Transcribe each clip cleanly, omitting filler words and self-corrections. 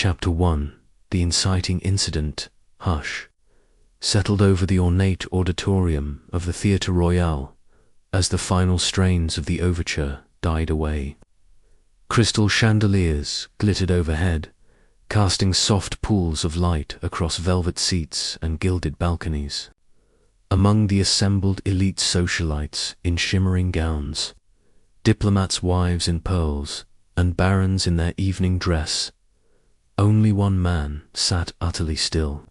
Chapter 1. The inciting incident, hush, settled over the ornate auditorium of the Theatre Royal as the final strains of the overture died away. Crystal chandeliers glittered overhead, casting soft pools of light across velvet seats and gilded balconies. Among the assembled elite socialites in shimmering gowns, diplomats' wives in pearls, and barons in their evening dress, only one man sat utterly still,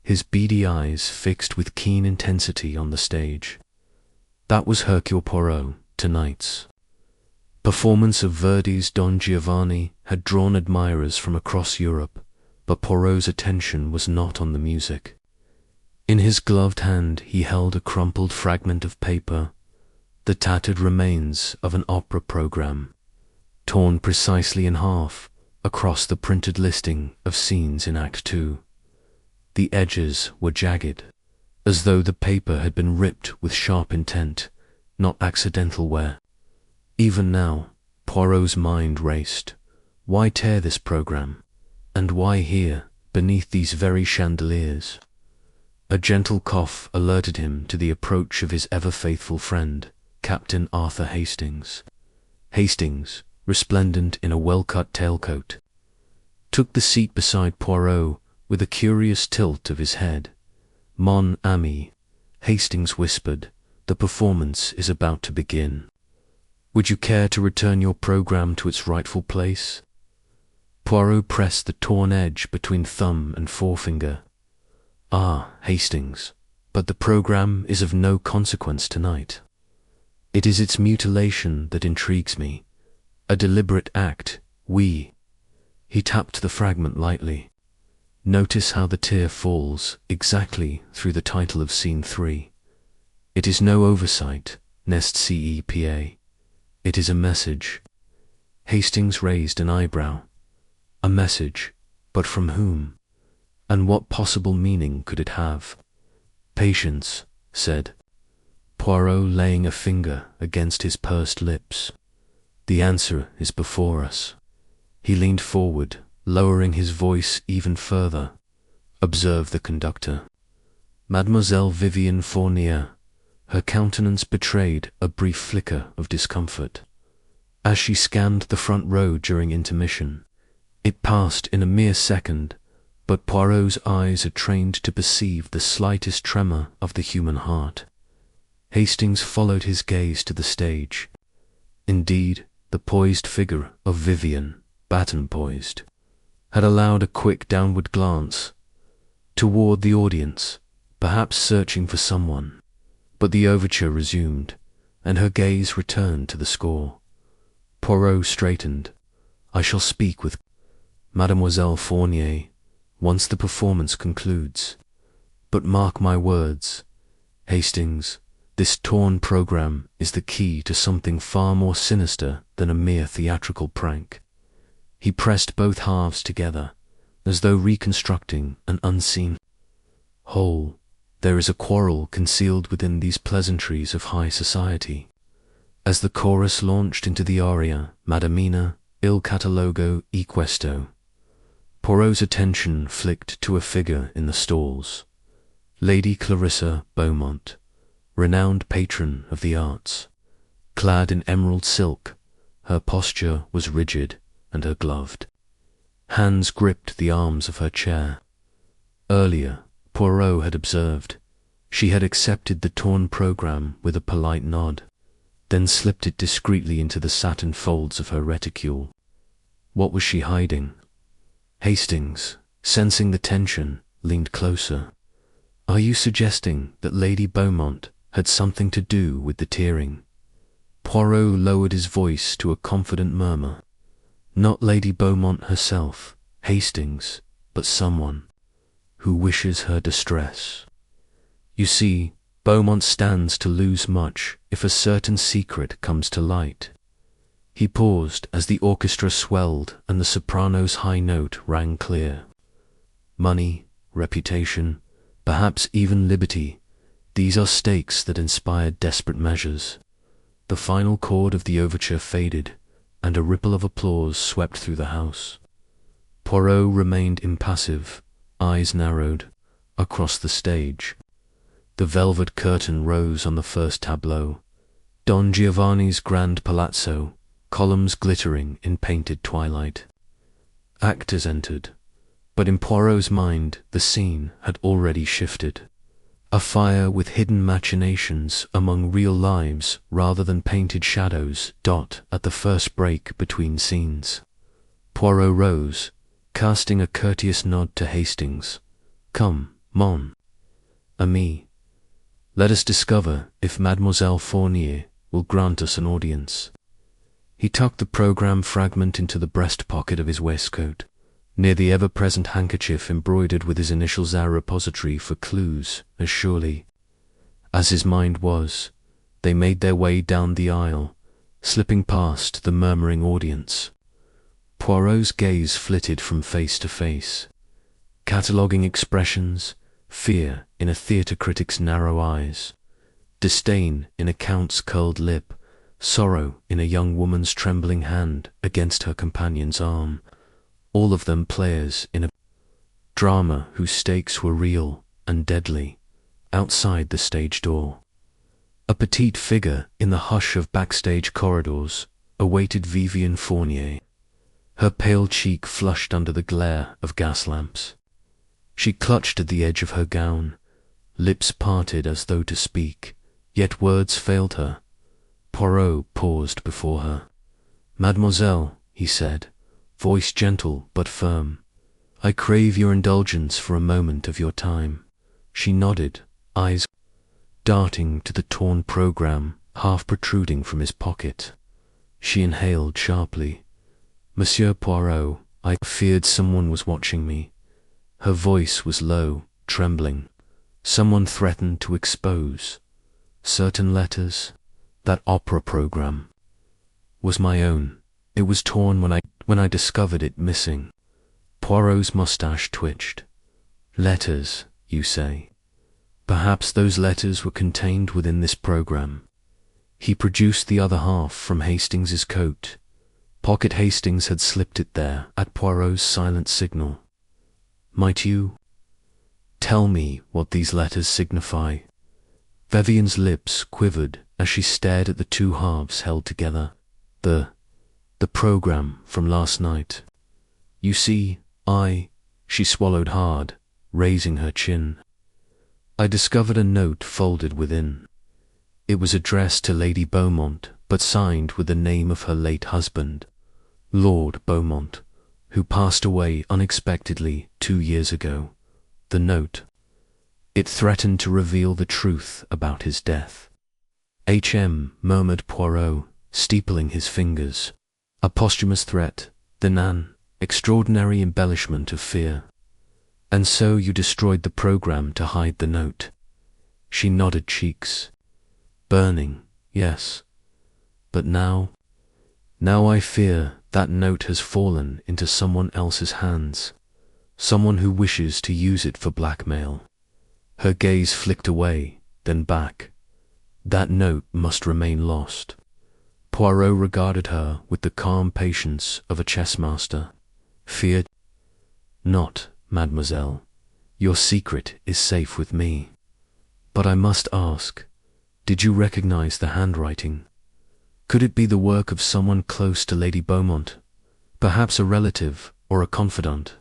his beady eyes fixed with keen intensity on the stage. That was Hercule Poirot, tonight's performance of Verdi's Don Giovanni had drawn admirers from across Europe, but Poirot's attention was not on the music. In his gloved hand he held a crumpled fragment of paper, the tattered remains of an opera program, torn precisely in half across the printed listing of scenes in Act 2. The edges were jagged, as though the paper had been ripped with sharp intent, not accidental wear. Even now, Poirot's mind raced. Why tear this program? And why here, beneath these very chandeliers? A gentle cough alerted him to the approach of his ever-faithful friend, Captain Arthur Hastings. Hastings, resplendent in a well-cut tailcoat, took the seat beside Poirot with a curious tilt of his head. "Mon ami," Hastings whispered, "the performance is about to begin. Would you care to return your program to its rightful place?" Poirot pressed the torn edge between thumb and forefinger. "Ah, Hastings, but the program is of no consequence tonight. It is its mutilation that intrigues me. A deliberate act, oui." He tapped the fragment lightly. "Notice how the tear falls exactly through the title of Scene 3. It is no oversight, n'est-ce pas? It is a message." Hastings raised an eyebrow. A message, but from whom? And what possible meaning could it have? "Patience," said Poirot, laying a finger against his pursed lips. "The answer is before us." He leaned forward, lowering his voice even further. "Observe the conductor. Mademoiselle Vivienne Fournier." Her countenance betrayed a brief flicker of discomfort. As she scanned the front row during intermission, it passed in a mere second, but Poirot's eyes are trained to perceive the slightest tremor of the human heart. Hastings followed his gaze to the stage. Indeed, the poised figure of Vivienne, baton-poised, had allowed a quick downward glance toward the audience, perhaps searching for someone. But the overture resumed, and her gaze returned to the score. Poirot straightened. "I shall speak with Mademoiselle Fournier once the performance concludes. But mark my words, Hastings, this torn program is the key to something far more sinister than a mere theatrical prank." He pressed both halves together, as though reconstructing an unseen whole. "There is a quarrel concealed within these pleasantries of high society." As the chorus launched into the aria, Madamina, il catalogo e questo, Poirot's attention flicked to a figure in the stalls. Lady Clarissa Beaumont, renowned patron of the arts. Clad in emerald silk, her posture was rigid and her gloved hands gripped the arms of her chair. Earlier, Poirot had observed, she had accepted the torn program with a polite nod, then slipped it discreetly into the satin folds of her reticule. What was she hiding? Hastings, sensing the tension, leaned closer. "Are you suggesting that Lady Beaumont had something to do with the tearing?" Poirot lowered his voice to a confident murmur. "Not Lady Beaumont herself, Hastings, but someone who wishes her distress. You see, Beaumont stands to lose much if a certain secret comes to light." He paused as the orchestra swelled and the soprano's high note rang clear. "Money, reputation, perhaps even liberty, these are stakes that inspire desperate measures." The final chord of the overture faded, and a ripple of applause swept through the house. Poirot remained impassive, eyes narrowed, across the stage. The velvet curtain rose on the first tableau. Don Giovanni's grand palazzo, columns glittering in painted twilight. Actors entered, but in Poirot's mind the scene had already shifted. A fire with hidden machinations among real lives rather than painted shadows dot at the first break between scenes. Poirot rose, casting a courteous nod to Hastings. "Come, mon ami. Let us discover if Mademoiselle Fournier will grant us an audience." He tucked the programme fragment into the breast pocket of his waistcoat, near the ever-present handkerchief embroidered with his initials, a repository for clues, as surely as his mind was. They made their way down the aisle, slipping past the murmuring audience. Poirot's gaze flitted from face to face, cataloguing expressions, fear in a theatre critic's narrow eyes, disdain in a count's curled lip, sorrow in a young woman's trembling hand against her companion's arm, all of them players in a drama whose stakes were real and deadly. Outside the stage door, a petite figure in the hush of backstage corridors awaited Vivienne Fournier, her pale cheek flushed under the glare of gas lamps. She clutched at the edge of her gown, lips parted as though to speak, yet words failed her. Poirot paused before her. "Mademoiselle," he said, voice gentle but firm, "I crave your indulgence for a moment of your time." She nodded, eyes darting to the torn programme half protruding from his pocket. She inhaled sharply. "Monsieur Poirot, I feared someone was watching me." Her voice was low, trembling. "Someone threatened to expose certain letters. That opera programme was my own. It was torn when I discovered it missing." Poirot's moustache twitched. "Letters, you say? Perhaps those letters were contained within this programme." He produced the other half from Hastings's coat. Pocket Hastings had slipped it there at Poirot's silent signal. "Might you tell me what these letters signify?" Vivienne's lips quivered as she stared at the two halves held together. The programme from last night. You see, she swallowed hard, raising her chin. "I discovered a note folded within. It was addressed to Lady Beaumont, but signed with the name of her late husband, Lord Beaumont, who passed away unexpectedly 2 years ago. The note, it threatened to reveal the truth about his death." Murmured Poirot, steepling his fingers. "A posthumous threat, then an extraordinary embellishment of fear. And so you destroyed the programme to hide the note." She nodded, cheeks burning. "Yes. But now I fear that note has fallen into someone else's hands, someone who wishes to use it for blackmail." Her gaze flicked away, then back. "That note must remain lost." Poirot regarded her with the calm patience of a chess master. "Fear not, mademoiselle. Your secret is safe with me. But I must ask, did you recognize the handwriting? Could it be the work of someone close to Lady Beaumont, perhaps a relative or a confidant?"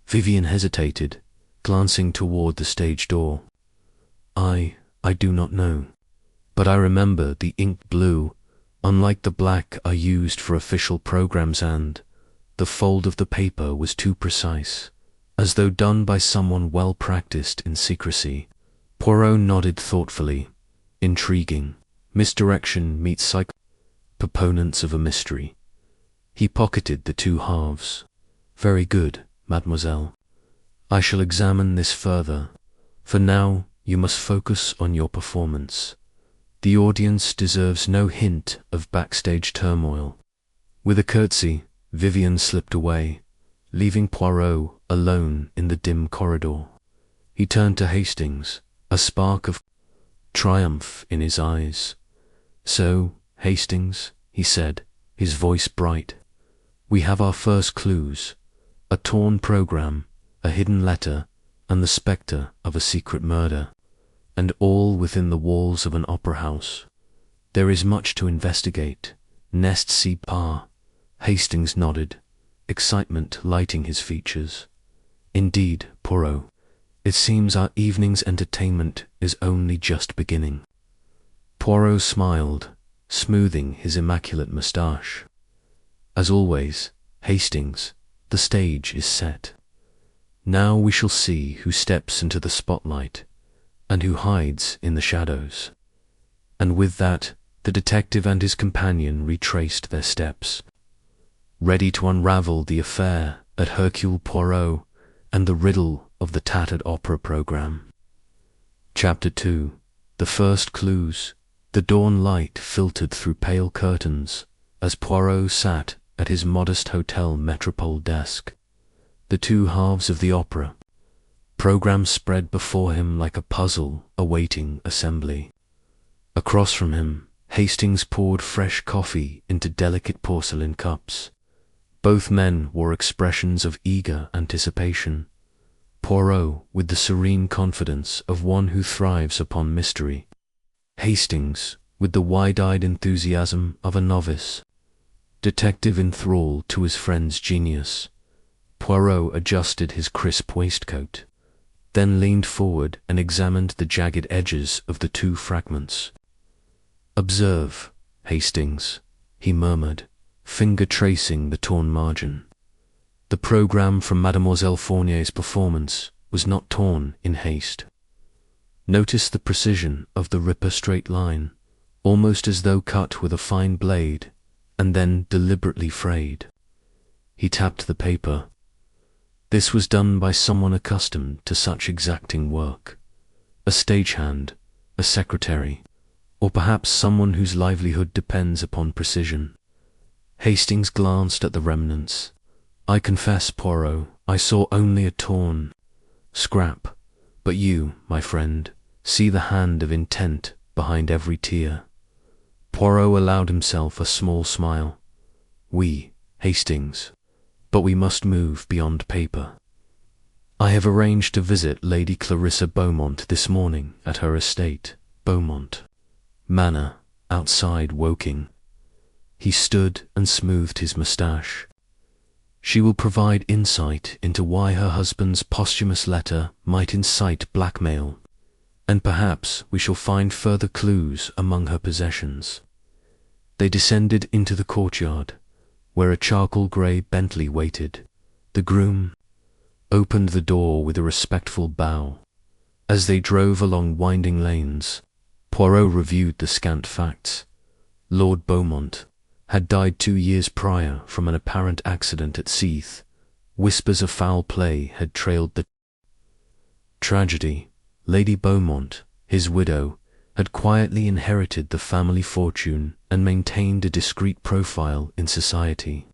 Vivienne hesitated, glancing toward the stage door. I do not know. But I remember the ink blue, unlike the black I used for official programs, and the fold of the paper was too precise, as though done by someone well practiced in secrecy." Poirot nodded thoughtfully. "Intriguing. Misdirection meets proponents of a mystery." He pocketed the two halves. "Very good, mademoiselle. I shall examine this further. For now, you must focus on your performance. The audience deserves no hint of backstage turmoil." With a curtsy, Vivienne slipped away, leaving Poirot alone in the dim corridor. He turned to Hastings, a spark of triumph in his eyes. "So, Hastings," he said, his voice bright, "we have our first clues. a torn program, a hidden letter, and the spectre of a secret murder, and all within the walls of an opera house. There is much to investigate. N'est-ce pas? Hastings nodded, excitement lighting his features. Indeed, Poirot, it seems our evening's entertainment is only just beginning. Poirot smiled, smoothing his immaculate moustache. As always, Hastings, the stage is set. Now we shall see who steps into the spotlight and who hides in the shadows. And with that, the detective and his companion retraced their steps, ready to unravel the affair at Hercule Poirot and the riddle of the tattered opera program. Chapter 2. The First Clues. The dawn light filtered through pale curtains as Poirot sat at his modest hotel metropole desk. The two halves of the opera program spread before him like a puzzle awaiting assembly. Across from him, Hastings poured fresh coffee into delicate porcelain cups. Both men wore expressions of eager anticipation. Poirot with the serene confidence of one who thrives upon mystery. Hastings with the wide-eyed enthusiasm of a novice. Detective enthralled to his friend's genius. Poirot adjusted his crisp waistcoat, then leaned forward and examined the jagged edges of the two fragments. "Observe, Hastings," he murmured, finger tracing the torn margin. The programme from Mademoiselle Fournier's performance was not torn in haste. Notice the precision of the ripper straight line, almost as though cut with a fine blade, and then deliberately frayed. He tapped the paper. This was done by someone accustomed to such exacting work. A stagehand, a secretary, or perhaps someone whose livelihood depends upon precision. Hastings glanced at the remnants. "I confess, Poirot, I saw only a torn scrap, but you, my friend, see the hand of intent behind every tear." Poirot allowed himself a small smile. "Oui, Hastings, but we must move beyond paper. I have arranged to visit Lady Clarissa Beaumont this morning at her estate, Beaumont Manor, outside Woking." He stood and smoothed his moustache. "She will provide insight into why her husband's posthumous letter might incite blackmail, and perhaps we shall find further clues among her possessions." They descended into the courtyard, where a charcoal-grey Bentley waited. The groom opened the door with a respectful bow. As they drove along winding lanes, Poirot reviewed the scant facts. Lord Beaumont had died 2 years prior from an apparent accident at Seath. Whispers of foul play had trailed the tragedy. Lady Beaumont, his widow, had quietly inherited the family fortune and maintained a discreet profile in society.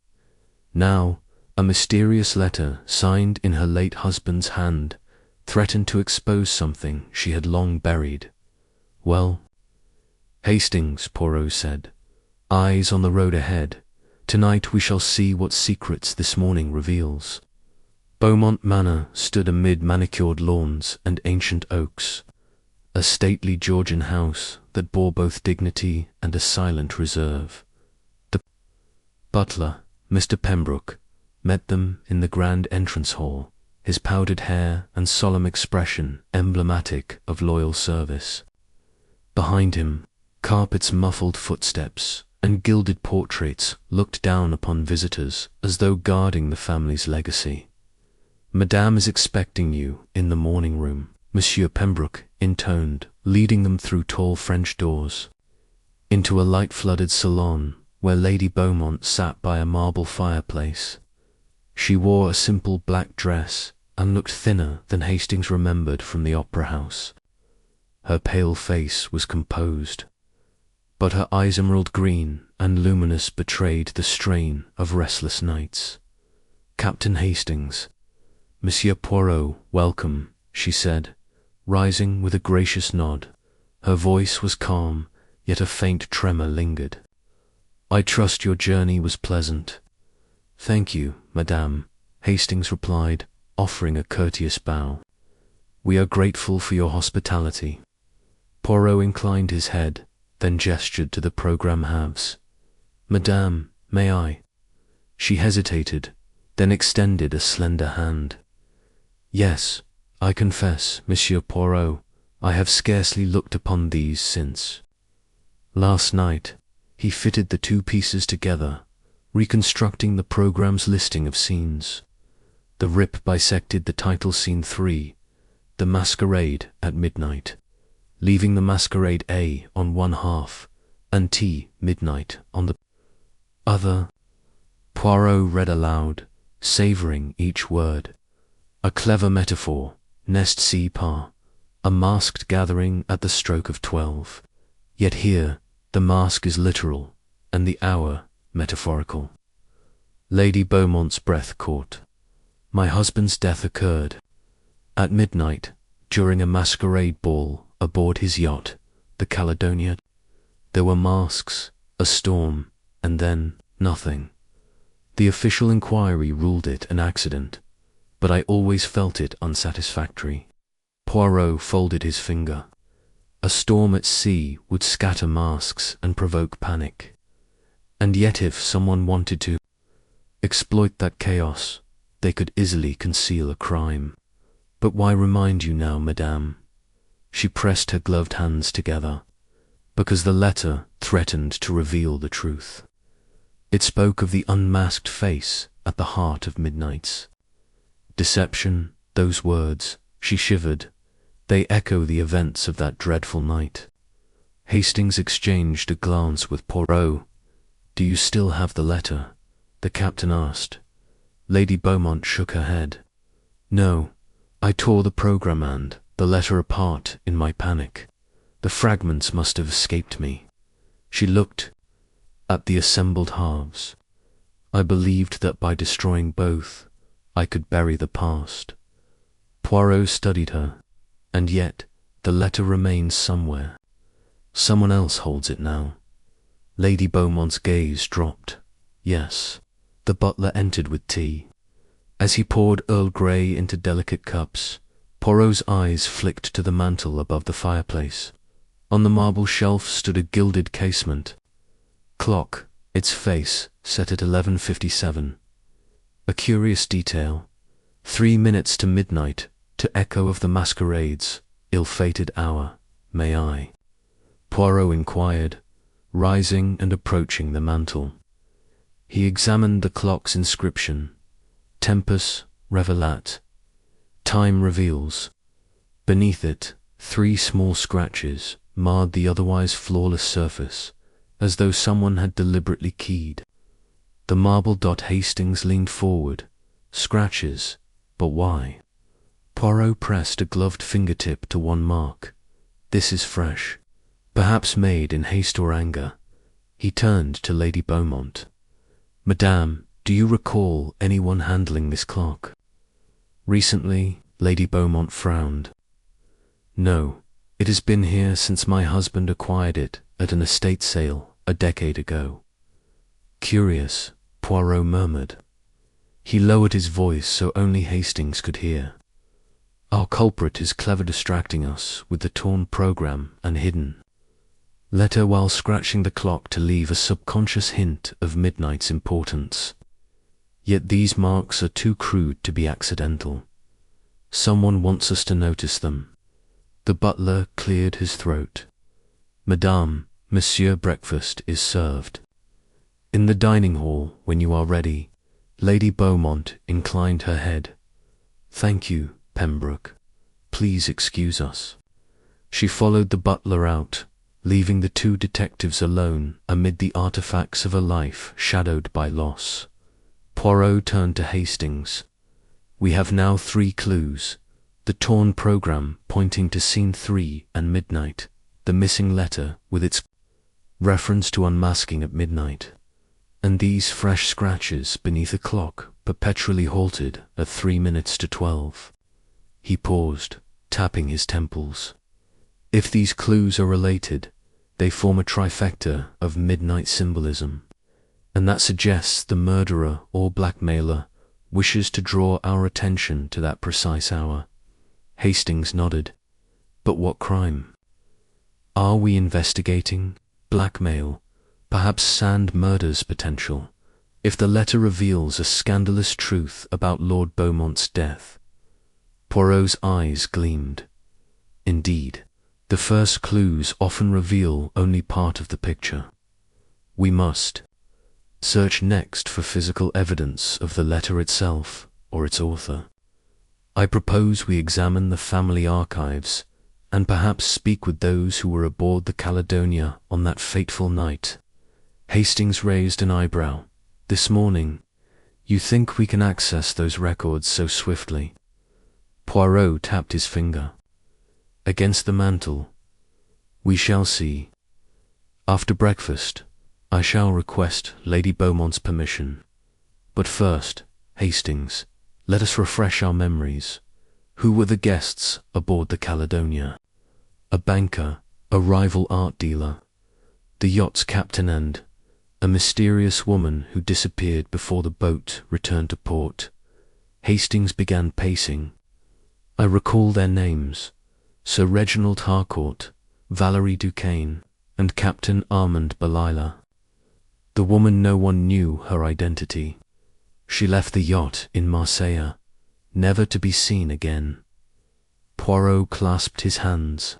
Now, a mysterious letter signed in her late husband's hand threatened to expose something she had long buried. "Well, Hastings," Poirot said, eyes on the road ahead, "tonight we shall see what secrets this morning reveals." Beaumont Manor stood amid manicured lawns and ancient oaks, a stately Georgian house that bore both dignity and a silent reserve. The butler, Mr. Pembroke, met them in the grand entrance hall, his powdered hair and solemn expression emblematic of loyal service. Behind him, carpets muffled footsteps, and gilded portraits looked down upon visitors as though guarding the family's legacy. "Madame is expecting you in the morning room," Monsieur Pembroke intoned, leading them through tall French doors, into a light-flooded salon where Lady Beaumont sat by a marble fireplace. She wore a simple black dress and looked thinner than Hastings remembered from the opera house. Her pale face was composed, but her eyes emerald green and luminous betrayed the strain of restless nights. "Captain Hastings, Monsieur Poirot, welcome," she said, rising with a gracious nod. Her voice was calm, yet a faint tremor lingered. "I trust your journey was pleasant." "Thank you, madame," Hastings replied, offering a courteous bow. "We are grateful for your hospitality." Poirot inclined his head, then gestured to the program halves. "Madame, may I?" She hesitated, then extended a slender hand. "Yes, I confess, Monsieur Poirot, I have scarcely looked upon these since. Last night, he fitted the two pieces together, reconstructing the program's listing of scenes. The rip bisected the title scene 3, the masquerade at midnight, leaving the masquerade A on one half and T midnight on the other." Poirot read aloud, savouring each word. "A clever metaphor, n'est-ce pas? A masked gathering at the stroke of 12. Yet here the mask is literal, and the hour metaphorical." Lady Beaumont's breath caught. "My husband's death occurred at midnight during a masquerade ball aboard his yacht, the Caledonia. There were masks, a storm, and then nothing. The official inquiry ruled it an accident, but I always felt it unsatisfactory." Poirot folded his finger. A storm at sea would scatter masks and provoke panic. And yet if someone wanted to exploit that chaos, they could easily conceal a crime. "But why remind you now, madame?" She pressed her gloved hands together. "Because the letter threatened to reveal the truth. It spoke of the unmasked face at the heart of midnights. Deception, those words," she shivered, "they echo the events of that dreadful night." Hastings exchanged a glance with Poirot. "Do you still have the letter?" the captain asked. Lady Beaumont shook her head. "No, I tore the program and the letter apart in my panic. The fragments must have escaped me." She looked at the assembled halves. "I believed that by destroying both, I could bury the past." Poirot studied her. "And yet, the letter remains somewhere. Someone else holds it now." Lady Beaumont's gaze dropped. "Yes." The butler entered with tea. As he poured Earl Grey into delicate cups, Poirot's eyes flicked to the mantel above the fireplace. On the marble shelf stood a gilded casement clock, its face set at 11:57. A curious detail, 3 minutes to midnight, to echo of the masquerade's ill-fated hour. "May I?" Poirot inquired, rising and approaching the mantel. He examined the clock's inscription, Tempus Revelat, time reveals. Beneath it, 3 small scratches marred the otherwise flawless surface, as though someone had deliberately keyed. The marble dot. Hastings leaned forward. "Scratches, but why?" Poirot pressed a gloved fingertip to one mark. "This is fresh, perhaps made in haste or anger." He turned to Lady Beaumont. "Madame, do you recall anyone handling this clock?" "Recently," Lady Beaumont frowned. "No, it has been here since my husband acquired it at an estate sale a decade ago." "Curious," Poirot murmured. He lowered his voice so only Hastings could hear. "Our culprit is clever distracting us with the torn program and hidden letter while scratching the clock to leave a subconscious hint of midnight's importance. Yet these marks are too crude to be accidental. Someone wants us to notice them." The butler cleared his throat. "Madame, Monsieur, breakfast is served." "In the dining hall, when you are ready." Lady Beaumont inclined her head. "Thank you, Pembroke. Please excuse us." She followed the butler out, leaving the two detectives alone amid the artifacts of a life shadowed by loss. Poirot turned to Hastings. "We have now 3 clues. The torn program pointing to scene 3 and midnight, the missing letter with its reference to unmasking at midnight, and these fresh scratches beneath a clock perpetually halted at 3 minutes to 12. He paused, tapping his temples. "If these clues are related, they form a trifecta of midnight symbolism, and that suggests the murderer or blackmailer wishes to draw our attention to that precise hour. Hastings nodded. But what crime? Are we investigating blackmail, perhaps Sand murder's potential? If the letter reveals a scandalous truth about Lord Beaumont's death. Poirot's eyes gleamed. Indeed, the first clues often reveal only part of the picture. We must search next for physical evidence of the letter itself or its author. I propose we examine the family archives and perhaps speak with those who were aboard the Caledonia on that fateful night. Hastings raised an eyebrow. This morning, you think we can access those records so swiftly? Poirot tapped his finger. Against the mantel. We shall see. After breakfast, I shall request Lady Beaumont's permission. But first, Hastings, let us refresh our memories. Who were the guests aboard the Caledonia? A banker, a rival art dealer, the yacht's captain and a mysterious woman who disappeared before the boat returned to port. Hastings began pacing. I recall their names: Sir Reginald Harcourt, Valerie Duquesne, and Captain Armand Belila. The woman, no one knew her identity. She left the yacht in Marseille, never to be seen again. Poirot clasped his hands.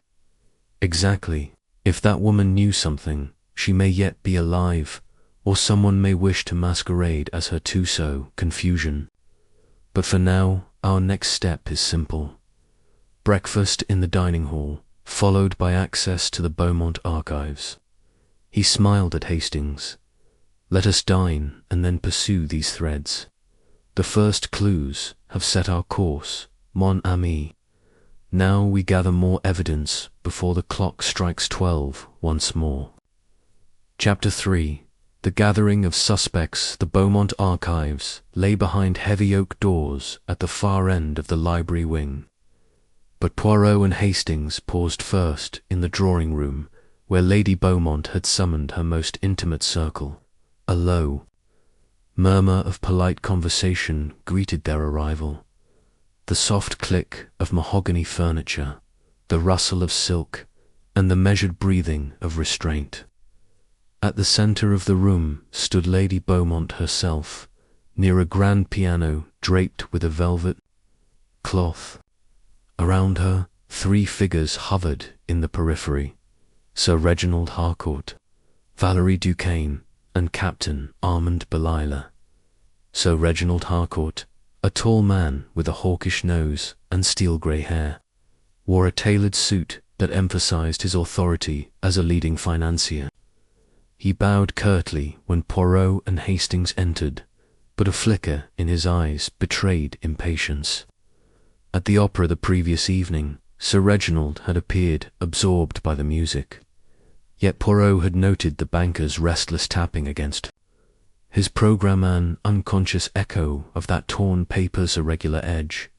Exactly. If that woman knew something, she may yet be alive, or someone may wish to masquerade as her trousseau. Confusion. But for now, our next step is simple. Breakfast in the dining hall, followed by access to the Beaumont archives. He smiled at Hastings. Let us dine and then pursue these threads. The first clues have set our course, mon ami. Now we gather more evidence before the clock strikes 12 once more. Chapter 3. The gathering of suspects. The Beaumont archives lay behind heavy oak doors at the far end of the library wing. But Poirot and Hastings paused first in the drawing-room, where Lady Beaumont had summoned her most intimate circle. A low murmur of polite conversation greeted their arrival. The soft click of mahogany furniture, the rustle of silk, and the measured breathing of restraint. At the center of the room stood Lady Beaumont herself, near a grand piano draped with a velvet cloth. Around her, 3 figures hovered in the periphery: Sir Reginald Harcourt, Valerie Duquesne, and Captain Armand Belila. Sir Reginald Harcourt, a tall man with a hawkish nose and steel-grey hair, wore a tailored suit that emphasized his authority as a leading financier. He bowed curtly when Poirot and Hastings entered, but a flicker in his eyes betrayed impatience. At the opera the previous evening, Sir Reginald had appeared absorbed by the music. Yet Poirot had noted the banker's restless tapping against his programme, an unconscious echo of that torn paper's irregular edge.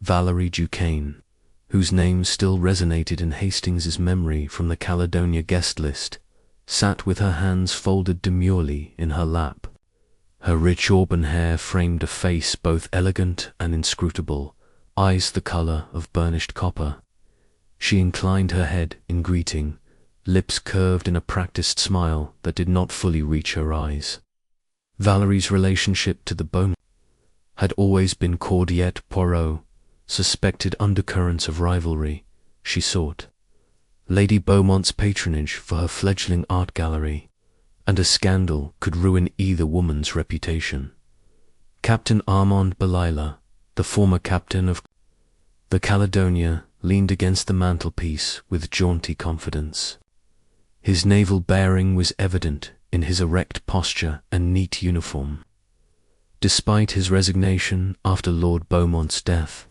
Valerie Duquesne, whose name still resonated in Hastings's memory from the Caledonia guest list, sat with her hands folded demurely in her lap. Her rich auburn hair framed a face both elegant and inscrutable, eyes the colour of burnished copper. She inclined her head in greeting, lips curved in a practiced smile that did not fully reach her eyes. Valerie's relationship to the Beaumont had always been cordial, yet Poirot suspected undercurrents of rivalry. She sought Lady Beaumont's patronage for her fledgling art gallery, and a scandal could ruin either woman's reputation. Captain Armand Belila, the former captain of the Caledonia, leaned against the mantelpiece with jaunty confidence. His naval bearing was evident in his erect posture and neat uniform. Despite his resignation after Lord Beaumont's death,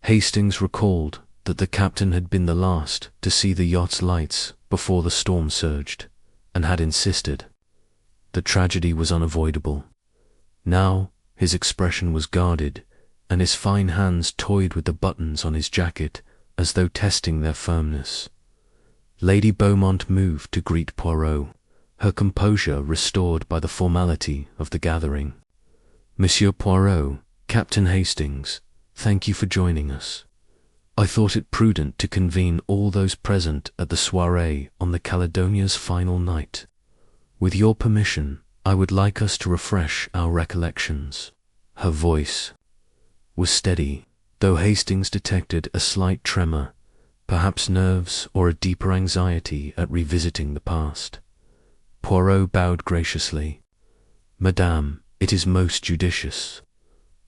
Hastings recalled that the captain had been the last to see the yacht's lights before the storm surged, and had insisted the tragedy was unavoidable. Now his expression was guarded, and his fine hands toyed with the buttons on his jacket as though testing their firmness. Lady Beaumont moved to greet Poirot, her composure restored by the formality of the gathering. Monsieur Poirot, Captain Hastings, thank you for joining us. I thought it prudent to convene all those present at the soirée on the Caledonia's final night. With your permission, I would like us to refresh our recollections. Her voice was steady, though Hastings detected a slight tremor, perhaps nerves or a deeper anxiety at revisiting the past. Poirot bowed graciously. Madame, it is most judicious.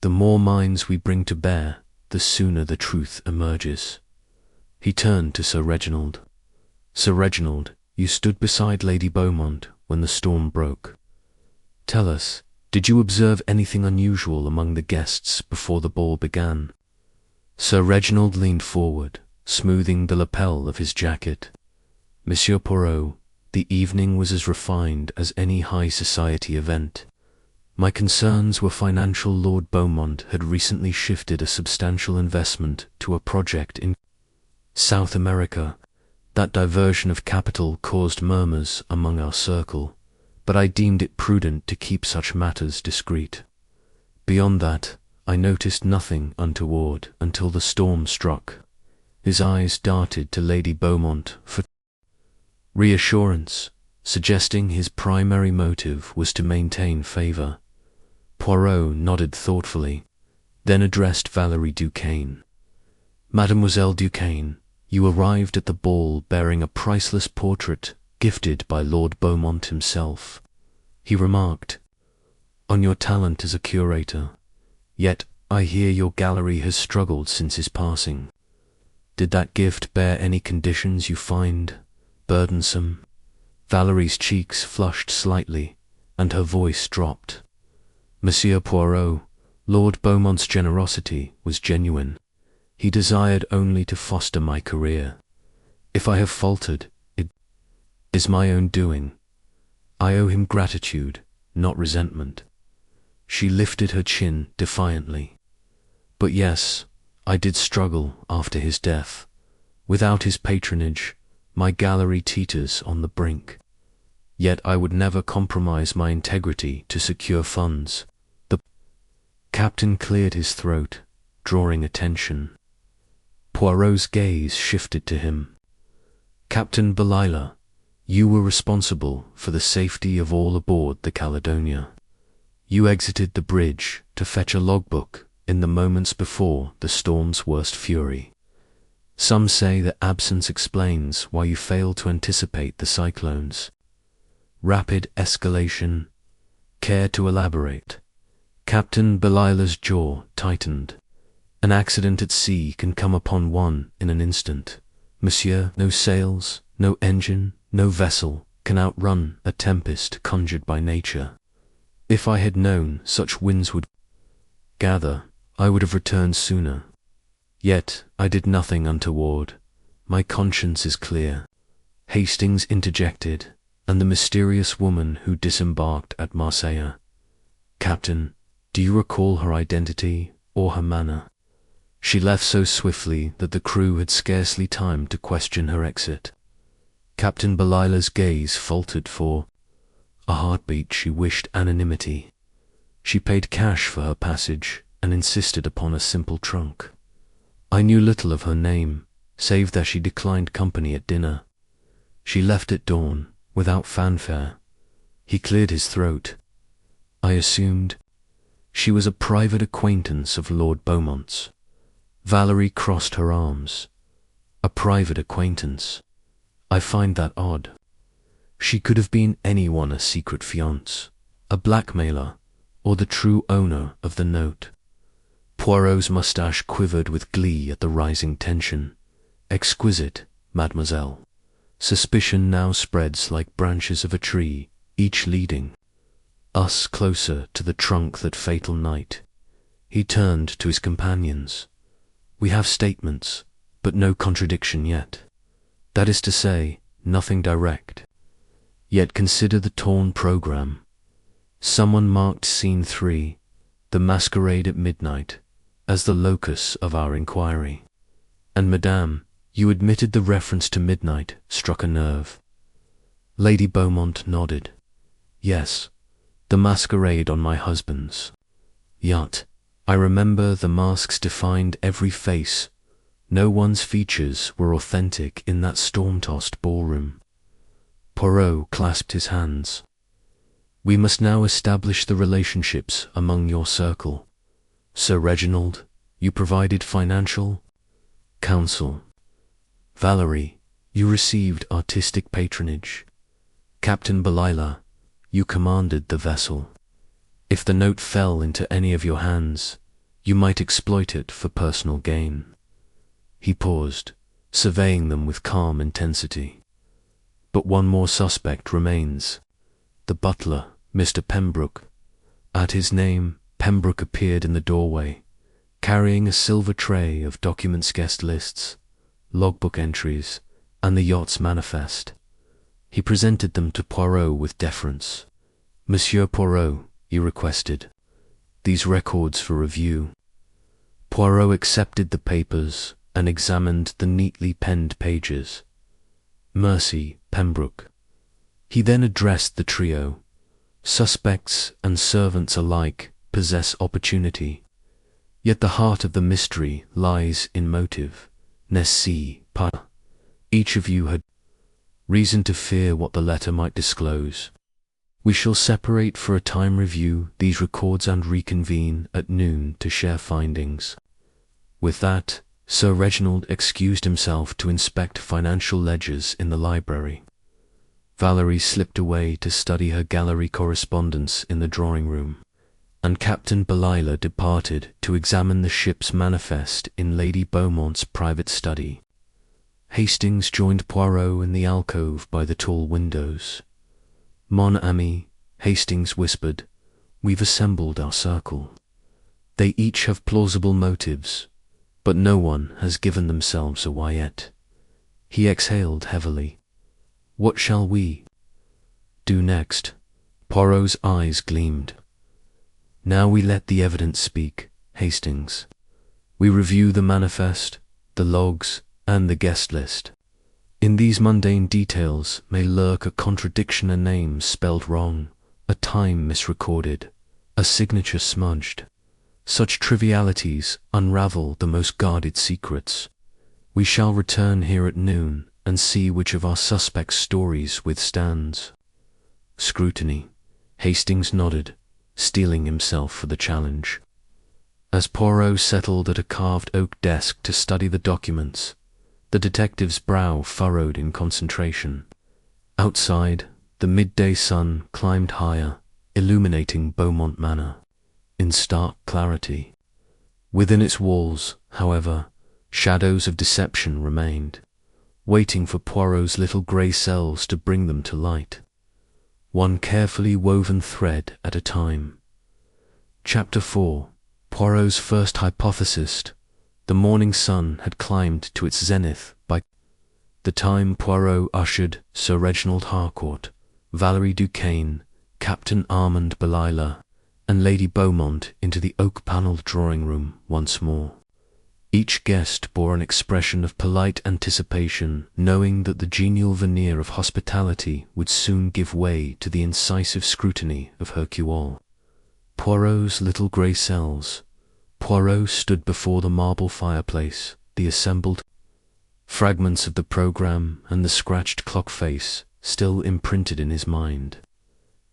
The more minds we bring to bear, the sooner the truth emerges. He turned to Sir Reginald. Sir Reginald, you stood beside Lady Beaumont when the storm broke. Tell us, did you observe anything unusual among the guests before the ball began? Sir Reginald leaned forward, smoothing the lapel of his jacket. Monsieur Poirot, the evening was as refined as any high society event. My concerns were financial. Lord Beaumont had recently shifted a substantial investment to a project in South America. That diversion of capital caused murmurs among our circle, but I deemed it prudent to keep such matters discreet. Beyond that, I noticed nothing untoward until the storm struck. His eyes darted to Lady Beaumont for reassurance, suggesting his primary motive was to maintain favour. Poirot nodded thoughtfully, then addressed Valerie Duquesne. Mademoiselle Duquesne, you arrived at the ball bearing a priceless portrait gifted by Lord Beaumont himself. He remarked on your talent as a curator, yet I hear your gallery has struggled since his passing. Did that gift bear any conditions you find burdensome? Valerie's cheeks flushed slightly, and her voice dropped. Monsieur Poirot, Lord Beaumont's generosity was genuine. He desired only to foster my career. If I have faltered, it is my own doing. I owe him gratitude, not resentment. She lifted her chin defiantly. But yes, I did struggle after his death. Without his patronage, my gallery teeters on the brink. Yet I would never compromise my integrity to secure funds. The captain cleared his throat, drawing attention. Poirot's gaze shifted to him. Captain Belila, you were responsible for the safety of all aboard the Caledonia. You exited the bridge to fetch a logbook in the moments before the storm's worst fury. Some say that absence explains why you failed to anticipate the cyclones. Rapid escalation. Care to elaborate? Captain Belila's jaw tightened. An accident at sea can come upon one in an instant. Monsieur, no sails, no engine, no vessel can outrun a tempest conjured by nature. If I had known such winds would gather, I would have returned sooner. Yet I did nothing untoward. My conscience is clear. Hastings interjected, and the mysterious woman who disembarked at Marseille. Captain, do you recall her identity or her manner? She left so swiftly that the crew had scarcely time to question her exit. Captain Belila's gaze faltered for a heartbeat. She wished anonymity. She paid cash for her passage and insisted upon a simple trunk. I knew little of her name, save that she declined company at dinner. She left at dawn, without fanfare. He cleared his throat. I assumed she was a private acquaintance of Lord Beaumont's. Valerie crossed her arms. A private acquaintance. I find that odd. She could have been anyone, a secret fiancé, a blackmailer, or the true owner of the note. Poirot's moustache quivered with glee at the rising tension. Exquisite, mademoiselle. Suspicion now spreads like branches of a tree, each leading us closer to the trunk that fatal night. He turned to his companions. We have statements, but no contradiction yet. That is to say, nothing direct. Yet consider the torn program. Someone marked Scene 3, the masquerade at midnight, as the locus of our inquiry. And Madame, you admitted the reference to midnight struck a nerve. Lady Beaumont nodded. Yes, the masquerade on my husband's yacht. I remember the masks defined every face. No one's features were authentic in that storm-tossed ballroom. Poirot clasped his hands. We must now establish the relationships among your circle. Sir Reginald, you provided financial counsel. Valerie, you received artistic patronage. Captain Belila, you commanded the vessel. If the note fell into any of your hands, you might exploit it for personal gain. He paused, surveying them with calm intensity. But one more suspect remains. The butler, Mr. Pembroke. At his name, Pembroke appeared in the doorway, carrying a silver tray of documents, guest lists, logbook entries, and the yacht's manifest. He presented them to Poirot with deference. Monsieur Poirot, he requested, these records for review. Poirot accepted the papers and examined the neatly penned pages. Mercy, Pembroke. He then addressed the trio. Suspects and servants alike possess opportunity, yet the heart of the mystery lies in motive. N'est-ce pas? Each of you had reason to fear what the letter might disclose. We shall separate for a time, review these records and reconvene at noon to share findings. With that, Sir Reginald excused himself to inspect financial ledgers in the library. Valerie slipped away to study her gallery correspondence in the drawing-room, and Captain Belila departed to examine the ship's manifest in Lady Beaumont's private study. Hastings joined Poirot in the alcove by the tall windows. Mon ami, Hastings whispered, we've assembled our circle. They each have plausible motives, but no one has given themselves a why yet. He exhaled heavily. What shall we do next? Poirot's eyes gleamed. Now we let the evidence speak, Hastings. We review the manifest, the logs, and the guest list. In these mundane details may lurk a contradiction, a name spelled wrong, a time misrecorded, a signature smudged. Such trivialities unravel the most guarded secrets. We shall return here at noon and see which of our suspects' stories withstands scrutiny. Hastings nodded, steeling himself for the challenge. As Poirot settled at a carved oak desk to study the documents, the detective's brow furrowed in concentration. Outside, the midday sun climbed higher, illuminating Beaumont Manor in stark clarity. Within its walls, however, shadows of deception remained, waiting for Poirot's little grey cells to bring them to light, one carefully woven thread at a time. Chapter 4. Poirot's first hypothesis. The morning sun had climbed to its zenith by the time Poirot ushered Sir Reginald Harcourt, Valerie Duquesne, Captain Armand Belila, and Lady Beaumont into the oak-panelled drawing-room once more. Each guest bore an expression of polite anticipation, knowing that the genial veneer of hospitality would soon give way to the incisive scrutiny of Hercule. Poirot's little grey cells. Poirot stood before the marble fireplace, the assembled fragments of the programme and the scratched clock face still imprinted in his mind.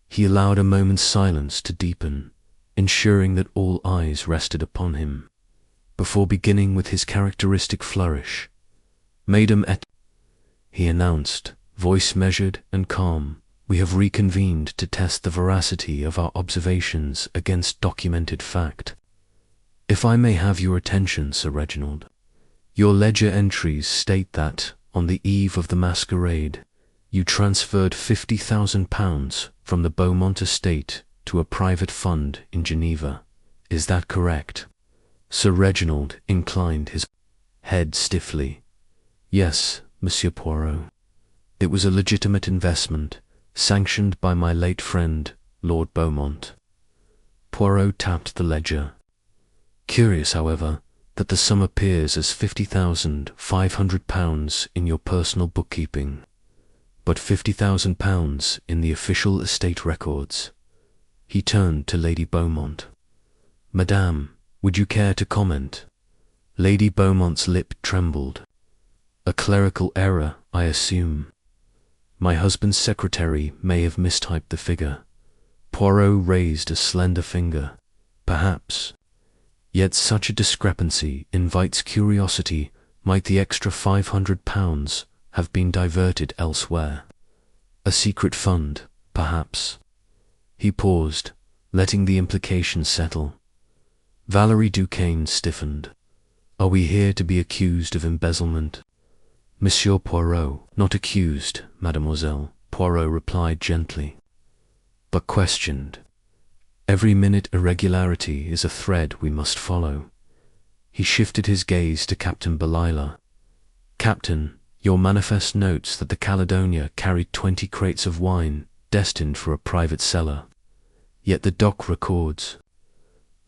He allowed a moment's silence to deepen, ensuring that all eyes rested upon him, before beginning with his characteristic flourish. Mesdames et, he announced, voice measured and calm, we have reconvened to test the veracity of our observations against documented fact. If I may have your attention, Sir Reginald, your ledger entries state that, on the eve of the masquerade, you transferred £50,000 from the Beaumont estate to a private fund in Geneva. Is that correct? Sir Reginald inclined his head stiffly. Yes, Monsieur Poirot. It was a legitimate investment, sanctioned by my late friend, Lord Beaumont. Poirot tapped the ledger. Curious, however, that the sum appears as £50,500 in your personal bookkeeping, but £50,000 in the official estate records. He turned to Lady Beaumont. Madame, Would you care to comment? Lady Beaumont's lip trembled. A clerical error, I assume. My husband's secretary may have mistyped the figure. Poirot raised a slender finger. Perhaps. Yet such a discrepancy invites curiosity. Might the extra £500 have been diverted elsewhere? A secret fund, perhaps. He paused, letting the implication settle. Valerie Duquesne stiffened. Are we here to be accused of embezzlement? Monsieur Poirot, not accused, mademoiselle, Poirot replied gently, but questioned. Every minute irregularity is a thread we must follow. He shifted his gaze to Captain Belila. Captain, your manifest notes that the Caledonia carried 20 crates of wine destined for a private cellar. Yet the dock records.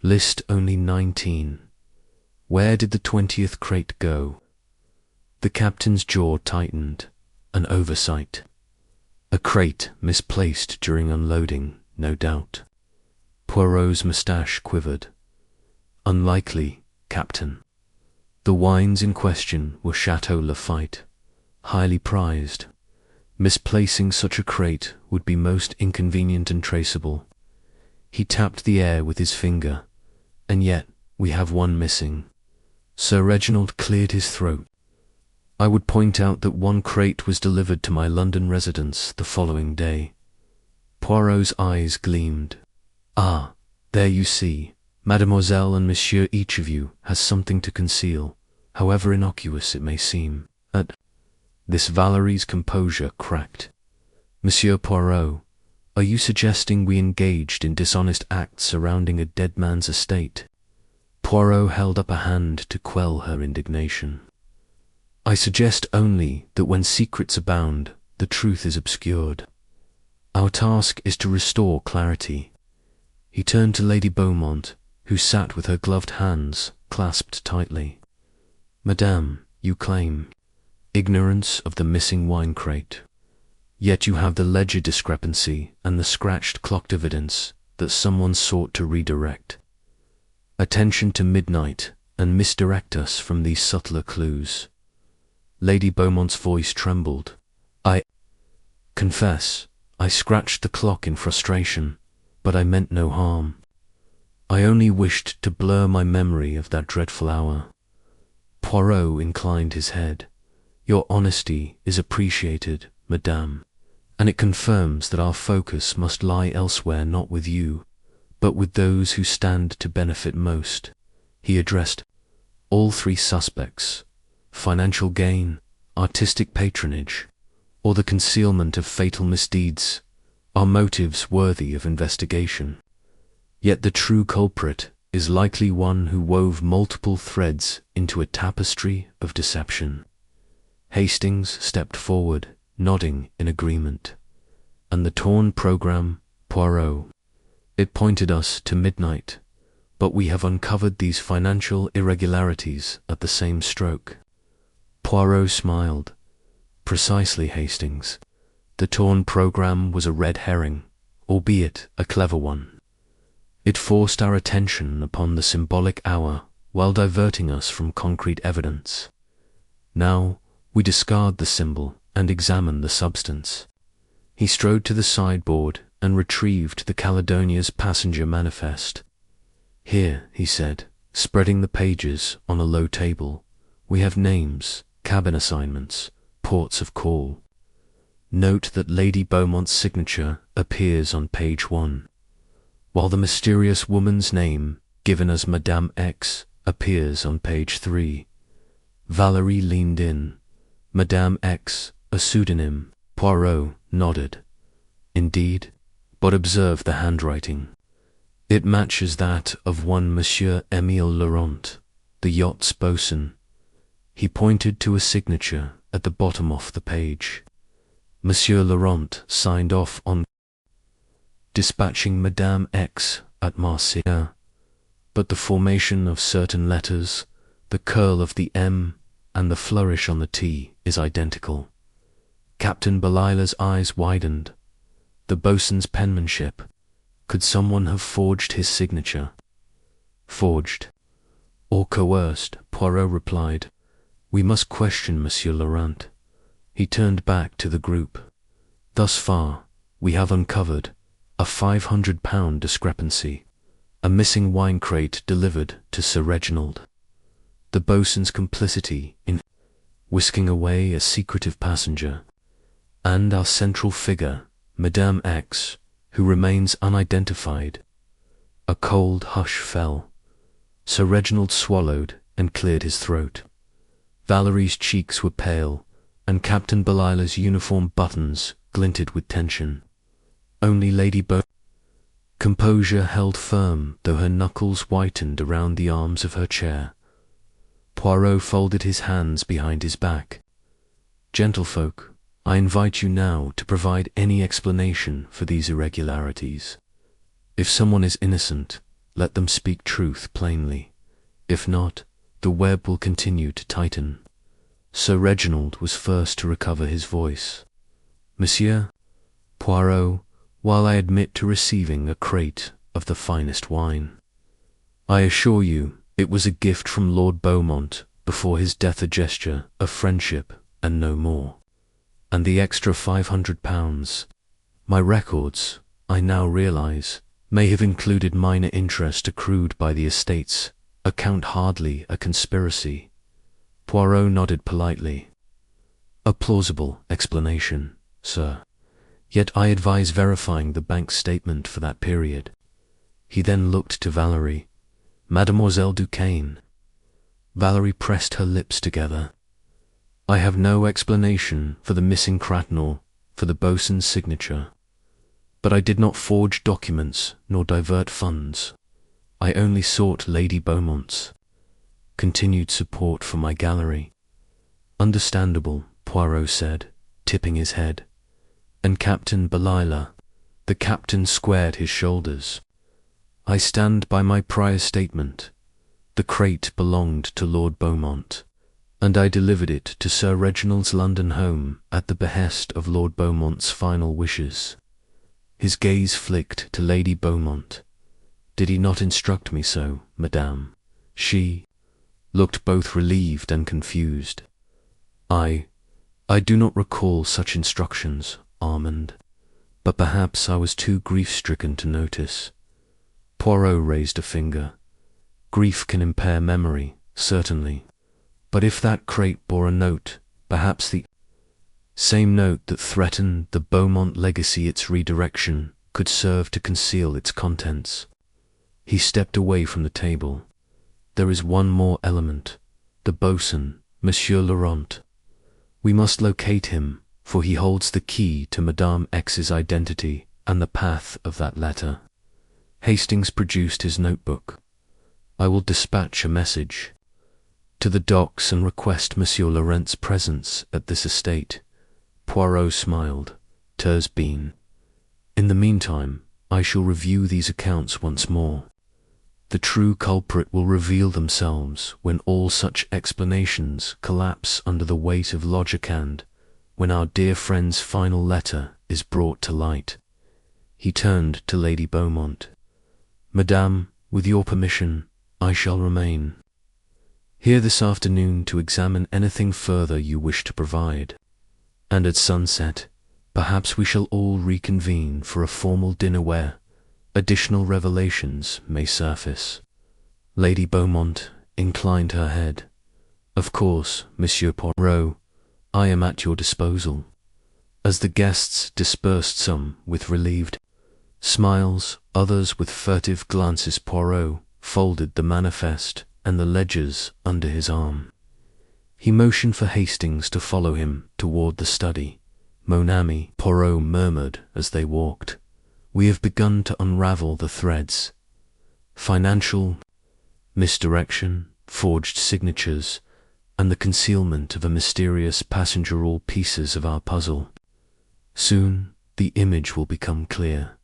List only 19. Where did the 20th crate go? The captain's jaw tightened. An oversight. A crate misplaced during unloading, no doubt. Poirot's moustache quivered. Unlikely, Captain. The wines in question were Chateau Lafite, highly prized. Misplacing such a crate would be most inconvenient and traceable. He tapped the air with his finger, and yet we have one missing. Sir Reginald cleared his throat. I would point out that one crate was delivered to my London residence the following day. Poirot's eyes gleamed. Ah, there you see. Mademoiselle and Monsieur, each of you has something to conceal, however innocuous it may seem. At this, Valerie's composure cracked. Monsieur Poirot, are you suggesting we engaged in dishonest acts surrounding a dead man's estate? Poirot held up a hand to quell her indignation. I suggest only that when secrets abound, the truth is obscured. Our task is to restore clarity. He turned to Lady Beaumont, who sat with her gloved hands clasped tightly. Madame, you claim ignorance of the missing wine crate. Yet you have the ledger discrepancy and the scratched clock evidence that someone sought to redirect. Attention to midnight and misdirect us from these subtler clues. Lady Beaumont's voice trembled. I confess, I scratched the clock in frustration, but I meant no harm. I only wished to blur my memory of that dreadful hour. Poirot inclined his head. Your honesty is appreciated, madame, and it confirms that our focus must lie elsewhere, not with you, but with those who stand to benefit most. He addressed all three suspects: financial gain, artistic patronage, or the concealment of fatal misdeeds, are motives worthy of investigation. Yet the true culprit is likely one who wove multiple threads into a tapestry of deception. Hastings stepped forward, nodding in agreement. And the torn program, Poirot. It pointed us to midnight, but we have uncovered these financial irregularities at the same stroke. Poirot smiled. Precisely, Hastings. The torn program was a red herring, albeit a clever one. It forced our attention upon the symbolic hour while diverting us from concrete evidence. Now we discard the symbol and examine the substance. He strode to the sideboard and retrieved the Caledonia's passenger manifest. Here, he said, spreading the pages on a low table, we have names, cabin assignments, ports of call. Note that Lady Beaumont's signature appears on page 1, while the mysterious woman's name, given as Madame X, appears on page 3. Valerie leaned in. Madame X, a pseudonym. Poirot nodded. Indeed, but observe the handwriting. It matches that of one Monsieur Émile Laurent, the yacht's boatswain. He pointed to a signature at the bottom of the page. Monsieur Laurent signed off on dispatching Madame X at Marseille, but the formation of certain letters, the curl of the M and the flourish on the T is identical. Captain Belila's eyes widened. The boatswain's penmanship. Could someone have forged his signature? Forged. or coerced, Poirot replied. We must question Monsieur Laurent. He turned back to the group. Thus far, we have uncovered a £500 discrepancy, a missing wine crate delivered to Sir Reginald, the boatswain's complicity in whisking away a secretive passenger, and our central figure, Madame X, who remains unidentified. A cold hush fell. Sir Reginald swallowed and cleared his throat. Valerie's cheeks were pale, and Captain Belilah's uniform buttons glinted with tension. Only Lady composure held firm, though her knuckles whitened around the arms of her chair. Poirot folded his hands behind his back. Gentlefolk, I invite you now to provide any explanation for these irregularities. If someone is innocent, let them speak truth plainly. If not, the web will continue to tighten. Sir Reginald was first to recover his voice. Monsieur Poirot, while I admit to receiving a crate of the finest wine, I assure you it was a gift from Lord Beaumont before his death, a gesture of friendship and no more. And the extra £500, my records, I now realize, may have included minor interest accrued by the estates, account hardly a conspiracy. Poirot nodded politely. A plausible explanation, sir. Yet I advise verifying the bank statement for that period. He then looked to Valerie. Mademoiselle Duquesne. Valerie pressed her lips together. I have no explanation for the missing craton for the boatswain's signature. But I did not forge documents nor divert funds. I only sought Lady Beaumont's continued support for my gallery. Understandable, Poirot said, tipping his head. And Captain Belilah? The captain squared his shoulders. I stand by my prior statement. The crate belonged to Lord Beaumont, and I delivered it to Sir Reginald's London home at the behest of Lord Beaumont's final wishes. His gaze flicked to Lady Beaumont. Did he not instruct me so, madame? She looked both relieved and confused. I do not recall such instructions, Armand, but perhaps I was too grief-stricken to notice. Poirot raised a finger. Grief can impair memory, certainly, but if that crate bore a note, perhaps the same note that threatened the Beaumont legacy, its redirection, could serve to conceal its contents. He stepped away from the table. There is one more element, the boatswain, Monsieur Laurent. We must locate him, for he holds the key to Madame X's identity and the path of that letter. Hastings produced his notebook. I will dispatch a message to the docks and request Monsieur Laurent's presence at this estate. Poirot smiled. "'Tis been. In the meantime, I shall review these accounts once more. The true culprit will reveal themselves when all such explanations collapse under the weight of logic and when our dear friend's final letter is brought to light." He turned to Lady Beaumont. "Madame, with your permission, I shall remain here this afternoon to examine anything further you wish to provide, and at sunset, perhaps we shall all reconvene for a formal dinner where additional revelations may surface." Lady Beaumont inclined her head. "Of course, Monsieur Poirot, I am at your disposal." As the guests dispersed, some with relieved smiles, others with furtive glances, Poirot folded the manifest and the ledgers under his arm. He motioned for Hastings to follow him toward the study. "Mon ami," Poirot murmured as they walked, "we have begun to unravel the threads. Financial misdirection, forged signatures, and the concealment of a mysterious passenger, all pieces of our puzzle. Soon the image will become clear."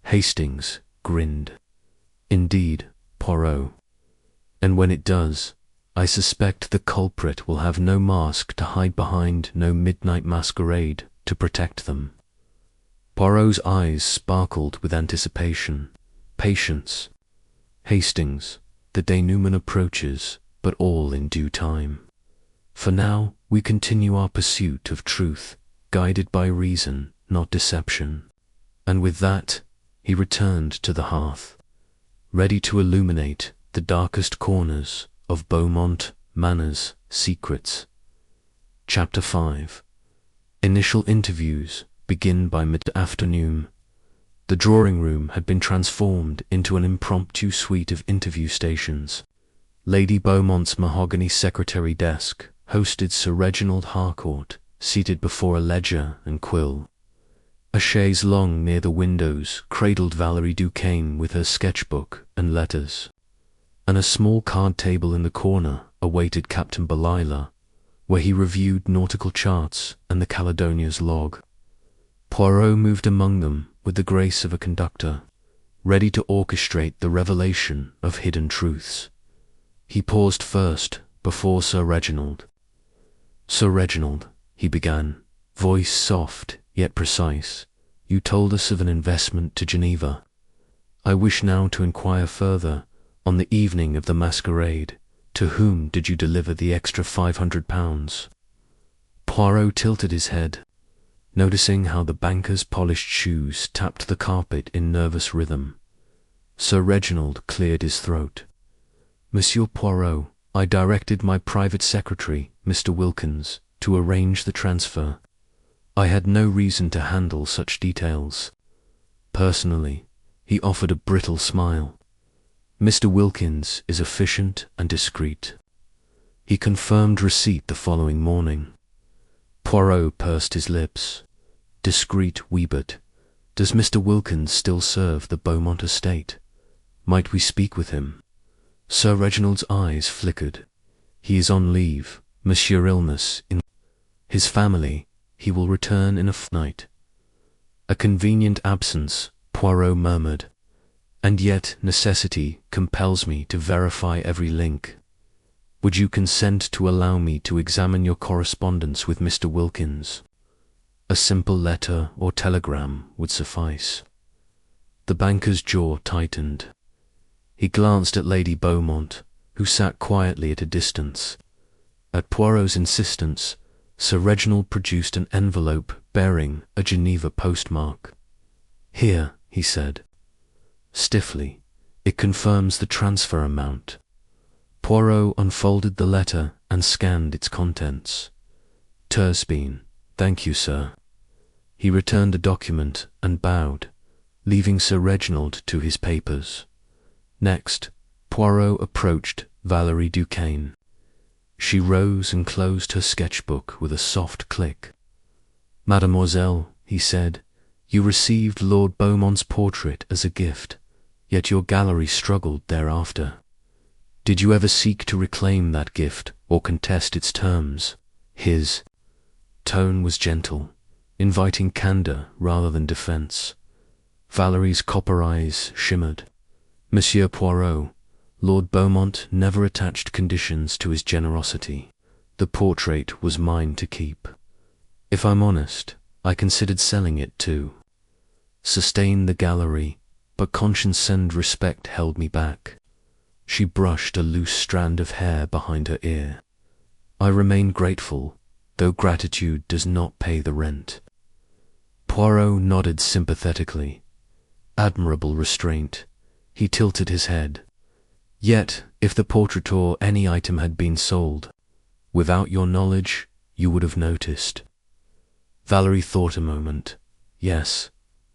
Hastings grinned. "Indeed, Poirot. And when it does, I suspect the culprit will have no mask to hide behind, no midnight masquerade to protect them." Poirot's eyes sparkled with anticipation. "Patience, Hastings. The denouement approaches, but all in due time. For now, we continue our pursuit of truth, guided by reason, not deception." And with that, he returned to the hearth, ready to illuminate the darkest corners of Beaumont Manor's secrets. Chapter 5. Initial interviews begin by mid-afternoon. The drawing room had been transformed into an impromptu suite of interview stations. Lady Beaumont's mahogany secretary desk hosted Sir Reginald Harcourt, seated before a ledger and quill. A chaise longue near the windows cradled Valerie Duquesne with her sketchbook and letters, and a small card table in the corner awaited Captain Belila, where he reviewed nautical charts and the Caledonia's log. Poirot moved among them with the grace of a conductor, ready to orchestrate the revelation of hidden truths. He paused first before Sir Reginald. "Sir Reginald," he began, voice soft yet precise, "you told us of an investment to Geneva. I wish now to inquire further. On the evening of the masquerade, to whom did you deliver the extra £500? Poirot tilted his head, noticing how the banker's polished shoes tapped the carpet in nervous rhythm. Sir Reginald cleared his throat. "Monsieur Poirot, I directed my private secretary, Mr. Wilkins, to arrange the transfer. I had no reason to handle such details." Personally, he offered a brittle smile. "Mr. Wilkins is efficient and discreet." He confirmed receipt the following morning. Poirot pursed his lips. "Discreet, Weebert. Does Mr. Wilkins still serve the Beaumont estate? Might we speak with him?" Sir Reginald's eyes flickered. "He is on leave, Monsieur illness in his family. He will return in a fortnight." "A convenient absence," Poirot murmured. "And yet necessity compels me to verify every link. Would you consent to allow me to examine your correspondence with Mr. Wilkins? A simple letter or telegram would suffice." The banker's jaw tightened. He glanced at Lady Beaumont, who sat quietly at a distance. At Poirot's insistence, Sir Reginald produced an envelope bearing a Geneva postmark. "Here," he said. Stiffly, "it confirms the transfer amount." Poirot unfolded the letter and scanned its contents. "Tursbean, thank you, sir." He returned the document and bowed, leaving Sir Reginald to his papers. Next, Poirot approached Valerie Duquesne. She rose and closed her sketchbook with a soft click. "Mademoiselle," he said, "you received Lord Beaumont's portrait as a gift, yet your gallery struggled thereafter. Did you ever seek to reclaim that gift or contest its terms?" His tone was gentle, inviting candor rather than defense. Valerie's copper eyes shimmered. "Monsieur Poirot, Lord Beaumont never attached conditions to his generosity. The portrait was mine to keep. If I'm honest, I considered selling it too. Sustain the gallery, but conscience and respect held me back." She brushed a loose strand of hair behind her ear. "I remain grateful, though gratitude does not pay the rent." Poirot nodded sympathetically. Admirable restraint. He tilted his head. "Yet, if the portrait or any item had been sold, without your knowledge, you would have noticed." Valerie thought a moment. "Yes,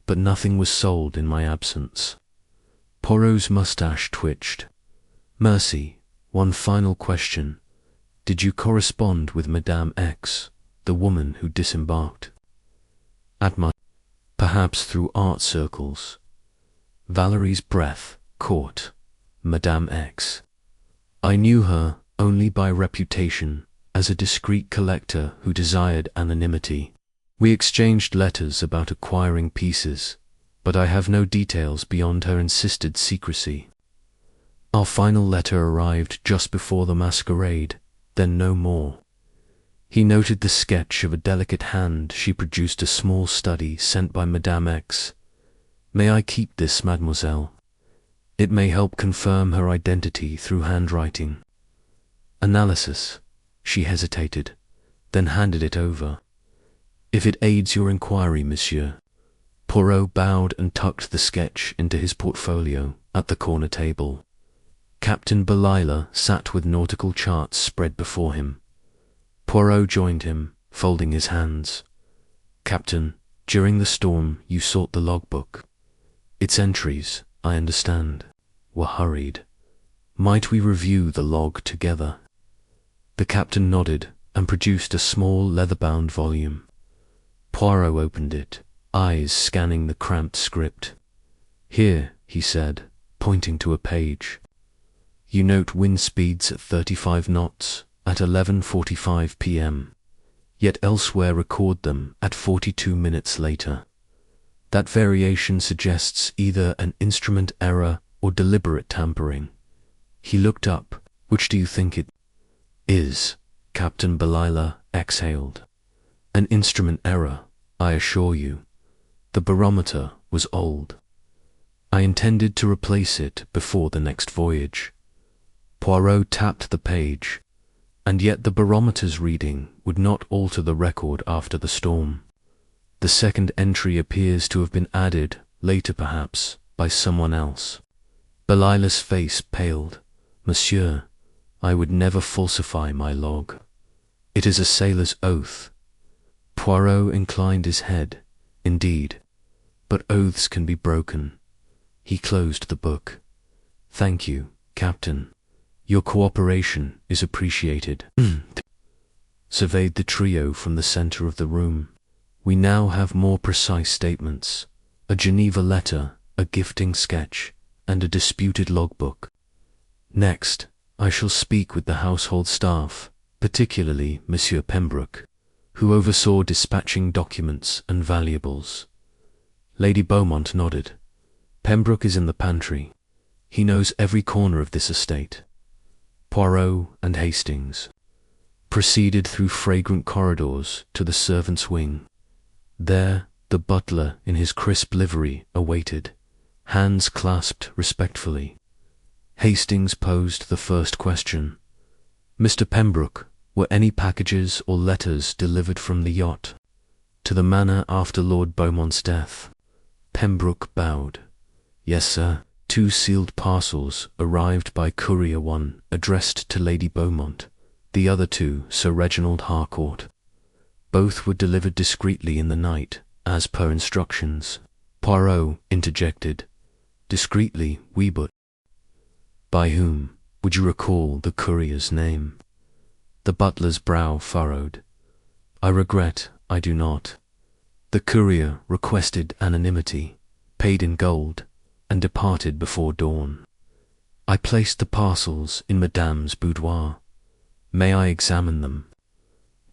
but nothing was sold in my absence." Poirot's mustache twitched. "Mercy, one final question. Did you correspond with Madame X, the woman who disembarked?" "At my... perhaps through art circles." Valerie's breath caught. Madame X. "I knew her only by reputation as a discreet collector who desired anonymity. We exchanged letters about acquiring pieces, but I have no details beyond her insisted secrecy. Our final letter arrived just before the masquerade, then no more." He noted the sketch of a delicate hand. She produced a small study sent by Madame X. "May I keep this, mademoiselle?" It may help confirm her identity through handwriting. Analysis. She hesitated, then handed it over. If it aids your inquiry, monsieur. Poirot bowed and tucked the sketch into his portfolio at the corner table. Captain Belila sat with nautical charts spread before him. Poirot joined him, folding his hands. Captain, during the storm you sought the logbook. Its entries, I understand, were hurried. Might we review the log together? The captain nodded and produced a small leather-bound volume. Poirot opened it, eyes scanning the cramped script. Here, he said, pointing to a page. You note wind speeds at 35 knots at 11:45 p.m., yet elsewhere record them at 42 minutes later. That variation suggests either an instrument error or deliberate tampering. He looked up. Which do you think it is? Captain Belila exhaled. An instrument error, I assure you. The barometer was old. I intended to replace it before the next voyage. Poirot tapped the page, and yet the barometer's reading would not alter the record after the storm. The second entry appears to have been added, later perhaps, by someone else. Belila's face paled. Monsieur, I would never falsify my log. It is a sailor's oath. Poirot inclined his head. Indeed, but oaths can be broken. He closed the book. Thank you, Captain. Your cooperation is appreciated. Surveyed the trio from the center of the room. We now have more precise statements. A Geneva letter, a gifting sketch, and a disputed logbook. Next, I shall speak with the household staff, particularly Monsieur Pembroke, who oversaw dispatching documents and valuables. Lady Beaumont nodded. Pembroke is in the pantry. He knows every corner of this estate. Poirot and Hastings proceeded through fragrant corridors to the servants' wing. There, the butler in his crisp livery awaited, hands clasped respectfully. Hastings posed the first question. Mr. Pembroke, were any packages or letters delivered from the yacht to the manor after Lord Beaumont's death? Pembroke bowed. Yes, sir. 2 sealed parcels arrived by Courier, one addressed to Lady Beaumont, the other 2 Sir Reginald Harcourt. Both were delivered discreetly in the night, as per instructions. Poirot interjected. Discreetly, oui, but by whom? Would you recall the courier's name? The butler's brow furrowed. I regret I do not. The courier requested anonymity, paid in gold, and departed before dawn. I placed the parcels in Madame's boudoir. May I examine them?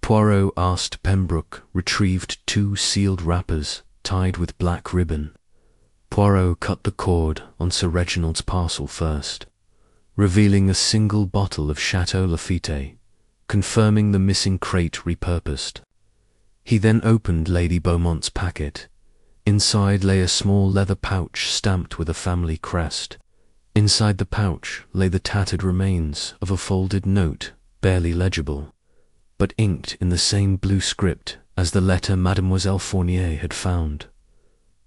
Poirot asked Pembroke retrieved 2 sealed wrappers tied with black ribbon. Poirot cut the cord on Sir Reginald's parcel first, revealing a single bottle of Chateau Lafite, confirming the missing crate repurposed. He then opened Lady Beaumont's packet. Inside lay a small leather pouch stamped with a family crest. Inside the pouch lay the tattered remains of a folded note, barely legible, but inked in the same blue script as the letter Mademoiselle Fournier had found.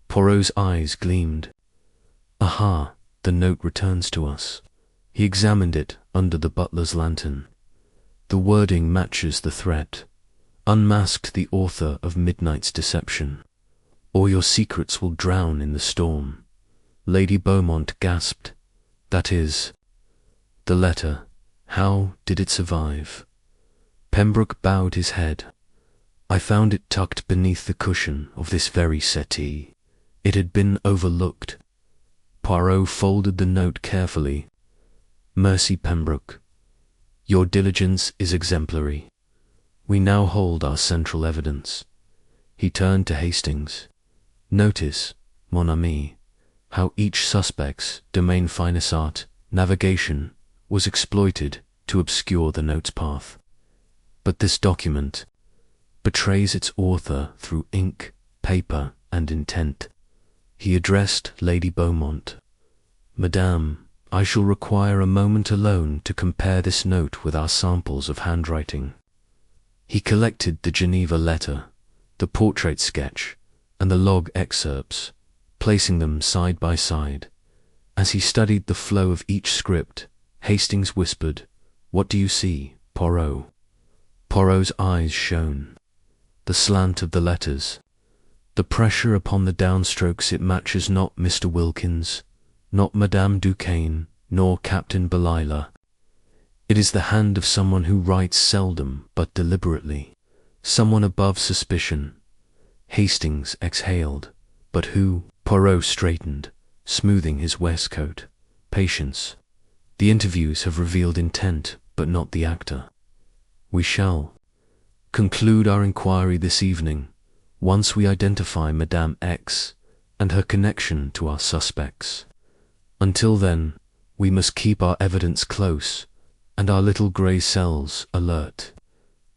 Poirot's eyes gleamed. Aha, the note returns to us. He examined it under the butler's lantern. The wording matches the threat. Unmasked the author of Midnight's Deception, or your secrets will drown in the storm. Lady Beaumont gasped. That is, the letter. How did it survive? Pembroke bowed his head. I found it tucked beneath the cushion of this very settee. It had been overlooked. Poirot folded the note carefully. Mercy, Pembroke. Your diligence is exemplary. We now hold our central evidence. He turned to Hastings. Notice, mon ami, how each suspect's domaine finesse art, navigation, was exploited to obscure the note's path. But this document betrays its author through ink, paper, and intent. He addressed Lady Beaumont. Madame, I shall require a moment alone to compare this note with our samples of handwriting. He collected the Geneva letter, the portrait sketch, and the log excerpts, placing them side by side. As he studied the flow of each script, Hastings whispered, "What do you see, Poirot?" Poirot's eyes shone. The slant of the letters, the pressure upon the downstrokes, it matches not Mr. Wilkins, not Madame Duquesne, nor Captain Belila. It is the hand of someone who writes seldom but deliberately, someone above suspicion. Hastings exhaled. But who? Poirot straightened, smoothing his waistcoat. Patience. The interviews have revealed intent, but not the actor. We shall conclude our inquiry this evening, once we identify Madame X and her connection to our suspects. Until then, we must keep our evidence close and our little grey cells alert.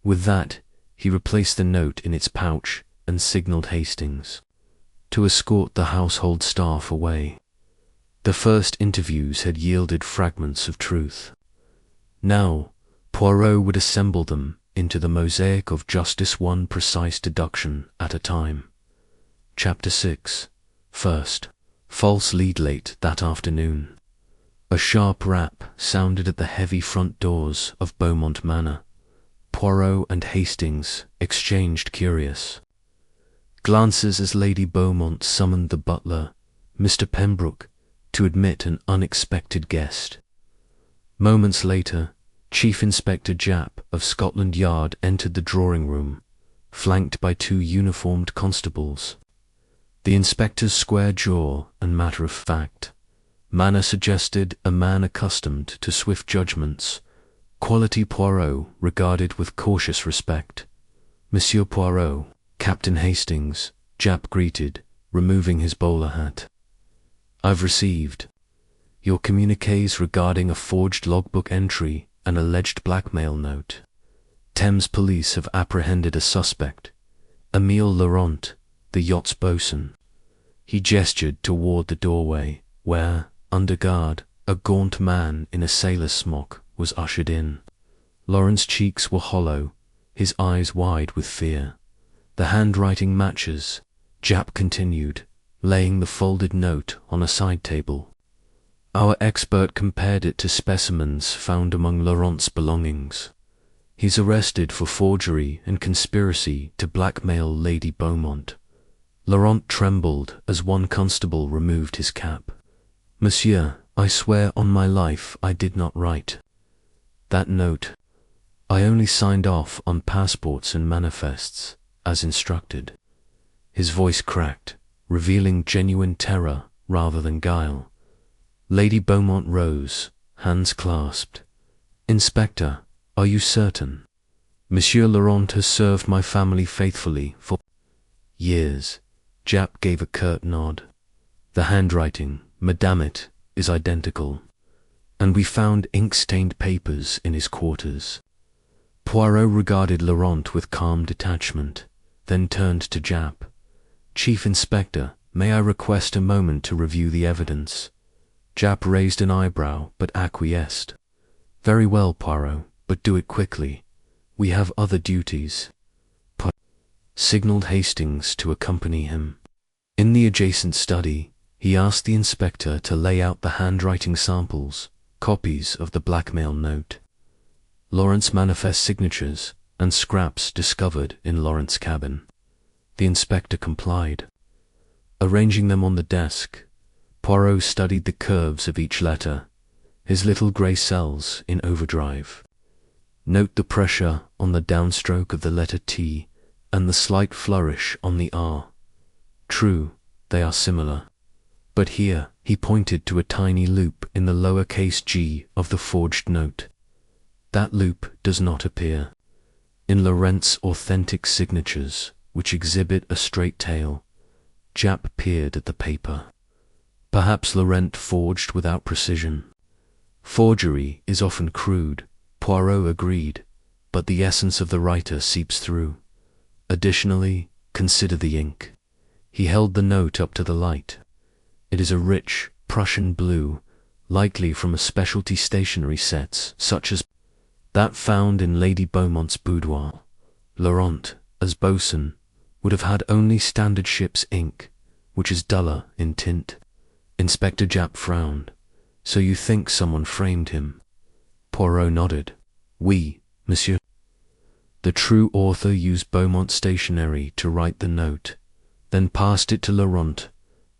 With that, he replaced the note in its pouch and signalled Hastings to escort the household staff away. The first interviews had yielded fragments of truth. Now, Poirot would assemble them into the mosaic of justice, one precise deduction at a time. Chapter 6. First, false lead. Late that afternoon, a sharp rap sounded at the heavy front doors of Beaumont Manor. Poirot and Hastings exchanged curious glances as Lady Beaumont summoned the butler, Mr. Pembroke, to admit an unexpected guest. Moments later, Chief Inspector Japp of Scotland Yard entered the drawing-room, flanked by two uniformed constables. The inspector's square jaw and matter-of-fact manner suggested a man accustomed to swift judgments, quality Poirot regarded with cautious respect. "Monsieur Poirot, Captain Hastings," Japp greeted, removing his bowler hat. "I've received your communiques regarding a forged logbook entry, an alleged blackmail note. Thames police have apprehended a suspect, Emile Laurent, the yacht's boatswain." He gestured toward the doorway, where, under guard, a gaunt man in a sailor's smock was ushered in. Laurent's cheeks were hollow, his eyes wide with fear. "The handwriting matches," Japp continued, laying the folded note on a side table. "Our expert compared it to specimens found among Laurent's belongings. He's arrested for forgery and conspiracy to blackmail Lady Beaumont." Laurent trembled as one constable removed his cap. "Monsieur, I swear on my life I did not write that note. I only signed off on passports and manifests, as instructed." His voice cracked, revealing genuine terror rather than guile. Lady Beaumont rose, hands clasped. "Inspector, are you certain? Monsieur Laurent has served my family faithfully for years." Japp gave a curt nod. "The handwriting, madame, it is identical, and we found ink-stained papers in his quarters." Poirot regarded Laurent with calm detachment, then turned to Japp. "Chief Inspector, may I request a moment to review the evidence?" Japp raised an eyebrow but acquiesced. "Very well, Poirot, but do it quickly. We have other duties." Poirot signalled Hastings to accompany him. In the adjacent study, he asked the inspector to lay out the handwriting samples, copies of the blackmail note, Laurent's manifest signatures, and scraps discovered in Laurent's cabin. The inspector complied. Arranging them on the desk, Poirot studied the curves of each letter, his little grey cells in overdrive. Note the pressure on the downstroke of the letter T and the slight flourish on the R. True, they are similar. But here he pointed to a tiny loop in the lowercase g of the forged note. That loop does not appear in Laurent's authentic signatures, which exhibit a straight tail. Japp peered at the paper. Perhaps Laurent forged without precision. Forgery is often crude, Poirot agreed, but the essence of the writer seeps through. Additionally, consider the ink. He held the note up to the light. It is a rich Prussian blue likely from a specialty stationery sets such as that found in Lady Beaumont's boudoir. Laurent, as bosun, would have had only standard ship's ink, which is duller in tint. Inspector Japp frowned. So you think someone framed him? Poirot nodded. Oui, monsieur. The true author used Beaumont stationery to write the note, then passed it to Laurent,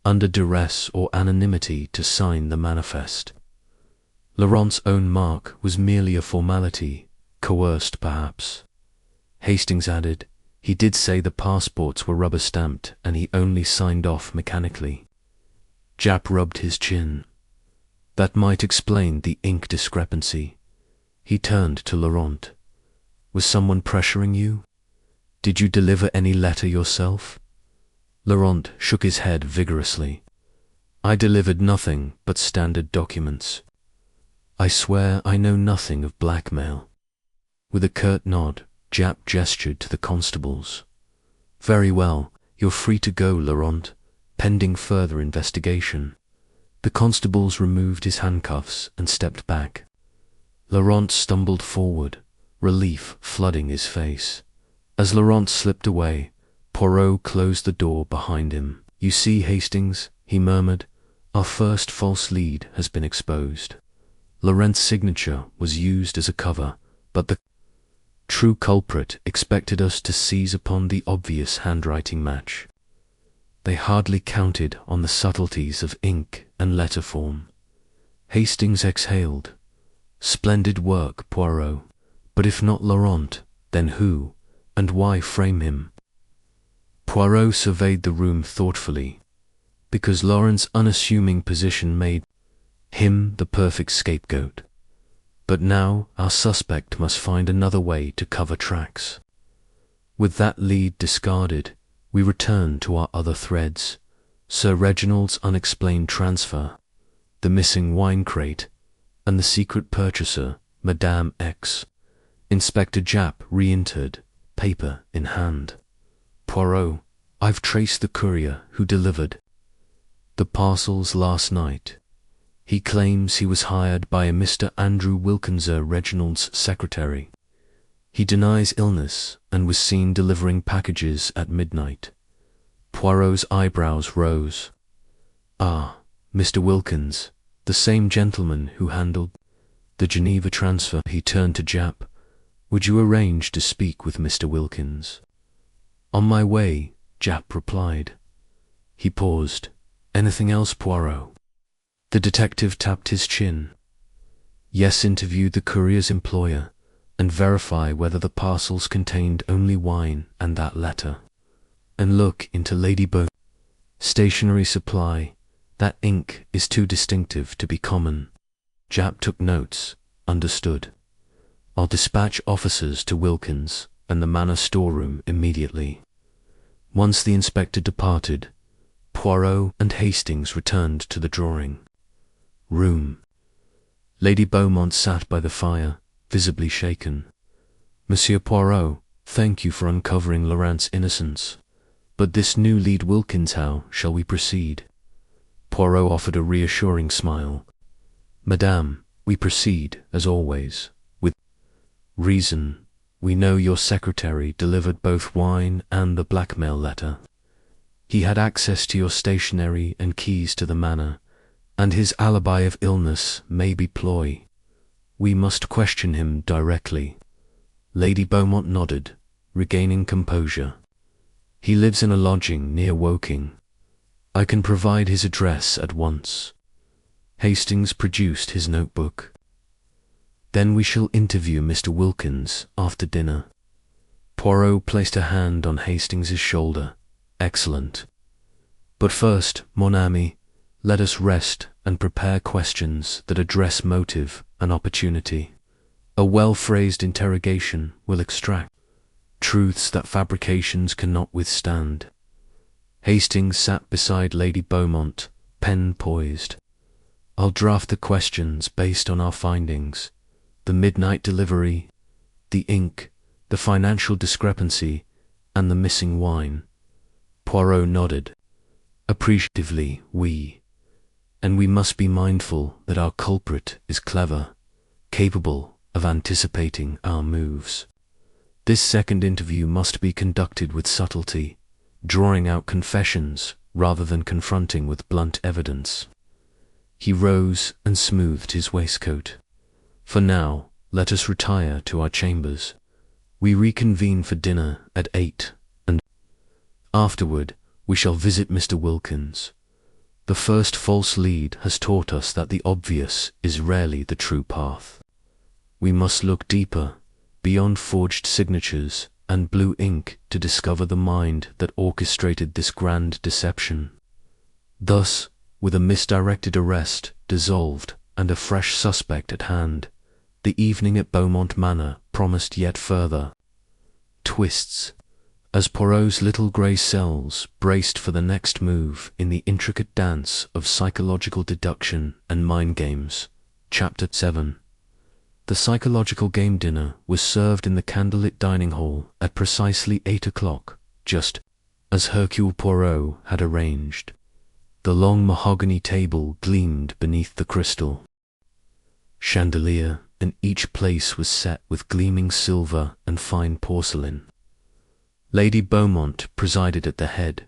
under duress or anonymity to sign the manifest. Laurent's own mark was merely a formality, coerced perhaps. Hastings added, he did say the passports were rubber-stamped and he only signed off mechanically. Japp rubbed his chin. That might explain the ink discrepancy. He turned to Laurent. Was someone pressuring you? Did you deliver any letter yourself? Laurent shook his head vigorously. I delivered nothing but standard documents. I swear I know nothing of blackmail. With a curt nod, Japp gestured to the constables. Very well, you're free to go, Laurent, pending further investigation. The constables removed his handcuffs and stepped back. Laurent stumbled forward, relief flooding his face. As Laurent slipped away, Poirot closed the door behind him. You see, Hastings, he murmured, our first false lead has been exposed. Laurent's signature was used as a cover, but the true culprit expected us to seize upon the obvious handwriting match. They hardly counted on the subtleties of ink and letter form. Hastings exhaled. Splendid work, Poirot. But if not Laurent, then who, and why frame him? Poirot surveyed the room thoughtfully, because Laurent's unassuming position made him the perfect scapegoat. But now our suspect must find another way to cover tracks. With that lead discarded, we return to our other threads: Sir Reginald's unexplained transfer, the missing wine crate, and the secret purchaser, Madame X. Inspector Japp re-entered, paper in hand. Poirot, I've traced the courier who delivered the parcels last night. He claims he was hired by a Mr. Andrew Wilkinson, Reginald's secretary. He denies illness and was seen delivering packages at midnight. Poirot's eyebrows rose. Ah, Mr. Wilkins, the same gentleman who handled the Geneva transfer. He turned to Japp. Would you arrange to speak with Mr. Wilkins? On my way, Japp replied. He paused. Anything else, Poirot? The detective tapped his chin. Yes, interview the courier's employer and verify whether the parcels contained only wine and that letter. And look into Lady Beaumont's stationery supply. That ink is too distinctive to be common. Japp took notes. Understood. I'll dispatch officers to Wilkins and the Manor storeroom immediately. Once the inspector departed, Poirot and Hastings returned to the drawing room. Lady Beaumont sat by the fire, visibly shaken. Monsieur Poirot, thank you for uncovering Laurent's innocence. But this new lead Wilkins, how shall we proceed? Poirot offered a reassuring smile. Madame, we proceed, as always, with reason. We know your secretary delivered both wine and the blackmail letter. He had access to your stationery and keys to the manor, and his alibi of illness may be ploy. We must question him directly. Lady Beaumont nodded, regaining composure. He lives in a lodging near Woking. I can provide his address at once. Hastings produced his notebook. Then we shall interview Mr. Wilkins after dinner. Poirot placed a hand on Hastings's shoulder. Excellent. But first, mon ami, let us rest and prepare questions that address motive and opportunity. A well-phrased interrogation will extract truths that fabrications cannot withstand. Hastings sat beside Lady Beaumont, pen poised. I'll draft the questions based on our findings: the midnight delivery, the ink, the financial discrepancy, and the missing wine. Poirot nodded. Appreciatively, oui. and we must be mindful that our culprit is clever, capable of anticipating our moves. This second interview must be conducted with subtlety, drawing out confessions rather than confronting with blunt evidence. He rose and smoothed his waistcoat. For now, let us retire to our chambers. We reconvene for dinner at 8, and afterward we shall visit Mr. Wilkins. The first false lead has taught us that the obvious is rarely the true path. We must look deeper, beyond forged signatures and blue ink, to discover the mind that orchestrated this grand deception. Thus, with a misdirected arrest dissolved and a fresh suspect at hand, the evening at Beaumont Manor promised yet further twists, as Poirot's little grey cells braced for the next move in the intricate dance of psychological deduction and mind games. Chapter 7. The psychological game dinner was served in the candlelit dining hall at precisely 8 o'clock, just as Hercule Poirot had arranged. The long mahogany table gleamed beneath the crystal chandelier, and each place was set with gleaming silver and fine porcelain. Lady Beaumont presided at the head,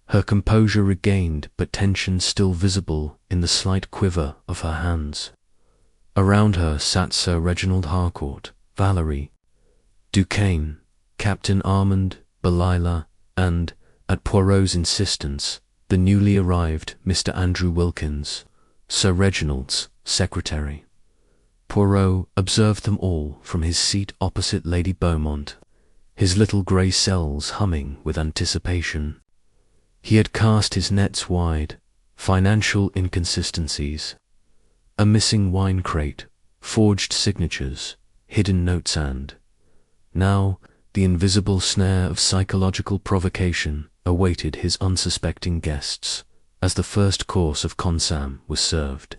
her composure regained but tension still visible in the slight quiver of her hands. Around her sat Sir Reginald Harcourt, Valerie, Duquesne, Captain Armand, Belila, and, at Poirot's insistence, the newly arrived Mr. Andrew Wilkins, Sir Reginald's secretary. Poirot observed them all from his seat opposite Lady Beaumont, his little grey cells humming with anticipation. He had cast his nets wide: financial inconsistencies, a missing wine crate, forged signatures, hidden notes, and now the invisible snare of psychological provocation awaited his unsuspecting guests as the first course of consomme was served.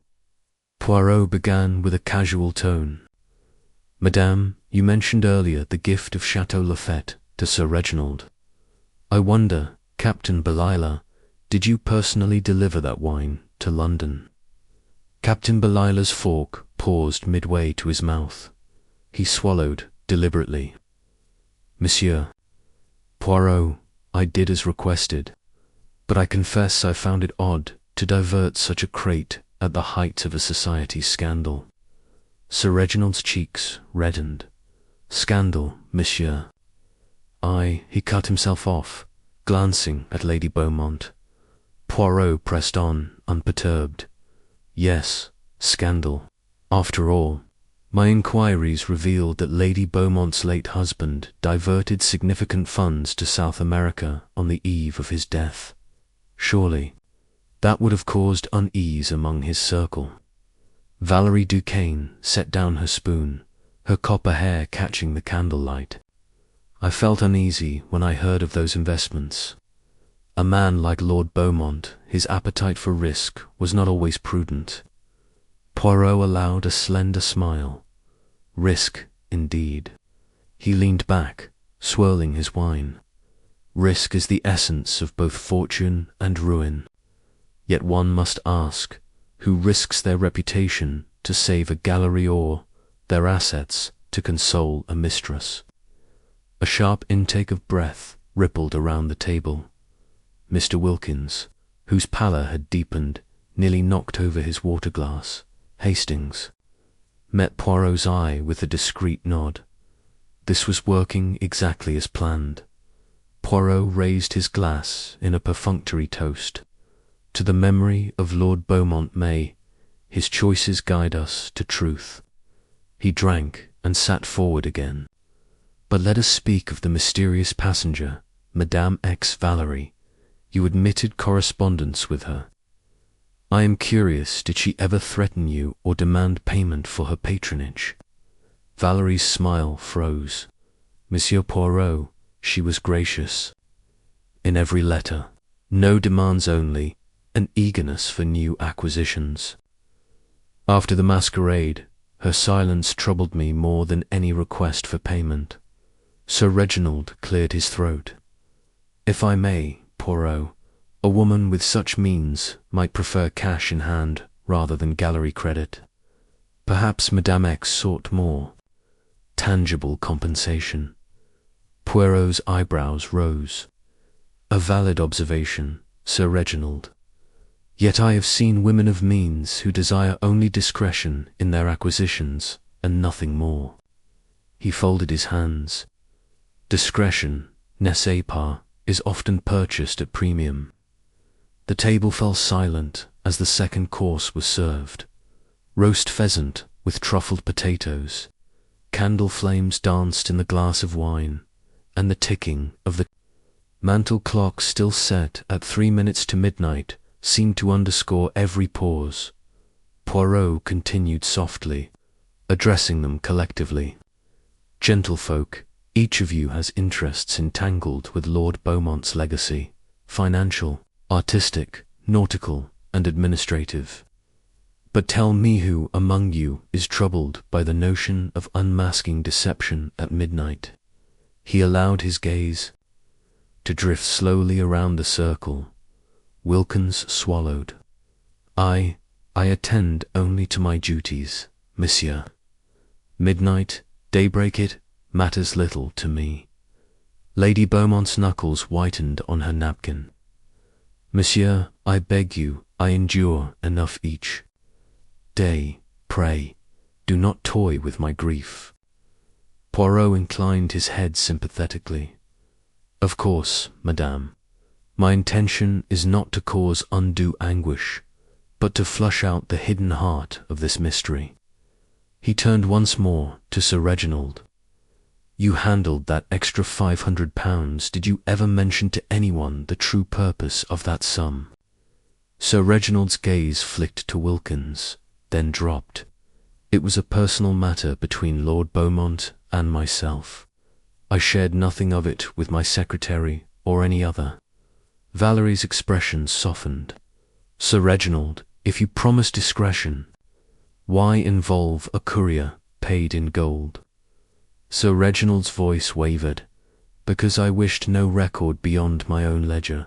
Poirot began with a casual tone. "Madame, you mentioned earlier the gift of Chateau Lafite to Sir Reginald. I wonder, Captain Belila, did you personally deliver that wine to London?" Captain Belila's fork paused midway to his mouth. He swallowed deliberately. "Monsieur Poirot, I did as requested, but I confess I found it odd to divert such a crate at the height of a society scandal." Sir Reginald's cheeks reddened. "Scandal, monsieur." He cut himself off, glancing at Lady Beaumont. Poirot pressed on, unperturbed. "Yes, scandal. After all, my inquiries revealed that Lady Beaumont's late husband diverted significant funds to South America on the eve of his death. Surely, that would have caused unease among his circle." Valerie Duquesne set down her spoon, her copper hair catching the candlelight. "I felt uneasy when I heard of those investments. A man like Lord Beaumont, his appetite for risk was not always prudent." Poirot allowed a slender smile. "Risk, indeed." He leaned back, swirling his wine. "Risk is the essence of both fortune and ruin. Yet one must ask, who risks their reputation to save a gallery, or their assets to console a mistress?" A sharp intake of breath rippled around the table. Mr. Wilkins, whose pallor had deepened, nearly knocked over his water-glass. Hastings met Poirot's eye with a discreet nod. This was working exactly as planned. Poirot raised his glass in a perfunctory toast. "To the memory of Lord Beaumont, may his choices guide us to truth." He drank and sat forward again. "But let us speak of the mysterious passenger, Madame X. Valerie. You admitted correspondence with her. I am curious, did she ever threaten you or demand payment for her patronage?" Valerie's smile froze. "Monsieur Poirot, she was gracious. In every letter, no demands, only an eagerness for new acquisitions. After the masquerade, her silence troubled me more than any request for payment." Sir Reginald cleared his throat. "If I may, Poirot, A woman with such means might prefer cash in hand rather than gallery credit. Perhaps Madame X sought more tangible compensation. Poirot's eyebrows rose. A valid observation, Sir Reginald. Yet I have seen women of means who desire only discretion in their acquisitions and nothing more. He folded his hands. Discretion, n'est-ce pas, is often purchased at premium. The table fell silent as the second course was served. Roast pheasant with truffled potatoes. Candle flames danced in the glass of wine, and the ticking of the mantel clock, still set at 3 minutes to midnight, seemed to underscore every pause. Poirot continued softly, addressing them collectively. Gentlefolk, each of you has interests entangled with Lord Beaumont's legacy, financial, artistic, nautical, and administrative. But tell me who among you is troubled by the notion of unmasking deception at midnight? He allowed his gaze to drift slowly around the circle. Wilkins swallowed. I attend only to my duties, monsieur. Midnight, daybreak, it matters little to me. Lady Beaumont's knuckles whitened on her napkin. Monsieur, I beg you, I endure enough each day. Pray, do not toy with my grief. Poirot inclined his head sympathetically. Of course, madame. My intention is not to cause undue anguish, but to flush out the hidden heart of this mystery. He turned once more to Sir Reginald. You handled that extra £500. Did you ever mention to anyone the true purpose of that sum? Sir Reginald's gaze flicked to Wilkins, then dropped. It was a personal matter between Lord Beaumont and myself. I shared nothing of it with my secretary or any other. Valerie's expression softened. Sir Reginald, if you promise discretion, why involve a courier paid in gold? Sir Reginald's voice wavered. Because I wished no record beyond my own ledger.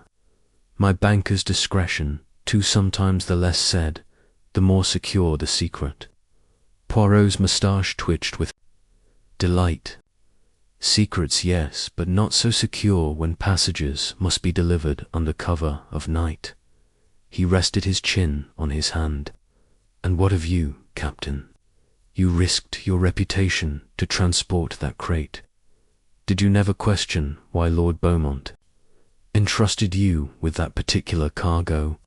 My banker's discretion, too, sometimes the less said, the more secure the secret. Poirot's moustache twitched with delight. Secrets, yes, but not so secure when passages must be delivered under cover of night. He rested his chin on his hand. And what of you, Captain? You risked your reputation to transport that crate. Did you never question why Lord Beaumont entrusted you with that particular cargo?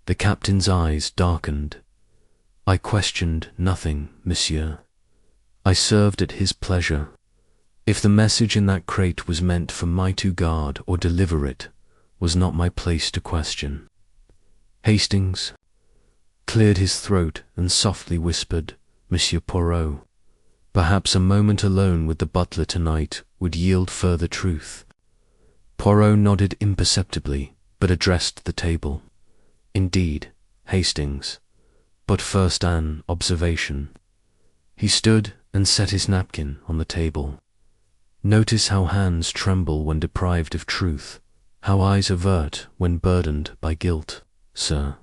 The captain's eyes darkened. I questioned nothing, monsieur. I served at his pleasure. If the message in that crate was meant for my to guard or deliver, it was not my place to question. Hastings cleared his throat and softly whispered, Monsieur Poirot. Perhaps a moment alone with the butler tonight would yield further truth. Poirot nodded imperceptibly, but addressed the table. Indeed, Hastings. But first an observation. He stood and set his napkin on the table. Notice how hands tremble when deprived of truth, how eyes avert when burdened by guilt, sir.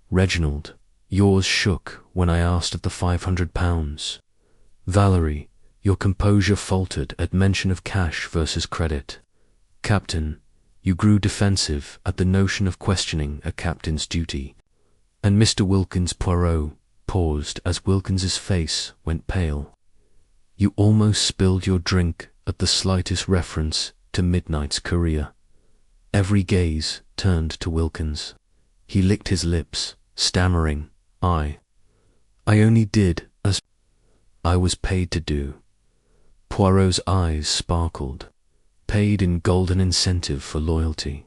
Reginald, yours shook when I asked of the £500. Valerie, your composure faltered at mention of cash versus credit. Captain, you grew defensive at the notion of questioning a captain's duty. And Mr. Wilkins. Poirot paused as Wilkins's face went pale. You almost spilled your drink at the slightest reference to midnight's courier. Every gaze turned to Wilkins. He licked his lips, stammering, I only did as I was paid to do. Poirot's eyes sparkled. Paid in golden incentive for loyalty.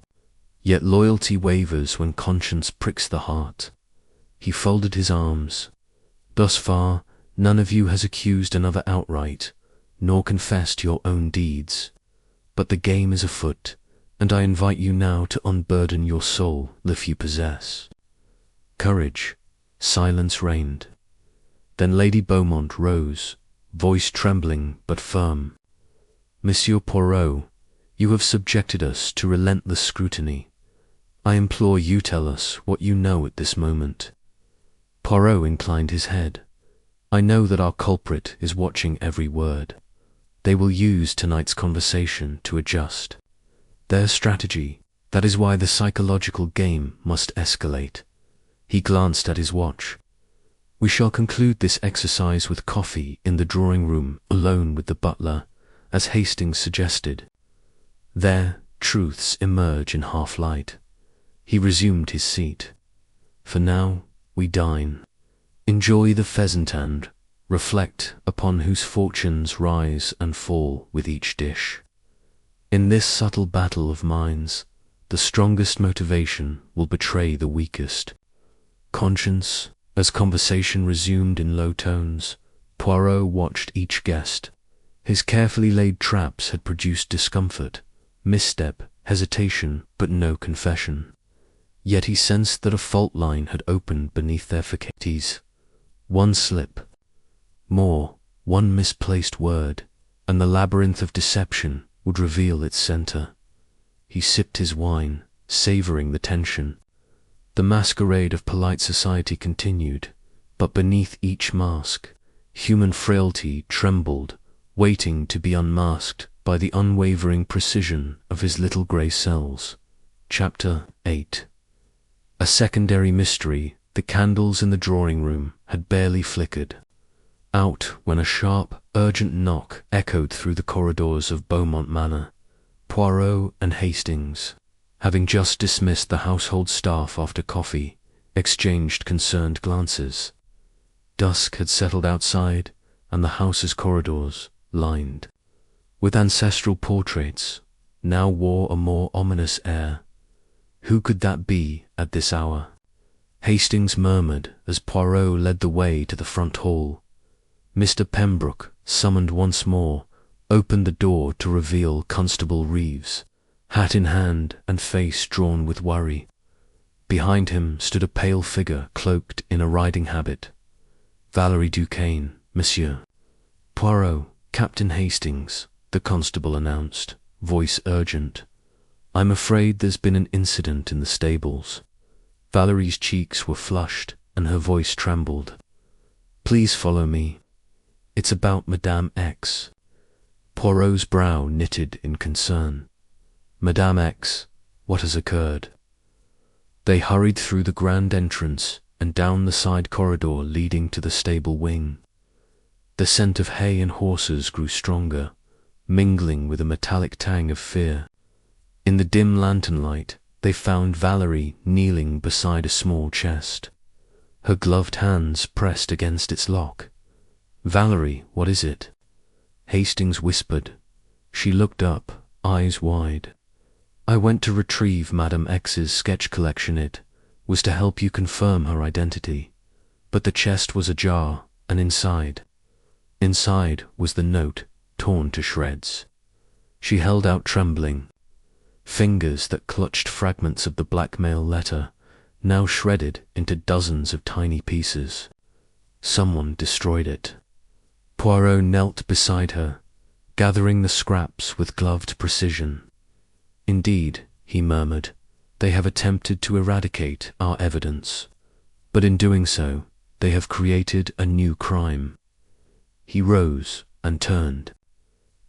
Yet loyalty wavers when conscience pricks the heart. He folded his arms. Thus far, none of you has accused another outright, nor confessed your own deeds. But the game is afoot, and I invite you now to unburden your soul if you possess. Courage. Silence reigned. Then Lady Beaumont rose, voice trembling but firm. Monsieur Poirot, you have subjected us to relentless scrutiny. I implore you tell us what you know at this moment. Poirot inclined his head. I know that our culprit is watching every word. They will use tonight's conversation to adjust their strategy. That is why the psychological game must escalate. He glanced at his watch. We shall conclude this exercise with coffee in the drawing room alone with the butler, as Hastings suggested. There, truths emerge in half-light. He resumed his seat. For now, we dine. Enjoy the pheasant and reflect upon whose fortunes rise and fall with each dish. In this subtle battle of minds, the strongest motivation will betray the weakest. Conscience, as conversation resumed in low tones, Poirot watched each guest. His carefully laid traps had produced discomfort, misstep, hesitation, but no confession. Yet he sensed that a fault line had opened beneath their faculties. One slip, one misplaced word, and the labyrinth of deception would reveal its center. He sipped his wine, savoring the tension. The masquerade of polite society continued, but beneath each mask, human frailty trembled, waiting to be unmasked by the unwavering precision of his little grey cells. Chapter 8. A secondary mystery. The candles in the drawing-room had barely flickered out when a sharp, urgent knock echoed through the corridors of Beaumont Manor. Poirot and Hastings, having just dismissed the household staff after coffee, exchanged concerned glances. Dusk had settled outside, and the house's corridors, lined with ancestral portraits, now wore a more ominous air. Who could that be at this hour? Hastings murmured as Poirot led the way to the front hall. Mr. Pembroke, summoned once more, opened the door to reveal Constable Reeves, hat in hand and face drawn with worry. Behind him stood a pale figure cloaked in a riding habit. Valerie Duquesne, monsieur. Poirot, Captain Hastings, the constable announced, voice urgent. I'm afraid there's been an incident in the stables. Valerie's cheeks were flushed and her voice trembled. Please follow me. It's about Madame X. Poirot's brow knitted in concern. Madame X, what has occurred? They hurried through the grand entrance and down the side corridor leading to the stable wing. The scent of hay and horses grew stronger, mingling with a metallic tang of fear. In the dim lantern light, they found Valerie kneeling beside a small chest, her gloved hands pressed against its lock. Valerie, what is it? Hastings whispered. She looked up, eyes wide. I went to retrieve Madame X's sketch collection. It was to help you confirm her identity. But the chest was ajar, and inside was the note, torn to shreds. She held out trembling fingers that clutched fragments of the blackmail letter, now shredded into dozens of tiny pieces. Someone destroyed it. Poirot knelt beside her, gathering the scraps with gloved precision. Indeed, he murmured, they have attempted to eradicate our evidence, but in doing so, they have created a new crime. He rose and turned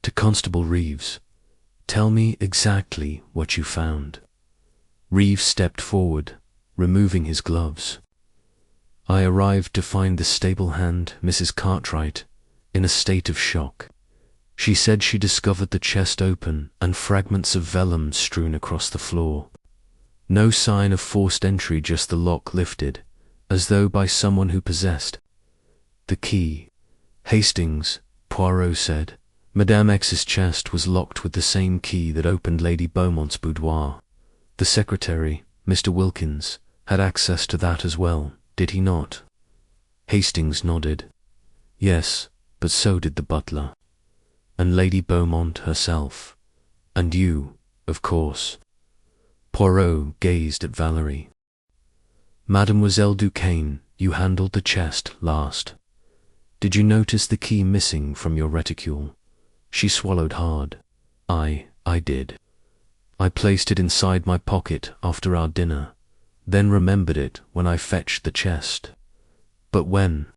to Constable Reeves. Tell me exactly what you found. Reeves stepped forward, removing his gloves. I arrived to find the stable hand, Mrs. Cartwright, in a state of shock. She said she discovered the chest open and fragments of vellum strewn across the floor. No sign of forced entry, just the lock lifted, as though by someone who possessed the key. Hastings, Poirot said. Madame X's chest was locked with the same key that opened Lady Beaumont's boudoir. The secretary, Mr. Wilkins, had access to that as well, did he not? Hastings nodded. Yes, but so did the butler. And Lady Beaumont herself. And you, of course. Poirot gazed at Valerie. Mademoiselle Duquesne, you handled the chest last. Did you notice the key missing from your reticule? She swallowed hard. I did. I placed it inside my pocket after our dinner, then remembered it when I fetched the chest. But when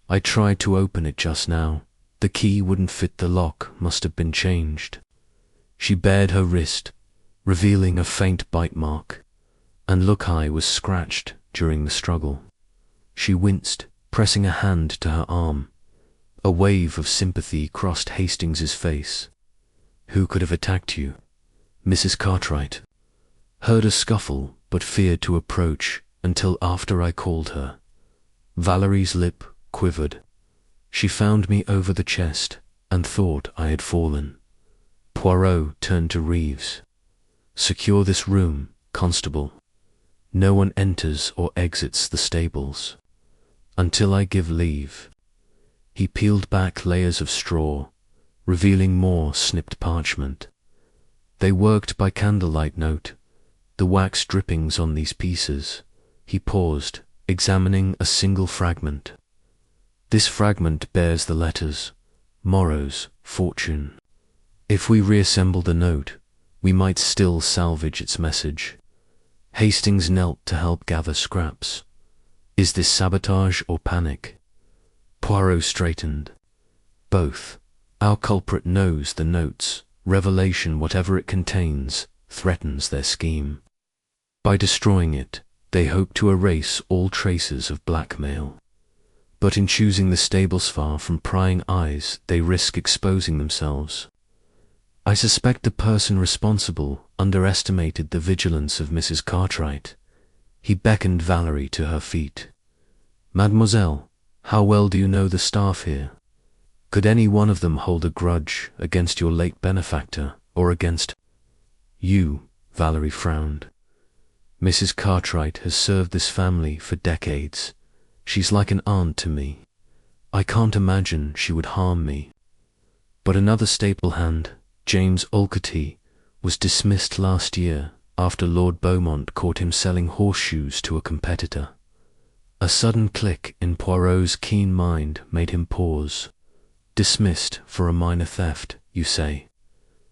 I tried to open it just now, the key wouldn't fit, the lock must have been changed. She bared her wrist, revealing a faint bite mark, and look-eye was scratched during the struggle. She winced, pressing a hand to her arm. A wave of sympathy crossed Hastings's face. Who could have attacked you? Mrs. Cartwright. Heard a scuffle, but feared to approach until after I called her. Valerie's lip quivered. She found me over the chest and thought I had fallen. Poirot turned to Reeves. Secure this room, constable. No one enters or exits the stables until I give leave. He peeled back layers of straw, revealing more snipped parchment. They worked by candlelight. Note the wax drippings on these pieces. He paused, examining a single fragment. This fragment bears the letters, Morrow's fortune. If we reassemble the note, we might still salvage its message. Hastings knelt to help gather scraps. Is this sabotage or panic? Poirot straightened. Both. Our culprit knows the note's revelation, whatever it contains, threatens their scheme. By destroying it, they hope to erase all traces of blackmail. But in choosing the stables far from prying eyes, they risk exposing themselves. I suspect the person responsible underestimated the vigilance of Mrs. Cartwright. He beckoned Valerie to her feet. Mademoiselle, how well do you know the staff here? Could any one of them hold a grudge against your late benefactor, or against you? Valerie frowned. Mrs. Cartwright has served this family for decades. She's like an aunt to me. I can't imagine she would harm me. But another staple hand, James Olcott, was dismissed last year after Lord Beaumont caught him selling horseshoes to a competitor. A sudden click in Poirot's keen mind made him pause. Dismissed for a minor theft, you say,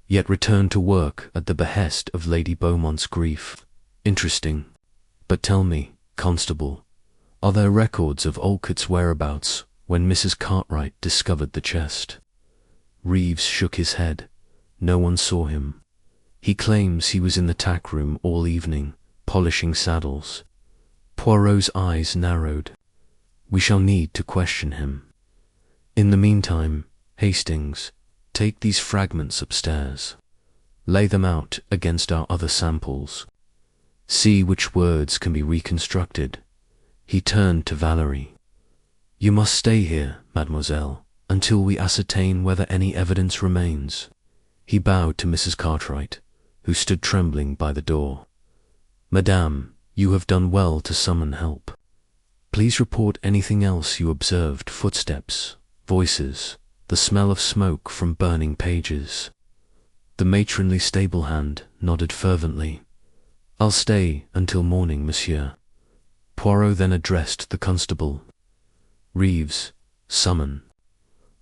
yet returned to work at the behest of Lady Beaumont's grief. Interesting. But tell me, Constable, are there records of Olcott's whereabouts when Mrs. Cartwright discovered the chest? Reeves shook his head. No one saw him. He claims he was in the tack room all evening, polishing saddles. Poirot's eyes narrowed. We shall need to question him. In the meantime, Hastings, take these fragments upstairs. Lay them out against our other samples. See which words can be reconstructed. He turned to Valerie. You must stay here, mademoiselle, until we ascertain whether any evidence remains. He bowed to Mrs. Cartwright, who stood trembling by the door. Madame, you have done well to summon help. Please report anything else you observed, footsteps, voices, the smell of smoke from burning pages. The matronly stable hand nodded fervently. I'll stay until morning, monsieur. Poirot then addressed the constable. Reeves, summon.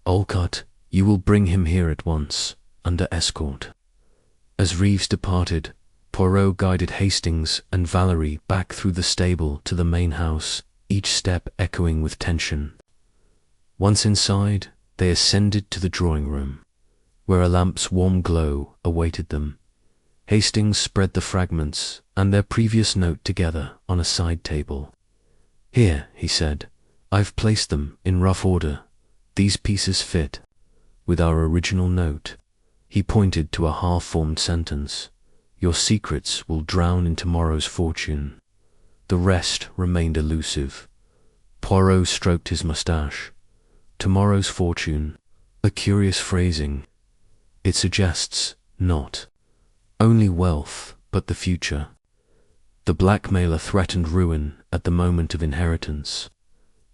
Olcott, you will bring him here at once, under escort. As Reeves departed, Poirot guided Hastings and Valerie back through the stable to the main house, each step echoing with tension. Once inside, they ascended to the drawing-room, where a lamp's warm glow awaited them. Hastings spread the fragments and their previous note together on a side table. Here, he said, I've placed them in rough order. These pieces fit with our original note. He pointed to a half-formed sentence. Your secrets will drown in tomorrow's fortune. The rest remained elusive. Poirot stroked his moustache. Tomorrow's fortune, a curious phrasing. It suggests not only wealth, but the future. The blackmailer threatened ruin at the moment of inheritance,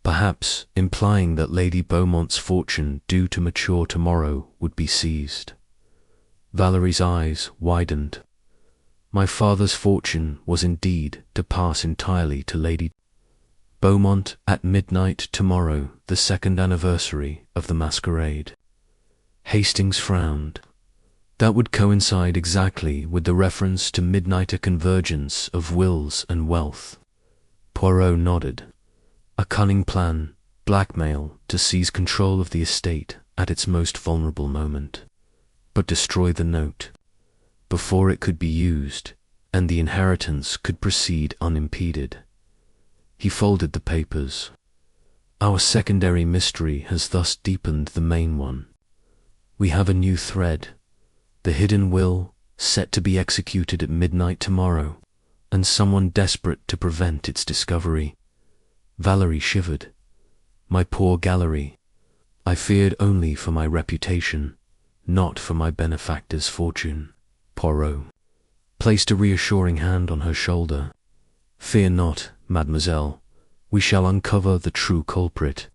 perhaps implying that Lady Beaumont's fortune due to mature tomorrow would be seized. Valerie's eyes widened. My father's fortune was indeed to pass entirely to Lady Beaumont at midnight tomorrow, the second anniversary of the masquerade. Hastings frowned. That would coincide exactly with the reference to midnight, a convergence of wills and wealth. Poirot nodded. A cunning plan, blackmail to seize control of the estate at its most vulnerable moment, but destroy the note before it could be used and the inheritance could proceed unimpeded. He folded the papers. Our secondary mystery has thus deepened the main one. We have a new thread. The hidden will, set to be executed at midnight tomorrow, and someone desperate to prevent its discovery. Valerie shivered. My poor gallery. I feared only for my reputation, not for my benefactor's fortune. Poirot placed a reassuring hand on her shoulder. Fear not, mademoiselle. We shall uncover the true culprit,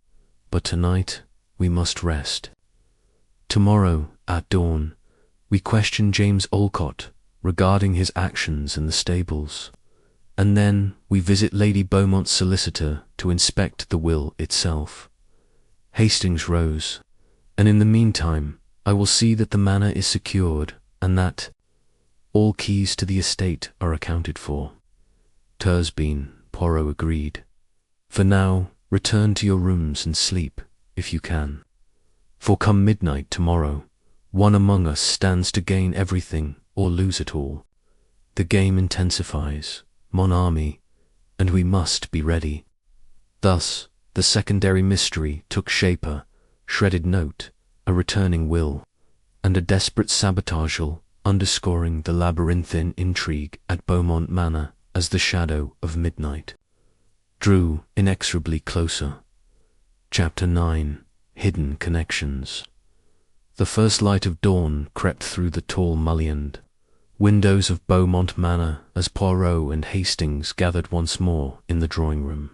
but tonight we must rest. Tomorrow, at dawn, we question James Olcott regarding his actions in the stables, and then we visit Lady Beaumont's solicitor to inspect the will itself. Hastings rose, and in the meantime I will see that the manor is secured and that all keys to the estate are accounted for. Tursbeen, Poirot agreed. For now, return to your rooms and sleep, if you can. For come midnight tomorrow, one among us stands to gain everything or lose it all. The game intensifies, mon ami, and we must be ready. Thus, the secondary mystery took shape: a shredded note, a returning will, and a desperate sabotageal underscoring the labyrinthine intrigue at Beaumont Manor as the shadow of midnight drew inexorably closer. Chapter 9. Hidden Connections. The first light of dawn crept through the tall mullioned windows of Beaumont Manor as Poirot and Hastings gathered once more in the drawing-room.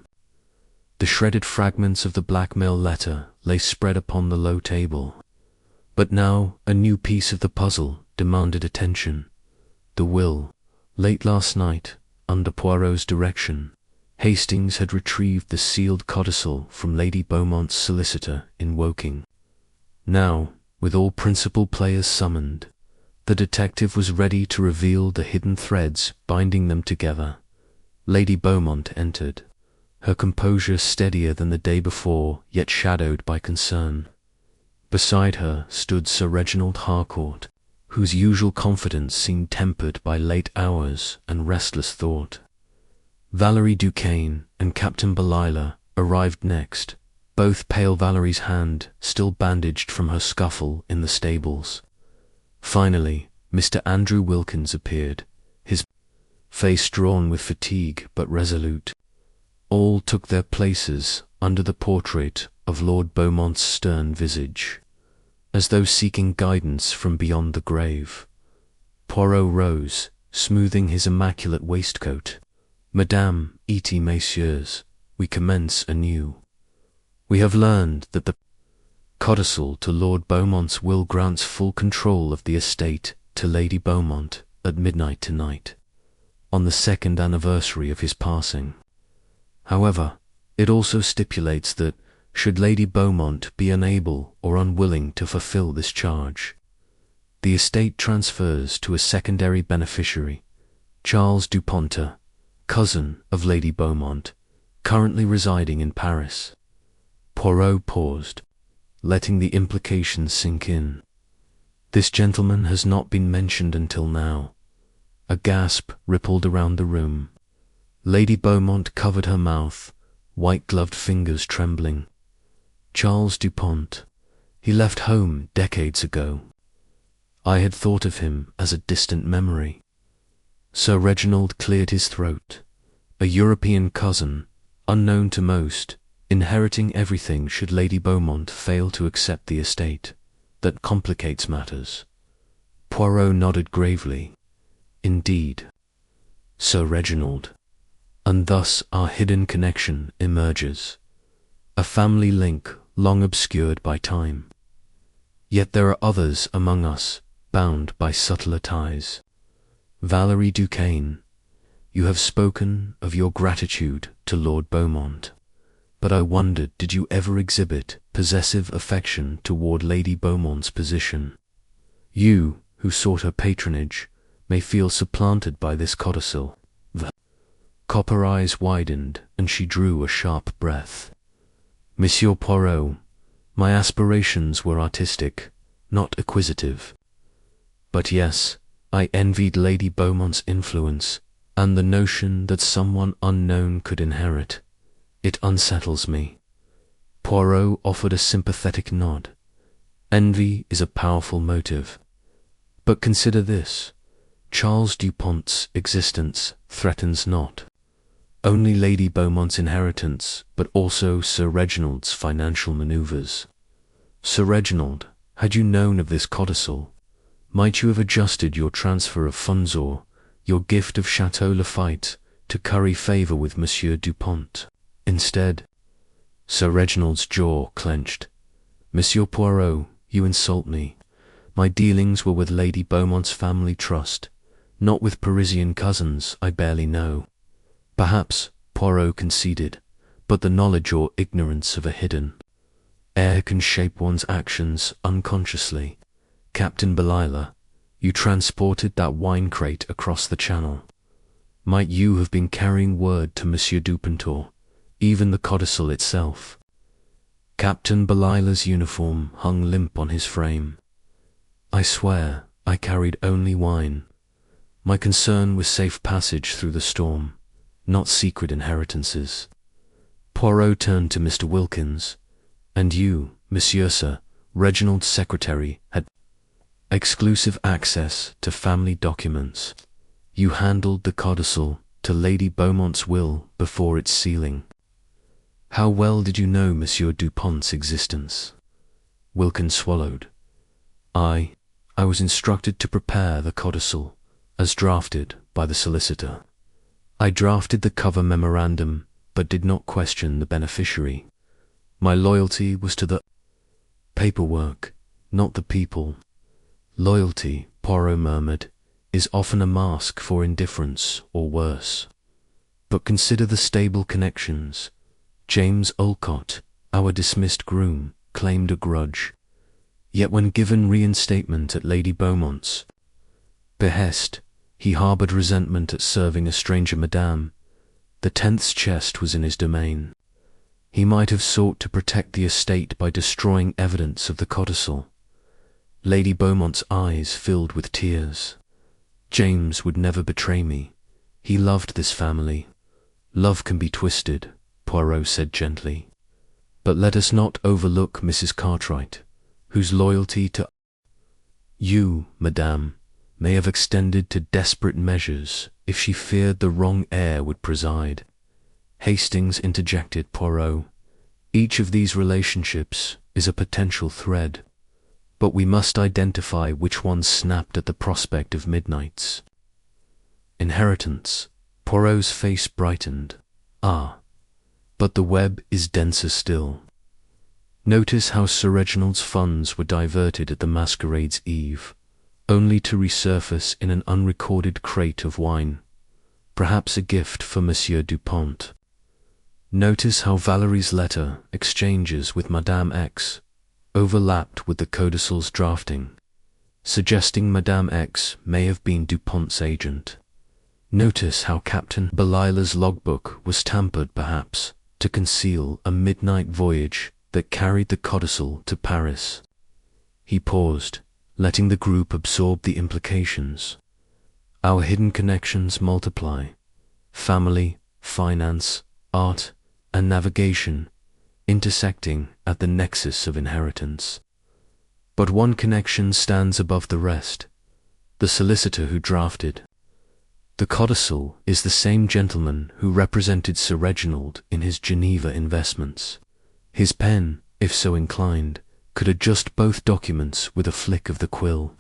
The shredded fragments of the blackmail letter lay spread upon the low table, but now a new piece of the puzzle demanded attention. The will. Late last night, under Poirot's direction, Hastings had retrieved the sealed codicil from Lady Beaumont's solicitor in Woking. Now, with all principal players summoned, the detective was ready to reveal the hidden threads binding them together. Lady Beaumont entered, her composure steadier than the day before, yet shadowed by concern. Beside her stood Sir Reginald Harcourt, whose usual confidence seemed tempered by late hours and restless thought. Valerie Duquesne and Captain Belila arrived next, both pale, Valerie's hand still bandaged from her scuffle in the stables. Finally, Mr. Andrew Wilkins appeared, his face drawn with fatigue but resolute. All took their places under the portrait of Lord Beaumont's stern visage, as though seeking guidance from beyond the grave. Poirot rose, smoothing his immaculate waistcoat. Madame, et messieurs, we commence anew. We have learned that the codicil to Lord Beaumont's will grants full control of the estate to Lady Beaumont at midnight tonight, on the 2nd anniversary of his passing. However, it also stipulates that, should Lady Beaumont be unable or unwilling to fulfill this charge, the estate transfers to a secondary beneficiary, Charles Duponte, cousin of Lady Beaumont, currently residing in Paris. Poirot paused, letting the implications sink in. This gentleman has not been mentioned until now. A gasp rippled around the room. Lady Beaumont covered her mouth, white-gloved fingers trembling. Charles Dupont. He left home decades ago. I had thought of him as a distant memory. Sir Reginald cleared his throat. A European cousin, unknown to most, inheriting everything should Lady Beaumont fail to accept the estate. That complicates matters. Poirot nodded gravely. Indeed, Sir Reginald. And thus our hidden connection emerges. A family link long obscured by time. Yet there are others among us, bound by subtler ties. Valerie Duquesne, you have spoken of your gratitude to Lord Beaumont, but I wondered, did you ever exhibit possessive affection toward Lady Beaumont's position? You, who sought her patronage, may feel supplanted by this codicil. The copper eyes widened, and she drew a sharp breath. Monsieur Poirot, my aspirations were artistic, not acquisitive. But yes, I envied Lady Beaumont's influence, and the notion that someone unknown could inherit. It unsettles me. Poirot offered a sympathetic nod. Envy is a powerful motive. But consider this. Charles Dupont's existence threatens not only Lady Beaumont's inheritance, but also Sir Reginald's financial manoeuvres. Sir Reginald, had you known of this codicil, might you have adjusted your transfer of funds or your gift of Chateau Lafite to curry favour with Monsieur Dupont? Instead, Sir Reginald's jaw clenched. Monsieur Poirot, you insult me. My dealings were with Lady Beaumont's family trust, not with Parisian cousins I barely know. Perhaps, Poirot conceded, but the knowledge or ignorance of a hidden heir can shape one's actions unconsciously. Captain Belilah, you transported that wine crate across the channel. Might you have been carrying word to Monsieur Dupont or even the codicil itself? Captain Belilah's uniform hung limp on his frame. I swear I carried only wine. My concern was safe passage through the storm, not secret inheritances. Poirot turned to Mr. Wilkins. And you, Monsieur Sir Reginald's secretary, had exclusive access to family documents. You handled the codicil to Lady Beaumont's will before its sealing. How well did you know Monsieur Dupont's existence? Wilkins swallowed. I was instructed to prepare the codicil, as drafted by the solicitor. I drafted the cover memorandum, but did not question the beneficiary. My loyalty was to the paperwork, not the people. Loyalty, Poirot murmured, is often a mask for indifference or worse. But consider the stable connections. James Olcott, our dismissed groom, claimed a grudge. Yet when given reinstatement at Lady Beaumont's behest, he harboured resentment at serving a stranger madame. The 10th's chest was in his domain. He might have sought to protect the estate by destroying evidence of the codicil. Lady Beaumont's eyes filled with tears. James would never betray me. He loved this family. Love can be twisted, Poirot said gently. But let us not overlook Mrs. Cartwright, whose loyalty to you, madame, may have extended to desperate measures if she feared the wrong heir would preside. Hastings interjected Poirot. Each of these relationships is a potential thread, but we must identify which one snapped at the prospect of midnights. Inheritance. Poirot's face brightened. Ah, but the web is denser still. Notice how Sir Reginald's funds were diverted at the masquerade's eve, only to resurface in an unrecorded crate of wine, perhaps a gift for Monsieur Dupont. Notice how Valerie's letter exchanges with Madame X overlapped with the codicil's drafting, suggesting Madame X may have been Dupont's agent. Notice how Captain Belilah's logbook was tampered perhaps to conceal a midnight voyage that carried the codicil to Paris. He paused, letting the group absorb the implications. Our hidden connections multiply. Family, finance, art, and navigation, intersecting at the nexus of inheritance. But one connection stands above the rest. The solicitor who drafted the codicil is the same gentleman who represented Sir Reginald in his Geneva investments. His pen, if so inclined, could adjust both documents with a flick of the quill.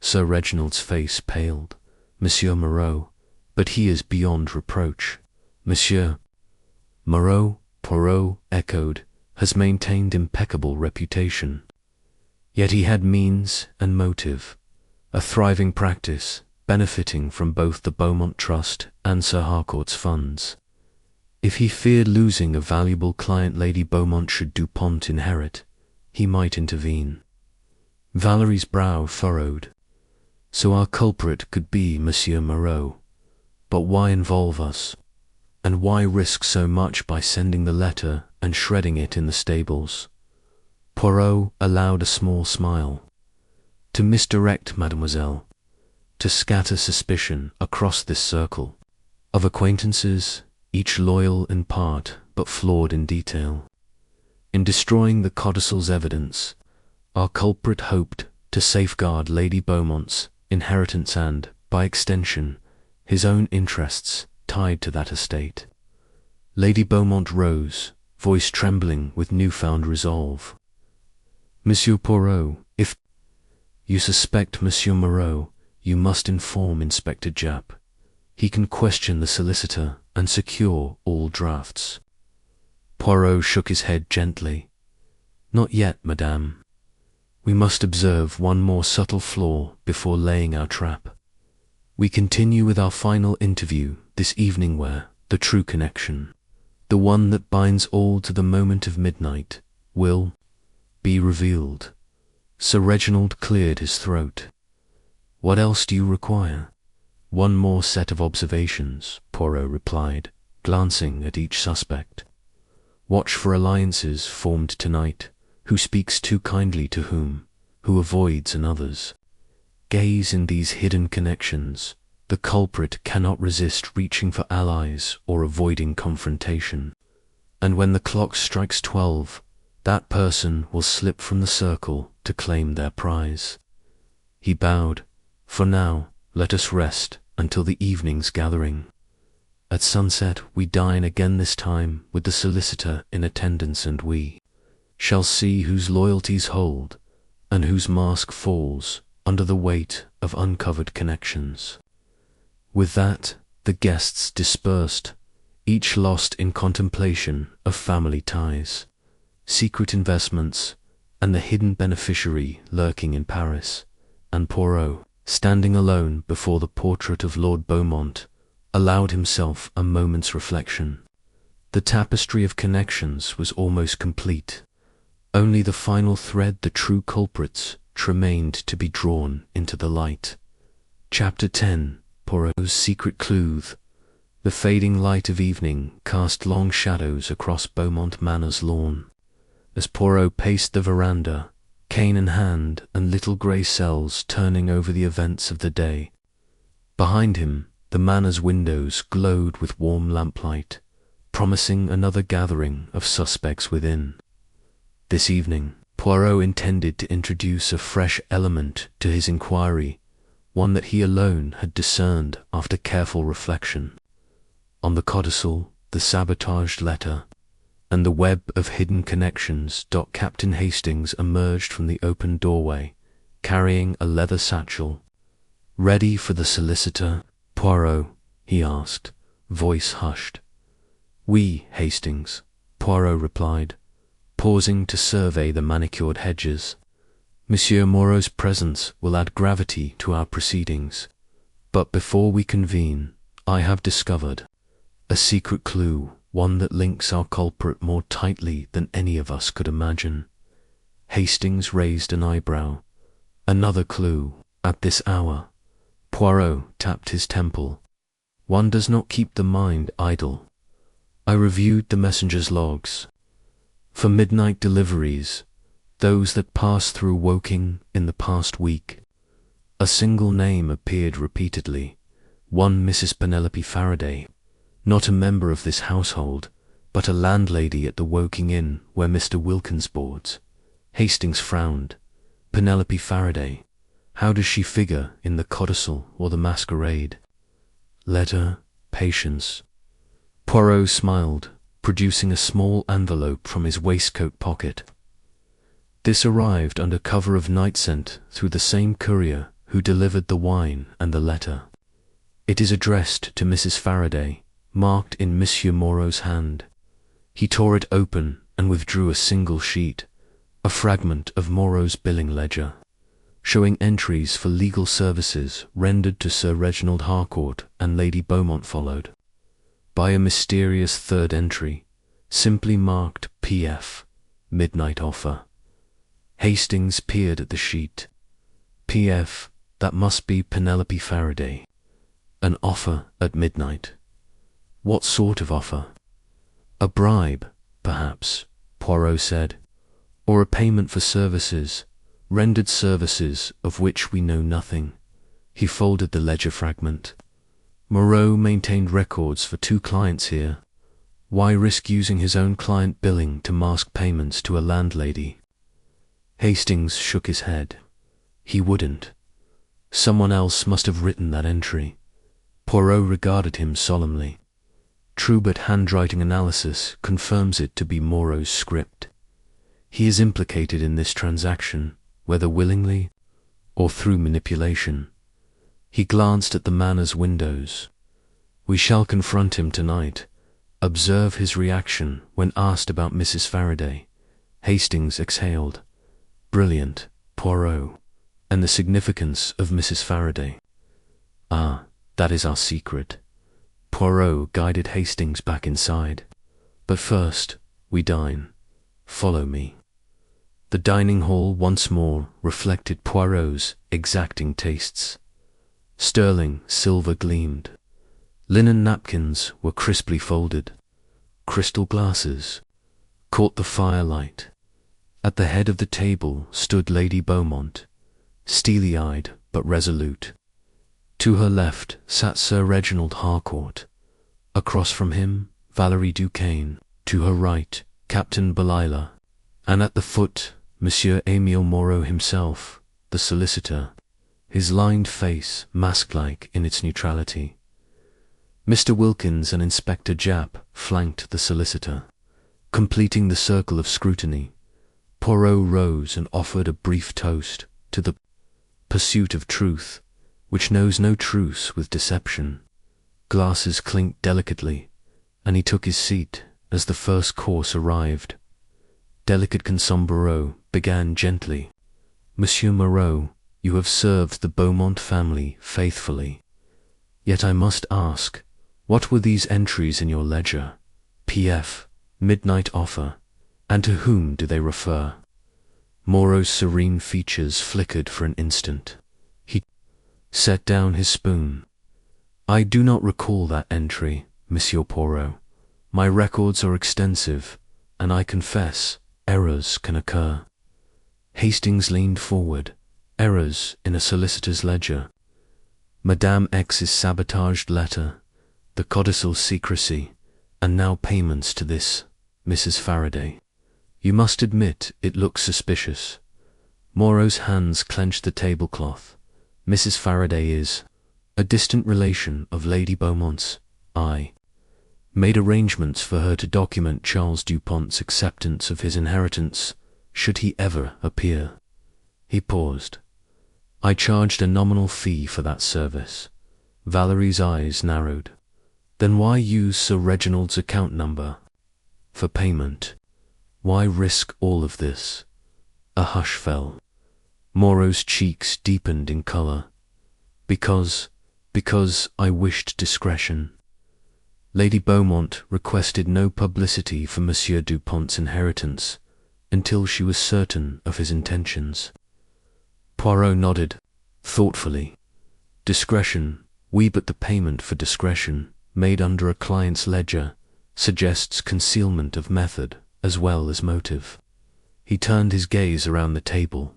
Sir Reginald's face paled. Monsieur Moreau, but he is beyond reproach. Monsieur Moreau, Poirot echoed, has maintained impeccable reputation. Yet he had means and motive, a thriving practice, benefiting from both the Beaumont Trust and Sir Harcourt's funds. If he feared losing a valuable client Lady Beaumont should Dupont inherit, he might intervene. Valerie's brow furrowed. So our culprit could be Monsieur Moreau. But why involve us? And why risk so much by sending the letter and shredding it in the stables? Poirot allowed a small smile. To misdirect, mademoiselle. To scatter suspicion across this circle of acquaintances, each loyal in part but flawed in detail. In destroying the codicil's evidence, our culprit hoped to safeguard Lady Beaumont's inheritance and, by extension, his own interests tied to that estate. Lady Beaumont rose, voice trembling with newfound resolve. Monsieur Poirot, if you suspect Monsieur Moreau, you must inform Inspector Japp. He can question the solicitor and secure all drafts. Poirot shook his head gently. Not yet, madame. We must observe one more subtle flaw before laying our trap. We continue with our final interview this evening where the true connection, the one that binds all to the moment of midnight, will be revealed. Sir Reginald cleared his throat. What else do you require? One more set of observations, Poirot replied, glancing at each suspect. Watch for alliances formed tonight. Who speaks too kindly to whom? Who avoids another's? Gaze in these hidden connections. The culprit cannot resist reaching for allies or avoiding confrontation. And when the clock strikes 12, that person will slip from the circle to claim their prize. He bowed. For now, let us rest until the evening's gathering. At sunset we dine again, this time with the solicitor in attendance, and we shall see whose loyalties hold and whose mask falls under the weight of uncovered connections. With that, the guests dispersed, each lost in contemplation of family ties, secret investments, and the hidden beneficiary lurking in Paris, and Poirot, standing alone before the portrait of Lord Beaumont, allowed himself a moment's reflection. The tapestry of connections was almost complete. Only the final thread, the true culprits, remained to be drawn into the light. Chapter 10. Poirot's secret clue. The fading light of evening cast long shadows across Beaumont Manor's lawn. As Poirot paced the veranda, cane in hand and little grey cells turning over the events of the day, behind him the manor's windows glowed with warm lamplight, promising another gathering of suspects within. This evening, Poirot intended to introduce a fresh element to his inquiry, one that he alone had discerned after careful reflection. On the codicil, the sabotaged letter, and the web of hidden connections. Captain Hastings emerged from the open doorway, carrying a leather satchel. Ready for the solicitor, Poirot? He asked, voice hushed. Oui, Hastings, Poirot replied, pausing to survey the manicured hedges. Monsieur Moreau's presence will add gravity to our proceedings. But before we convene, I have discovered a secret clue, one that links our culprit more tightly than any of us could imagine. Hastings raised an eyebrow. Another clue, at this hour. Poirot tapped his temple. One does not keep the mind idle. I reviewed the messenger's logs. For midnight deliveries, those that passed through Woking in the past week, a single name appeared repeatedly, one Mrs. Penelope Faraday, not a member of this household, but a landlady at the Woking Inn where Mr. Wilkins boards. Hastings frowned. Penelope Faraday. How does she figure in the codicil or the masquerade? Letter, Patience. Poirot smiled, producing a small envelope from his waistcoat pocket. This arrived under cover of night sent through the same courier who delivered the wine and the letter. It is addressed to Mrs. Faraday, marked in Monsieur Moreau's hand. He tore it open and withdrew a single sheet, a fragment of Moreau's billing ledger, showing entries for legal services rendered to Sir Reginald Harcourt and Lady Beaumont, followed by a mysterious third entry, simply marked P.F., Midnight Offer. Hastings peered at the sheet. P.F., That must be Penelope Faraday. An offer at midnight. What sort of offer? A bribe, perhaps, Poirot said, or a payment for services, rendered services of which we know nothing. He folded the ledger fragment. Moreau maintained records for 2 clients here. Why risk using his own client billing to mask payments to a landlady? Hastings shook his head. He wouldn't. Someone else must have written that entry. Poirot regarded him solemnly. True, but handwriting analysis confirms it to be Moreau's script. He is implicated in this transaction, whether willingly or through manipulation. He glanced at the Manor's windows. We shall confront him tonight. Observe his reaction when asked about Mrs. Faraday. Hastings exhaled. Brilliant, Poirot. And the significance of Mrs. Faraday. Ah, that is our secret. Poirot guided Hastings back inside. But first, we dine. Follow me. The dining hall once more reflected Poirot's exacting tastes. Sterling silver gleamed. Linen napkins were crisply folded. Crystal glasses caught the firelight. At the head of the table stood Lady Beaumont, steely-eyed but resolute. To her left sat Sir Reginald Harcourt. Across from him, Valerie Duquesne. To her right, Captain Belila. And at the foot, Monsieur Émile Moreau himself, the solicitor, his lined face mask-like in its neutrality. Mr. Wilkins and Inspector Japp flanked the solicitor. Completing the circle of scrutiny, Poirot rose and offered a brief toast to the pursuit of truth, which knows no truce with deception. Glasses clinked delicately, and he took his seat as the first course arrived. Delicate Consombreau began gently. Monsieur Moreau, you have served the Beaumont family faithfully. Yet I must ask, what were these entries in your ledger? P.F. Midnight offer. And to whom do they refer? Moreau's serene features flickered for an instant. He set down his spoon. I do not recall that entry, Monsieur Poirot. My records are extensive, and I confess, errors can occur. Hastings leaned forward. Errors in a solicitor's ledger. Madame X's sabotaged letter, the codicil secrecy, and now payments to this Mrs. Faraday. You must admit it looks suspicious. Moreau's hands clenched the tablecloth. Mrs. Faraday is a distant relation of Lady Beaumont's. I made arrangements for her to document Charles Dupont's acceptance of his inheritance, should he ever appear. He paused. I charged a nominal fee for that service. Valerie's eyes narrowed. Then why use Sir Reginald's account number for payment? Why risk all of this? A hush fell. Moreau's cheeks deepened in colour. Because I wished discretion. Lady Beaumont requested no publicity for Monsieur Dupont's inheritance until she was certain of his intentions. Poirot nodded, thoughtfully. Discretion, oui, but the payment for discretion, made under a client's ledger, suggests concealment of method as well as motive. He turned his gaze around the table.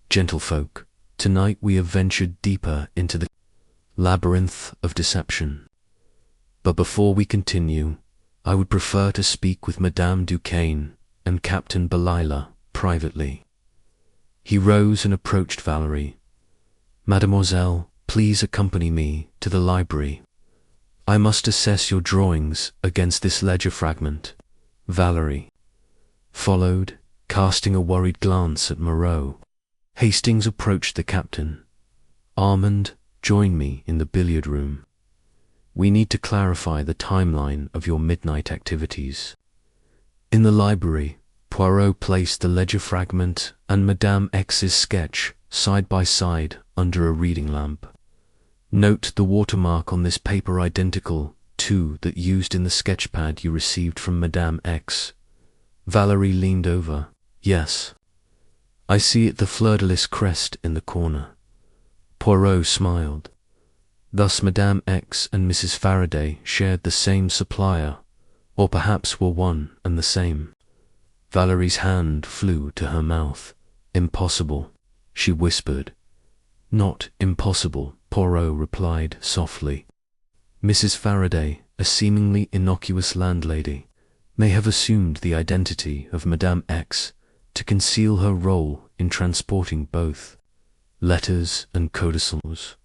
Gentlefolk, tonight we have ventured deeper into the labyrinth of deception. But before we continue, I would prefer to speak with Madame Duquesne and Captain Belila privately. He rose and approached Valerie. Mademoiselle, please accompany me to the library. I must assess your drawings against this ledger fragment. Valerie followed, casting a worried glance at Moreau. Hastings approached the captain. Armand, join me in the billiard room. We need to clarify the timeline of your midnight activities. In the library, Poirot placed the ledger fragment and Madame X's sketch side by side under a reading lamp. Note the watermark on this paper identical to that used in the sketchpad you received from Madame X. Valerie leaned over. Yes. I see it, the fleur-de-lis crest in the corner. Poirot smiled. Thus Madame X and Mrs. Faraday shared the same supplier, or perhaps were one and the same. Valerie's hand flew to her mouth. Impossible, she whispered. Not impossible, Poirot replied softly. Mrs. Faraday, a seemingly innocuous landlady, may have assumed the identity of Madame X to conceal her role in transporting both letters and codicils.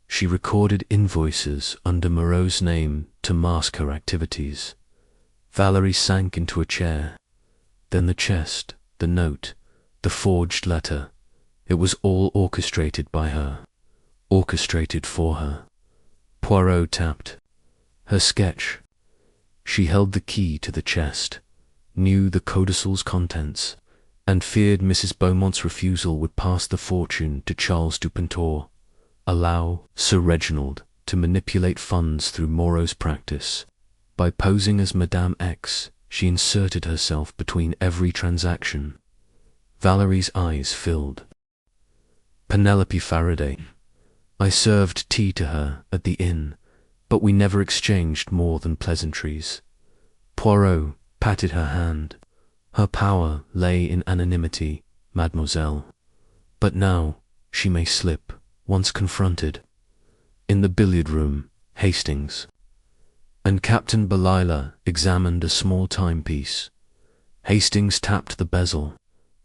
She recorded invoices under Moreau's name to mask her activities. Valerie sank into a chair. Then the chest, the note, the forged letter. It was all orchestrated by her, orchestrated for her. Poirot tapped. Her sketch. She held the key to the chest, knew the codicil's contents, and feared Mrs. Beaumont's refusal would pass the fortune to Charles Dupontor, allow Sir Reginald to manipulate funds through Moreau's practice. By posing as Madame X, she inserted herself between every transaction. Valerie's eyes filled. Penelope Faraday. I served tea to her at the inn, but we never exchanged more than pleasantries. Poirot patted her hand. Her power lay in anonymity, mademoiselle. But now she may slip, once confronted. In the billiard room, Hastings. And Captain Belila examined a small timepiece. Hastings tapped the bezel,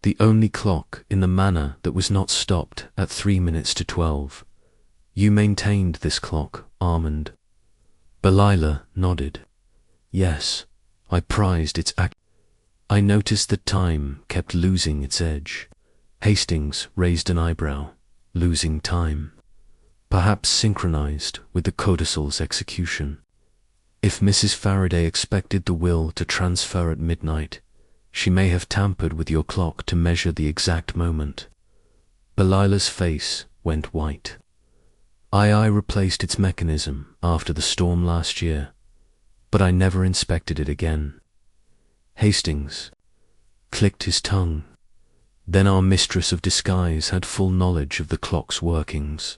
the only clock in the manor that was not stopped at 3 minutes to 12. You maintained this clock, Armand? Belila nodded. Yes, I prized its I noticed that time kept losing its edge. Hastings raised an eyebrow. Losing time. Perhaps synchronized with the codicil's execution. If Mrs. Faraday expected the will to transfer at midnight, she may have tampered with your clock to measure the exact moment. Belila's face went white. I replaced its mechanism after the storm last year, but I never inspected it again. Hastings clicked his tongue. Then our mistress of disguise had full knowledge of the clock's workings.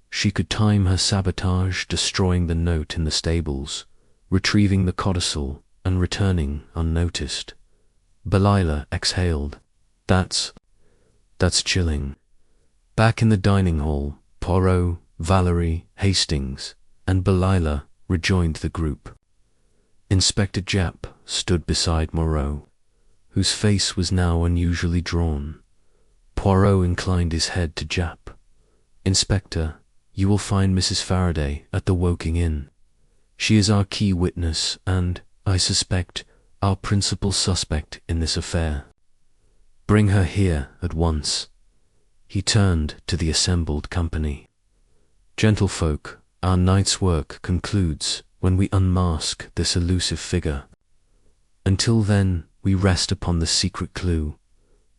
She could time her sabotage, destroying the note in the stables, retrieving the codicil, and returning unnoticed. Belila exhaled. That's chilling. Back in the dining hall, Poirot, Valerie, Hastings, and Belila rejoined the group. Inspector Japp stood beside Moreau, whose face was now unusually drawn. Poirot inclined his head to Japp. Inspector, you will find Mrs. Faraday at the Woking Inn. She is our key witness and, I suspect, our principal suspect in this affair. Bring her here at once. He turned to the assembled company. Gentlefolk, our night's work concludes when we unmask this elusive figure. Until then, we rest upon the secret clue,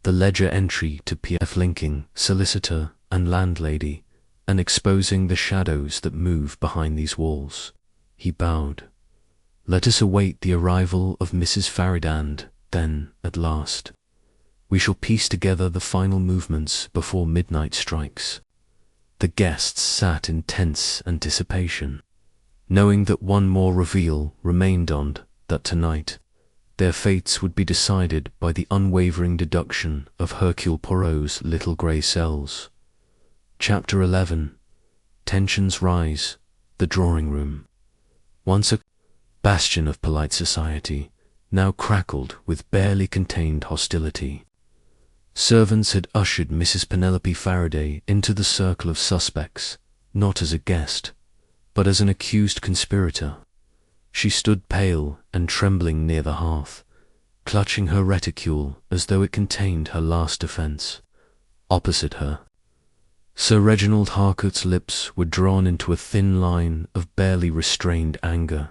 the ledger entry to P.F. Linking, solicitor and landlady, and exposing the shadows that move behind these walls. He bowed. Let us await the arrival of Mrs. Faraday, then, at last, we shall piece together the final movements before midnight strikes. The guests sat in tense anticipation, knowing that one more reveal remained on that tonight their fates would be decided by the unwavering deduction of Hercule Poirot's little grey cells. Chapter 11. Tensions rise. The drawing room. Once a bastion of polite society, now crackled with barely contained hostility. Servants had ushered Mrs. Penelope Faraday into the circle of suspects, not as a guest, but as an accused conspirator. She stood pale and trembling near the hearth, clutching her reticule as though it contained her last defence. Opposite her, Sir Reginald Harcourt's lips were drawn into a thin line of barely restrained anger.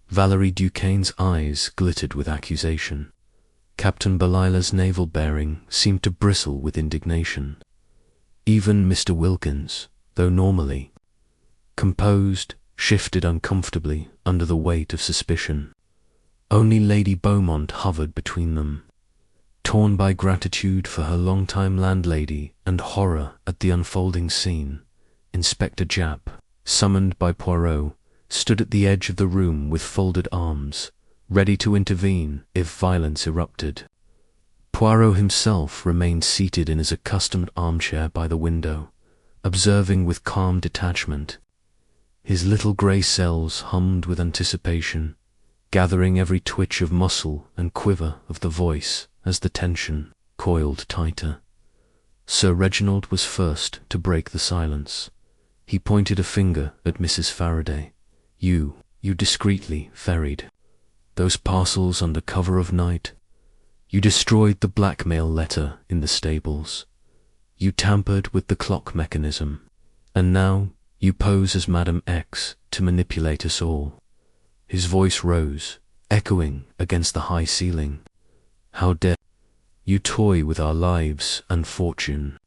Valerie Duquesne's eyes glittered with accusation. Captain Belila's naval bearing seemed to bristle with indignation. Even Mr. Wilkins, though normally composed, shifted uncomfortably under the weight of suspicion. Only Lady Beaumont hovered between them, torn by gratitude for her long-time landlady and horror at the unfolding scene. Inspector Japp, summoned by Poirot, stood at the edge of the room with folded arms, ready to intervene if violence erupted. Poirot himself remained seated in his accustomed armchair by the window, observing with calm detachment. His little grey cells hummed with anticipation, gathering every twitch of muscle and quiver of the voice as the tension coiled tighter. Sir Reginald was first to break the silence. He pointed a finger at Mrs. Faraday. You discreetly ferried those parcels under cover of night. You destroyed the blackmail letter in the stables. You tampered with the clock mechanism. And now you pose as Madame X to manipulate us all. His voice rose, echoing against the high ceiling. How dare you toy with our lives and fortune?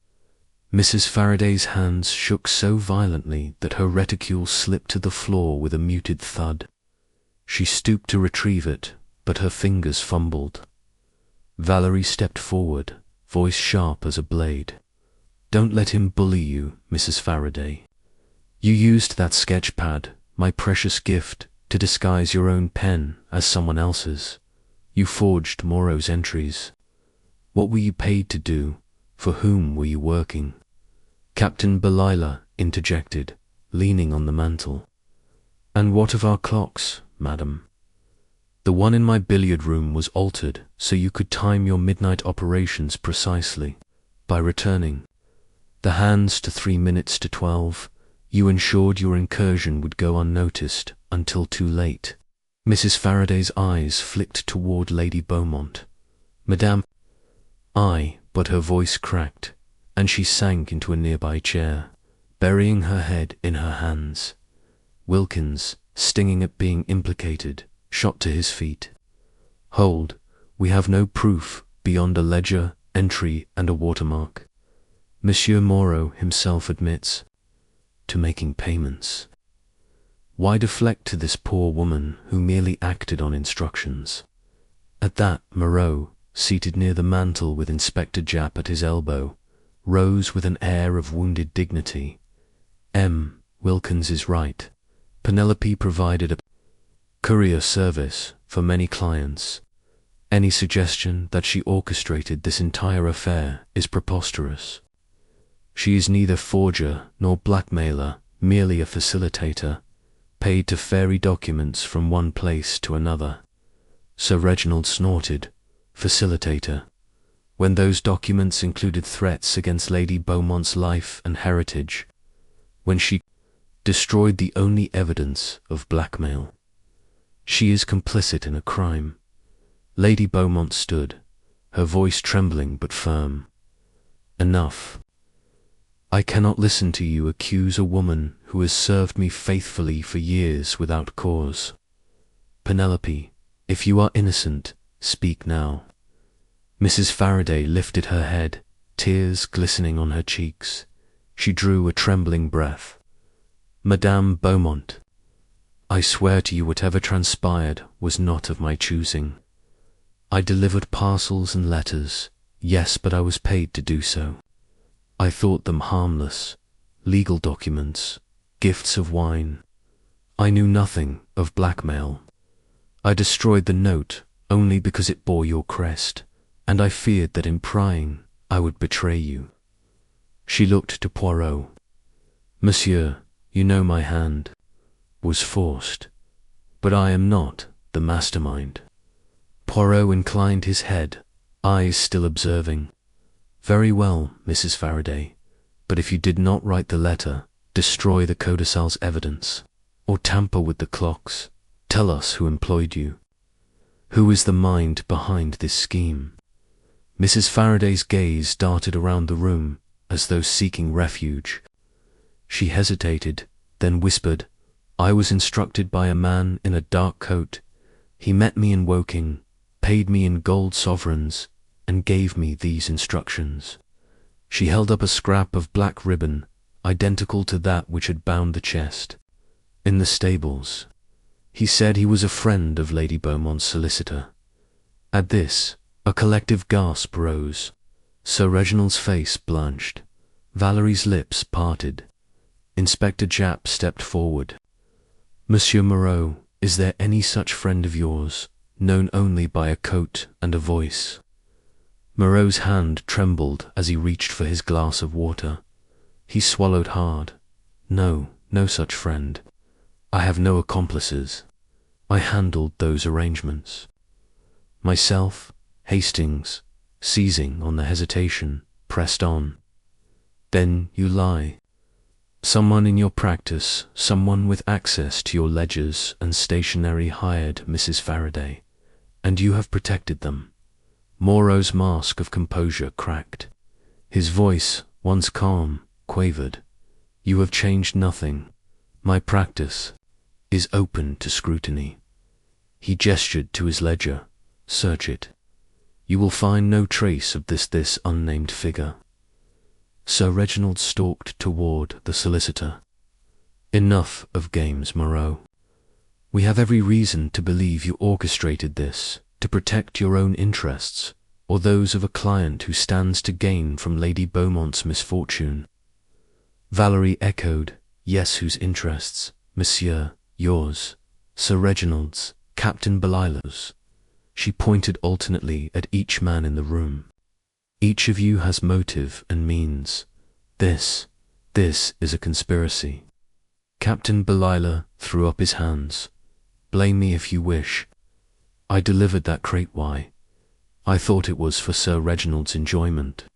Mrs. Faraday's hands shook so violently that her reticule slipped to the floor with a muted thud. She stooped to retrieve it, but her fingers fumbled. Valerie stepped forward, voice sharp as a blade. Don't let him bully you, Mrs. Faraday. You used that sketch pad, my precious gift, to disguise your own pen as someone else's. You forged Moreau's entries. What were you paid to do? For whom were you working? Captain Belila interjected, leaning on the mantel. And what of our clocks, madam? The one in my billiard room was altered so you could time your midnight operations precisely. By returning the hands to 3 minutes to 12, you ensured your incursion would go unnoticed until too late. Mrs. Faraday's eyes flicked toward Lady Beaumont. Madame, but her voice cracked, and she sank into a nearby chair, burying her head in her hands. Wilkins, stinging at being implicated, shot to his feet. Hold, we have no proof beyond a ledger, entry, and a watermark. Monsieur Moreau himself admits to making payments. Why deflect to this poor woman who merely acted on instructions? At that, Moreau, seated near the mantel with Inspector Japp at his elbow, rose with an air of wounded dignity. Wilkins is right. Penelope provided a courier service for many clients. Any suggestion that she orchestrated this entire affair is preposterous. She is neither forger nor blackmailer, merely a facilitator, paid to ferry documents from one place to another. Sir Reginald snorted. Facilitator, when those documents included threats against Lady Beaumont's life and heritage, when she destroyed the only evidence of blackmail. She is complicit in a crime. Lady Beaumont stood, her voice trembling but firm. Enough. I cannot listen to you accuse a woman who has served me faithfully for years without cause. Penelope, if you are innocent, speak now. Mrs. Faraday lifted her head, tears glistening on her cheeks. She drew a trembling breath. Madame Beaumont, I swear to you whatever transpired was not of my choosing. I delivered parcels and letters, yes, but I was paid to do so. I thought them harmless, legal documents, gifts of wine. I knew nothing of blackmail. I destroyed the note only because it bore your crest, and I feared that in prying I would betray you. She looked to Poirot. Monsieur, you know my hand was forced, but I am not the mastermind. Poirot inclined his head, eyes still observing. Very well, Mrs. Faraday, but if you did not write the letter, destroy the codicil's evidence, or tamper with the clocks, tell us who employed you. Who is the mind behind this scheme? Mrs. Faraday's gaze darted around the room as though seeking refuge. She hesitated, then whispered, I was instructed by a man in a dark coat. He met me in Woking, paid me in gold sovereigns, and gave me these instructions. She held up a scrap of black ribbon, identical to that which had bound the chest. In the stables. He said he was a friend of Lady Beaumont's solicitor. At this, a collective gasp rose. Sir Reginald's face blanched. Valerie's lips parted. Inspector Japp stepped forward. Monsieur Moreau, is there any such friend of yours, known only by a coat and a voice? Moreau's hand trembled as he reached for his glass of water. He swallowed hard. No, no such friend. I have no accomplices. I handled those arrangements. Myself, Hastings, seizing on the hesitation, pressed on. Then you lie. Someone in your practice, someone with access to your ledgers and stationery hired Mrs. Faraday, and you have protected them. Moreau's mask of composure cracked. His voice, once calm, quavered. You have changed nothing. My practice is open to scrutiny. He gestured to his ledger. Search it. You will find no trace of this unnamed figure. Sir Reginald stalked toward the solicitor. Enough of games, Moreau. We have every reason to believe you orchestrated this to protect your own interests or those of a client who stands to gain from Lady Beaumont's misfortune. Valerie echoed, yes, whose interests, monsieur, yours, Sir Reginald's, Captain Belilah's. She pointed alternately at each man in the room. Each of you has motive and means. This is a conspiracy. Captain Belilah threw up his hands. Blame me if you wish. I delivered that crate. Why? I thought it was for Sir Reginald's enjoyment.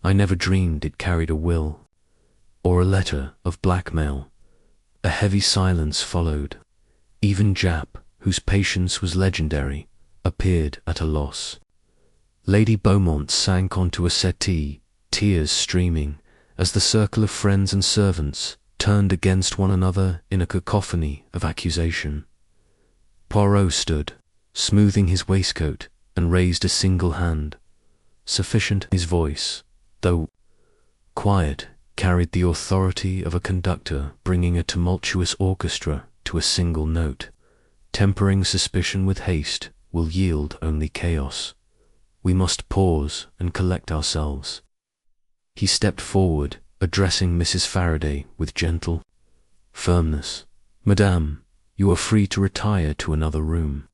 I never dreamed it carried a will, or a letter of blackmail. A heavy silence followed. Even Japp, whose patience was legendary, appeared at a loss. Lady Beaumont sank onto a settee, tears streaming, as the circle of friends and servants turned against one another in a cacophony of accusation. Poirot stood, smoothing his waistcoat, and raised a single hand. Sufficient, his voice, though quiet, carried the authority of a conductor bringing a tumultuous orchestra to a single note. Tempering suspicion with haste will yield only chaos. We must pause and collect ourselves. He stepped forward, addressing Mrs. Faraday with gentle firmness. Madame, you are free to retire to another room.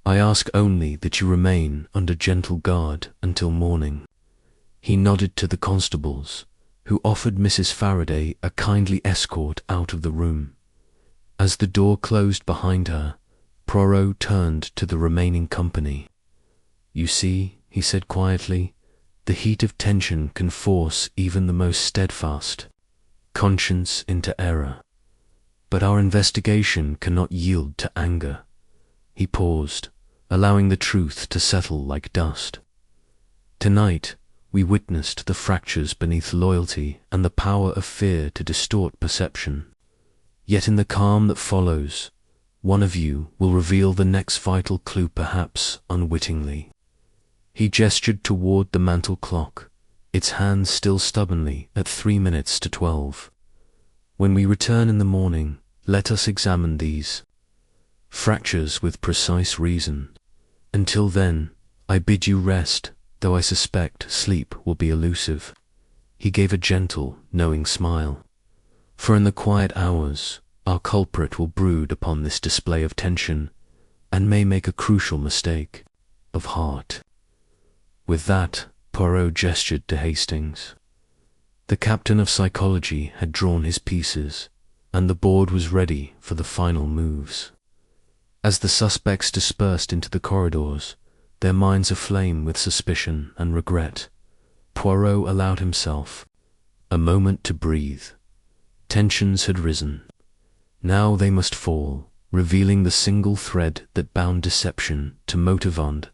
I ask only that you remain under gentle guard until morning. He nodded to the constables, who offered Mrs. Faraday a kindly escort out of the room. As the door closed behind her, Poirot turned to the remaining company. You see, he said quietly, the heat of tension can force even the most steadfast conscience into error. But our investigation cannot yield to anger. He paused, allowing the truth to settle like dust. Tonight, we witnessed the fractures beneath loyalty and the power of fear to distort perception. Yet in the calm that follows, one of you will reveal the next vital clue, perhaps unwittingly. He gestured toward the mantel clock, its hands still stubbornly at 3 minutes to 12. When we return in the morning, let us examine these fractures with precise reason. Until then, I bid you rest, though I suspect sleep will be elusive. He gave a gentle, knowing smile. For in the quiet hours, our culprit will brood upon this display of tension, and may make a crucial mistake of heart. With that, Poirot gestured to Hastings. The captain of psychology had drawn his pieces, and the board was ready for the final moves. As the suspects dispersed into the corridors, their minds aflame with suspicion and regret, Poirot allowed himself a moment to breathe. Tensions had risen. Now they must fall, revealing the single thread that bound deception to motivand,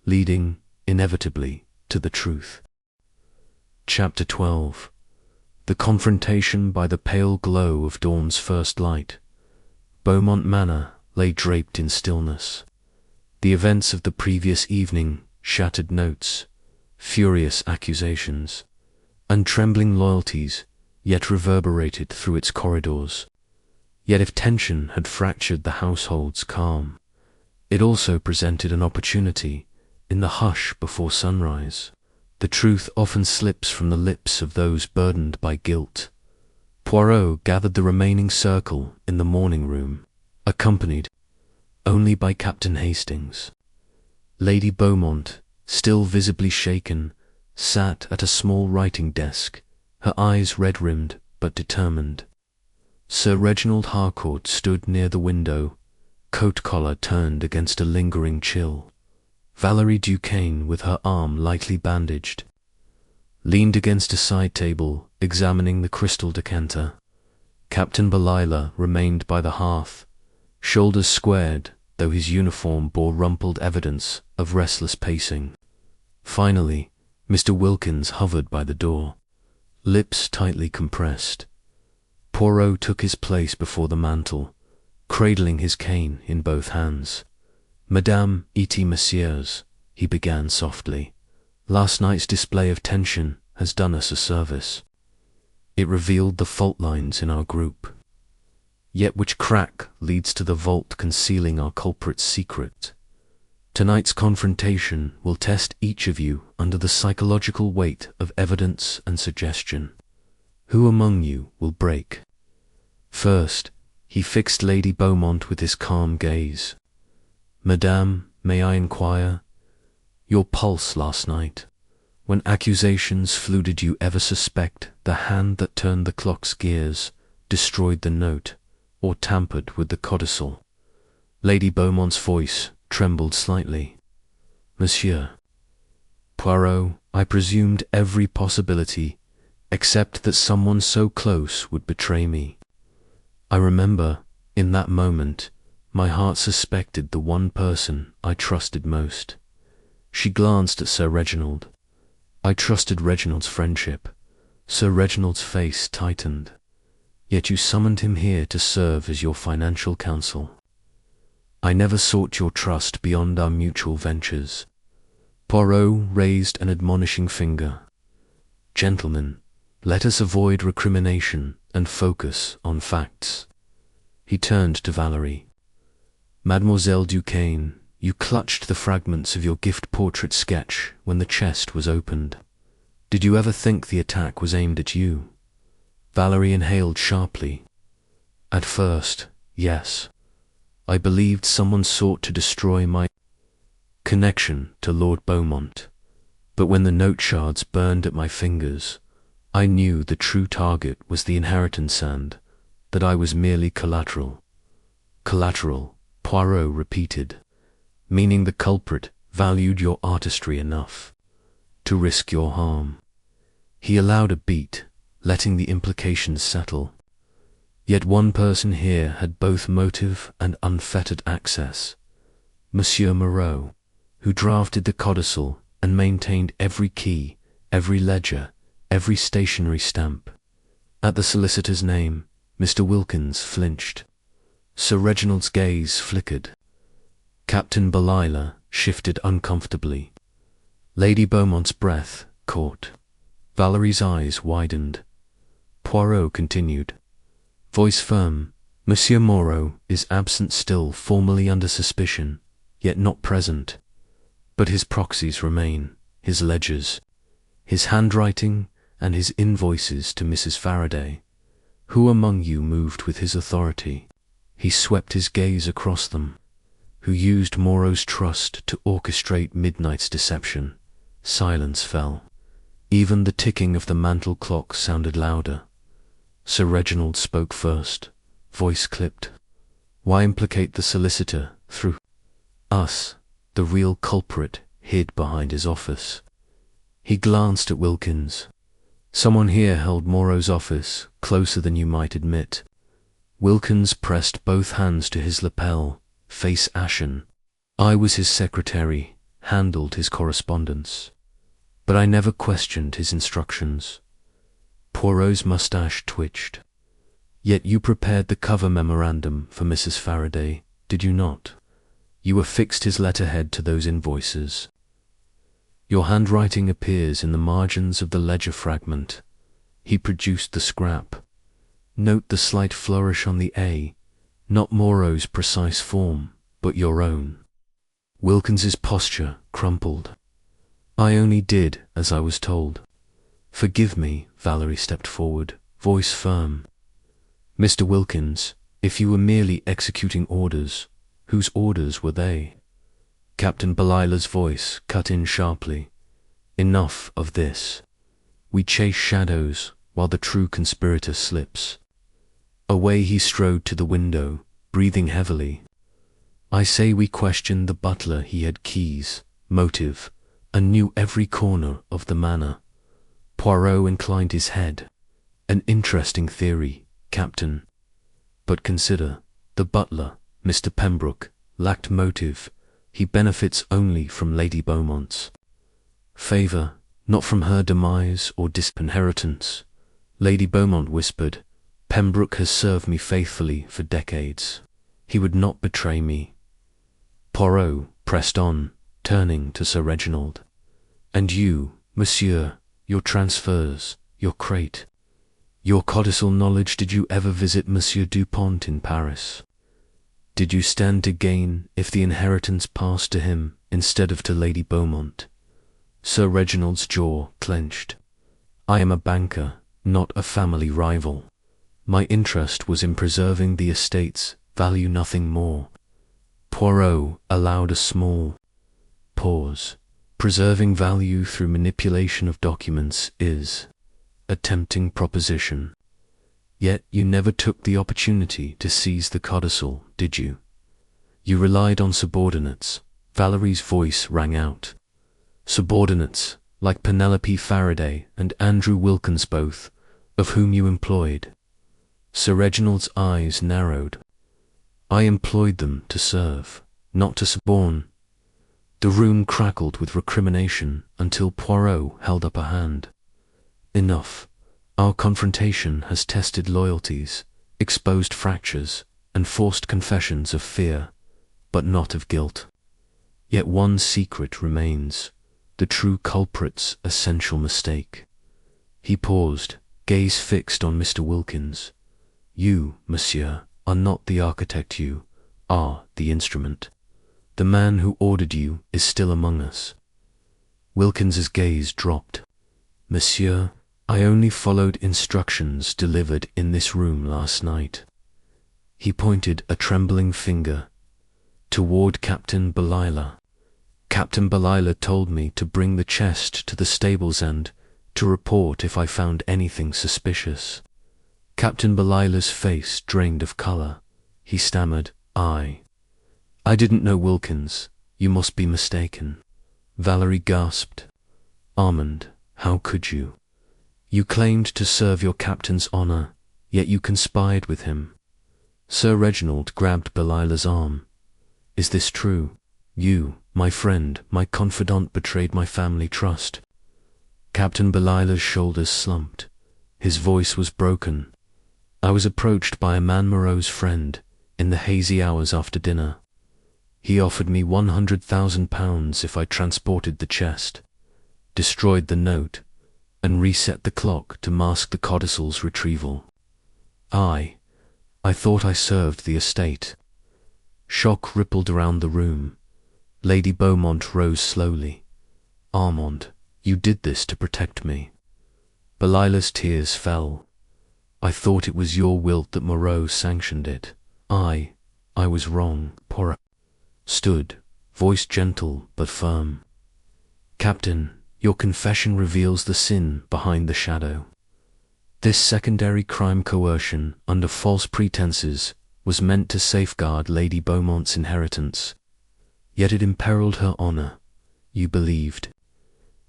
leading, inevitably, to the truth. Chapter 12. The confrontation by the pale glow of dawn's first light. Beaumont Manor lay draped in stillness. The events of the previous evening, shattered notes, furious accusations, and trembling loyalties, yet reverberated through its corridors. Yet if tension had fractured the household's calm, it also presented an opportunity. In the hush before sunrise, the truth often slips from the lips of those burdened by guilt. Poirot gathered the remaining circle in the morning room, accompanied only by Captain Hastings. Lady Beaumont, still visibly shaken, sat at a small writing desk, her eyes red-rimmed but determined. Sir Reginald Harcourt stood near the window, coat collar turned against a lingering chill. Valerie Duquesne, with her arm lightly bandaged, leaned against a side table, examining the crystal decanter. Captain Belila remained by the hearth, shoulders squared, though his uniform bore rumpled evidence of restless pacing. Finally, Mr. Wilkins hovered by the door, lips tightly compressed. Poirot took his place before the mantel, cradling his cane in both hands. "Madame et messieurs," he began softly, "last night's display of tension has done us a service. It revealed the fault lines in our group. Yet which crack leads to the vault concealing our culprit's secret? Tonight's confrontation will test each of you under the psychological weight of evidence and suggestion. Who among you will break?" First, he fixed Lady Beaumont with his calm gaze. "Madame, may I inquire your pulse last night? When accusations flew, did you ever suspect the hand that turned the clock's gears, destroyed the note, or tampered with the codicil?" Lady Beaumont's voice trembled slightly. "Monsieur Poirot, I presumed every possibility, except that someone so close would betray me. I remember, in that moment, my heart suspected the one person I trusted most." She glanced at Sir Reginald. "I trusted Reginald's friendship." Sir Reginald's face tightened. "Yet you summoned him here to serve as your financial counsel." "I never sought your trust beyond our mutual ventures." Poirot raised an admonishing finger. "Gentlemen, let us avoid recrimination and focus on facts." He turned to Valerie. "Mademoiselle Duquesne, you clutched the fragments of your gift portrait sketch when the chest was opened. Did you ever think the attack was aimed at you?" Valerie inhaled sharply. "At first, yes. I believed someone sought to destroy my connection to Lord Beaumont. But when the note shards burned at my fingers, I knew the true target was the inheritance and that I was merely collateral." "Collateral," Poirot repeated, "meaning the culprit valued your artistry enough to risk your harm." He allowed a beat, letting the implications settle. Yet one person here had both motive and unfettered access. Monsieur Moreau, who drafted the codicil and maintained every key, every ledger, every stationery stamp. At the solicitor's name, Mr. Wilkins flinched. Sir Reginald's gaze flickered. Captain Belila shifted uncomfortably. Lady Beaumont's breath caught. Valerie's eyes widened. Poirot continued, voice firm, "Monsieur Moreau is absent still, formally under suspicion, yet not present. But his proxies remain, his ledgers, his handwriting, and his invoices to Mrs. Faraday. Who among you moved with his authority?" He swept his gaze across them. "Who used Moreau's trust to orchestrate midnight's deception?" Silence fell. Even the ticking of the mantel clock sounded louder. Sir Reginald spoke first, voice clipped. "Why implicate the solicitor through us, the real culprit hid behind his office?" He glanced at Wilkins. "Someone here held Moreau's office closer than you might admit." Wilkins pressed both hands to his lapel, face ashen. "I was his secretary, handled his correspondence. But I never questioned his instructions." Poirot's mustache twitched. "Yet you prepared the cover memorandum for Mrs. Faraday, did you not? You affixed his letterhead to those invoices. Your handwriting appears in the margins of the ledger fragment." He produced the scrap. "Note the slight flourish on the A, not Moreau's precise form, but your own." Wilkins's posture crumpled. "I only did as I was told." "Forgive me," Valerie stepped forward, voice firm. Mr. Wilkins, if you were merely executing orders, whose orders were they? Captain Belilah's voice cut in sharply. Enough of this. We chase shadows while the true conspirator slips. Away he strode to the window, breathing heavily. I say we questioned the butler. He had keys, motive, and knew every corner of the manor. Poirot inclined his head. An interesting theory, Captain. But consider, the butler, Mr. Pembroke, lacked motive. He benefits only from Lady Beaumont's favour, not from her demise or disinheritance. Lady Beaumont whispered, Pembroke has served me faithfully for decades. He would not betray me. Poirot pressed on, turning to Sir Reginald. And you, monsieur, your transfers, your crate, your codicil knowledge, did you ever visit Monsieur Dupont in Paris? Did you stand to gain if the inheritance passed to him instead of to Lady Beaumont? Sir Reginald's jaw clenched. I am a banker, not a family rival. My interest was in preserving the estate's value, nothing more. Poirot allowed a small pause. Preserving value through manipulation of documents is a tempting proposition. Yet you never took the opportunity to seize the codicil, did you? You relied on subordinates. Valerie's voice rang out. Subordinates, like Penelope Faraday and Andrew Wilkins both, of whom you employed. Sir Reginald's eyes narrowed. I employed them to serve, not to suborn. The room crackled with recrimination until Poirot held up a hand. Enough. Our confrontation has tested loyalties, exposed fractures, and forced confessions of fear, but not of guilt. Yet one secret remains, the true culprit's essential mistake. He paused, gaze fixed on Mr. Wilkins. You, monsieur, are not the architect, you are the instrument. The man who ordered you is still among us. Wilkins's gaze dropped. Monsieur, I only followed instructions delivered in this room last night. He pointed a trembling finger toward Captain Belilah. Captain Belilah told me to bring the chest to the stables and to report if I found anything suspicious. Captain Belilah's face drained of colour. He stammered, I didn't know, Wilkins. You must be mistaken. Valerie gasped. Armand, how could you? You claimed to serve your captain's honour, yet you conspired with him. Sir Reginald grabbed Belilah's arm. Is this true? You, my friend, my confidant, betrayed my family trust. Captain Belilah's shoulders slumped. His voice was broken. I was approached by a man, Moreau's friend, in the hazy hours after dinner. He offered me £100,000 if I transported the chest, destroyed the note, and reset the clock to mask the codicil's retrieval. I thought I served the estate. Shock rippled around the room. Lady Beaumont rose slowly. Armand, you did this to protect me. Belilah's tears fell. I thought it was your will that Moreau sanctioned it. I was wrong. Poirot stood, voice gentle but firm. Captain, your confession reveals the sin behind the shadow. This secondary crime, coercion under false pretenses, was meant to safeguard Lady Beaumont's inheritance. Yet it imperiled her honour. You believed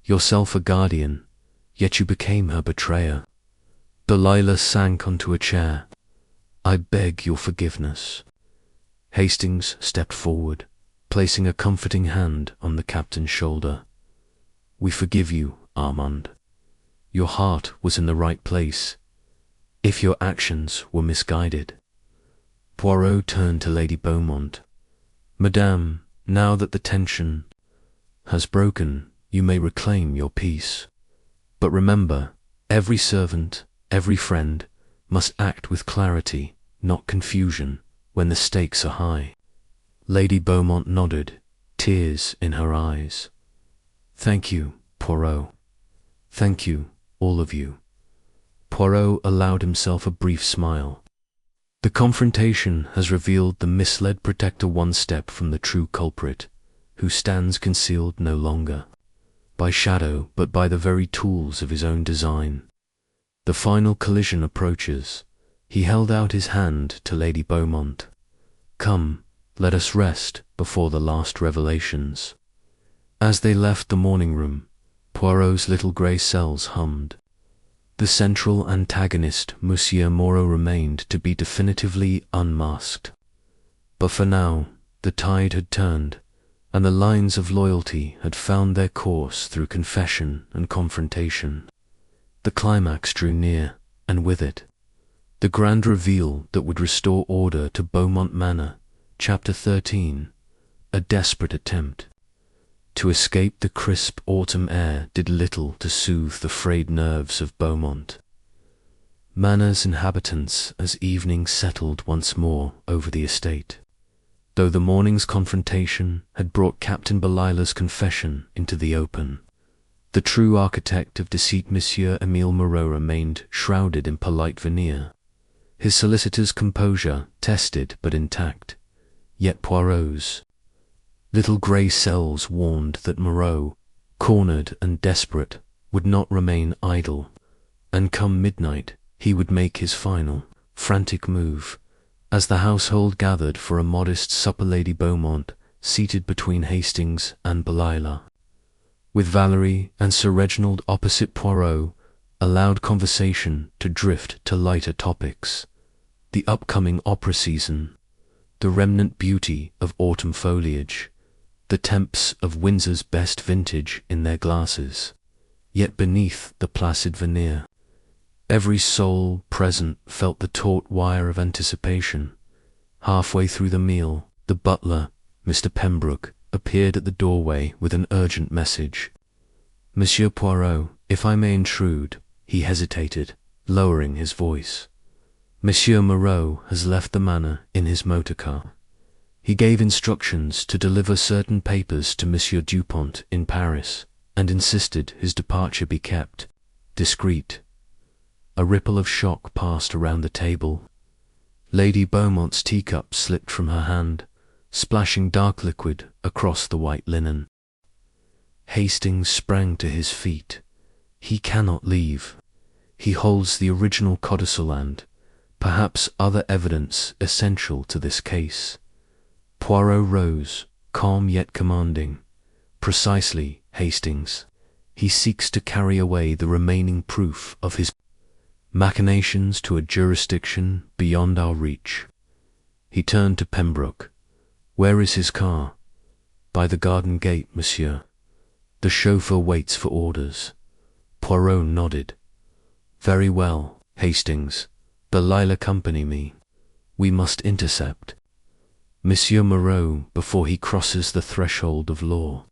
yourself a guardian, yet you became her betrayer. Belilah sank onto a chair. I beg your forgiveness. Hastings stepped forward, placing a comforting hand on the captain's shoulder. We forgive you, Armand. Your heart was in the right place, if your actions were misguided. Poirot turned to Lady Beaumont. Madame, now that the tension has broken, you may reclaim your peace. But remember, every servant, every friend, must act with clarity, not confusion, when the stakes are high. Lady Beaumont nodded, tears in her eyes. Thank you, Poirot. Thank you, all of you. Poirot allowed himself a brief smile. The confrontation has revealed the misled protector one step from the true culprit, who stands concealed no longer by shadow but by the very tools of his own design. The final collision approaches. He held out his hand to Lady Beaumont. "Come, let us rest before the last revelations." As they left the morning room, Poirot's little grey cells hummed. The central antagonist, Monsieur Moreau, remained to be definitively unmasked. But for now, the tide had turned, and the lines of loyalty had found their course through confession and confrontation. The climax drew near, and with it, the grand reveal that would restore order to Beaumont Manor. Chapter 13. A desperate attempt. To escape the crisp autumn air did little to soothe the frayed nerves of Beaumont Manor's inhabitants as evening settled once more over the estate. Though the morning's confrontation had brought Captain Belilah's confession into the open, the true architect of deceit, Monsieur Emile Moreau, remained shrouded in polite veneer, his solicitor's composure tested but intact. Yet Poirot's little grey cells warned that Moreau, cornered and desperate, would not remain idle, and come midnight he would make his final, frantic move. As the household gathered for a modest supper, Lady Beaumont, seated between Hastings and Belilah, with Valerie and Sir Reginald opposite Poirot, allowed conversation to drift to lighter topics. The upcoming opera season, the remnant beauty of autumn foliage, the temps of Windsor's best vintage in their glasses. Yet beneath the placid veneer, every soul present felt the taut wire of anticipation. Halfway through the meal, the butler, Mr. Pembroke, appeared at the doorway with an urgent message. "Monsieur Poirot, if I may intrude," he hesitated, lowering his voice. "Monsieur Moreau has left the manor in his motor car. He gave instructions to deliver certain papers to Monsieur Dupont in Paris, and insisted his departure be kept discreet." A ripple of shock passed around the table. Lady Beaumont's teacup slipped from her hand, splashing dark liquid across the white linen. Hastings sprang to his feet. "He cannot leave. He holds the original codicil and, perhaps, other evidence essential to this case." Poirot rose, calm yet commanding. "Precisely, Hastings. He seeks to carry away the remaining proof of his machinations to a jurisdiction beyond our reach." He turned to Pembroke. "Where is his car?" "By the garden gate, monsieur. The chauffeur waits for orders." Poirot nodded. "Very well, Hastings. Belilah accompany me. We must intercept Monsieur Moreau before he crosses the threshold of law."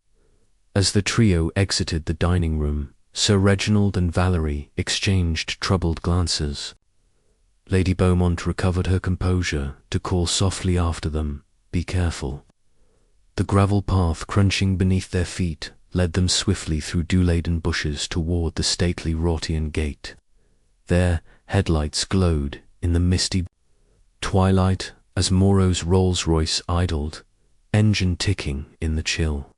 As the trio exited the dining room, Sir Reginald and Valerie exchanged troubled glances. Lady Beaumont recovered her composure to call softly after them, "Be careful." The gravel path crunching beneath their feet led them swiftly through dew-laden bushes toward the stately Rortian gate. There, headlights glowed in the misty twilight as Moreau's Rolls-Royce idled, engine ticking in the chill.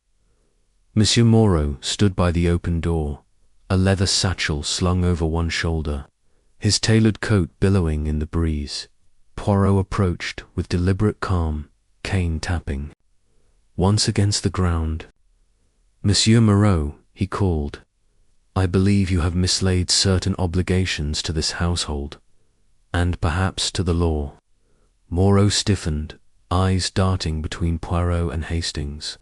Monsieur Moreau stood by the open door, a leather satchel slung over one shoulder, his tailored coat billowing in the breeze. Poirot approached with deliberate calm, cane tapping. Once against the ground, "Monsieur Moreau," he called, "I believe you have mislaid certain obligations to this household, and perhaps to the law." Moreau stiffened, eyes darting between Poirot and Hastings.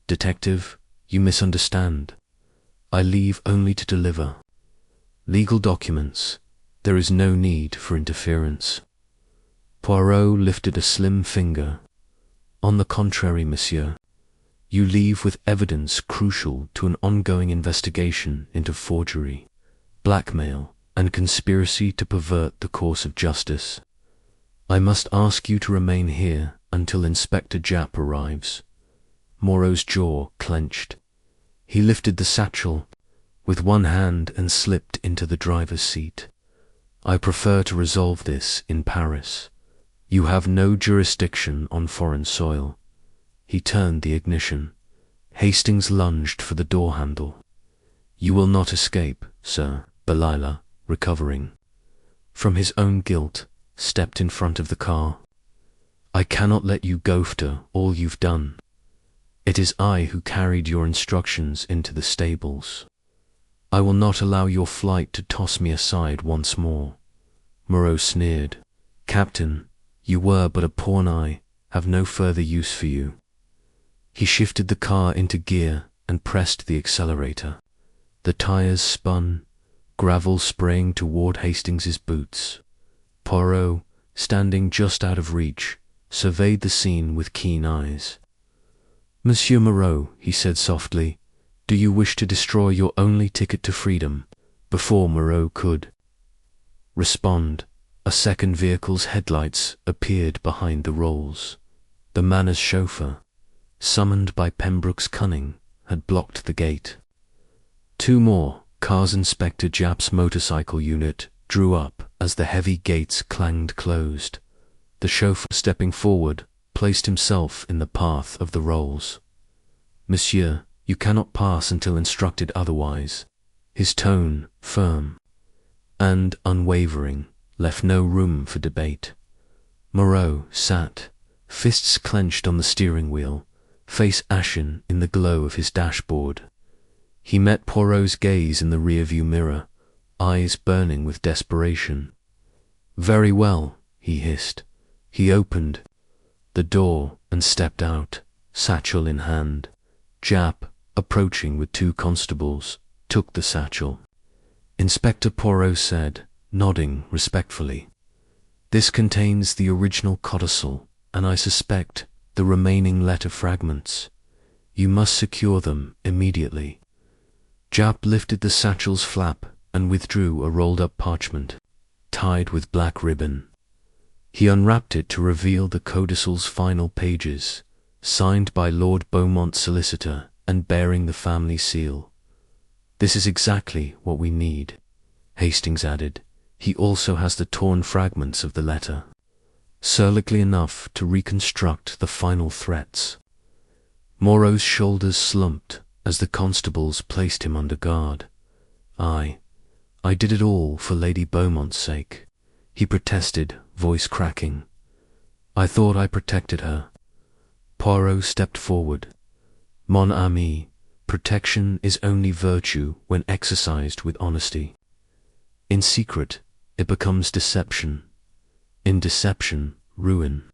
"Detective, you misunderstand. I leave only to deliver legal documents. There is no need for interference." Poirot lifted a slim finger. "On the contrary, monsieur, you leave with evidence crucial to an ongoing investigation into forgery, blackmail, and conspiracy to pervert the course of justice. I must ask you to remain here until Inspector Japp arrives." Moreau's jaw clenched. He lifted the satchel with one hand and slipped into the driver's seat. "I prefer to resolve this in Paris. You have no jurisdiction on foreign soil. He turned the ignition. Hastings lunged for the door handle. You will not escape, sir. Delilah, recovering from his own guilt, stepped in front of the car. I cannot let you go after all you've done. It is I who carried your instructions into the stables. I will not allow your flight to toss me aside once more. Moreau sneered. Captain, you were but a pawn. I have no further use for you. He shifted the car into gear and pressed the accelerator. The tires spun, gravel spraying toward Hastings's boots. Poirot, standing just out of reach, surveyed the scene with keen eyes. Monsieur Moreau, he said softly, do you wish to destroy your only ticket to freedom? Before Moreau could respond, a second vehicle's headlights appeared behind the rolls. The Manor's chauffeur, summoned by Pembroke's cunning, had blocked the gate. Two more cars. Inspector Japp's motorcycle unit drew up as the heavy gates clanged closed. The chauffeur, stepping forward, placed himself in the path of the rolls. Monsieur, you cannot pass until instructed otherwise. His tone, firm and unwavering, left no room for debate. Moreau sat, fists clenched on the steering wheel, face ashen in the glow of his dashboard. He met Poirot's gaze in the rearview mirror, eyes burning with desperation. Very well, he hissed. He opened the door and stepped out, satchel in hand. Japp, approaching with two constables, took the satchel. Inspector Poirot said, nodding respectfully, this contains the original codicil, and I suspect the remaining letter fragments. You must secure them immediately. Japp lifted the satchel's flap and withdrew a rolled-up parchment, tied with black ribbon. He unwrapped it to reveal the codicil's final pages, signed by Lord Beaumont's solicitor and bearing the family seal. This is exactly what we need, Hastings added. He also has the torn fragments of the letter, surgically enough to reconstruct the final threats. Moreau's shoulders slumped as the constables placed him under guard. I did it all for Lady Beaumont's sake, he protested, voice cracking. I thought I protected her. Poirot stepped forward. Mon ami, protection is only virtue when exercised with honesty. In secret, it becomes deception. In deception, ruin.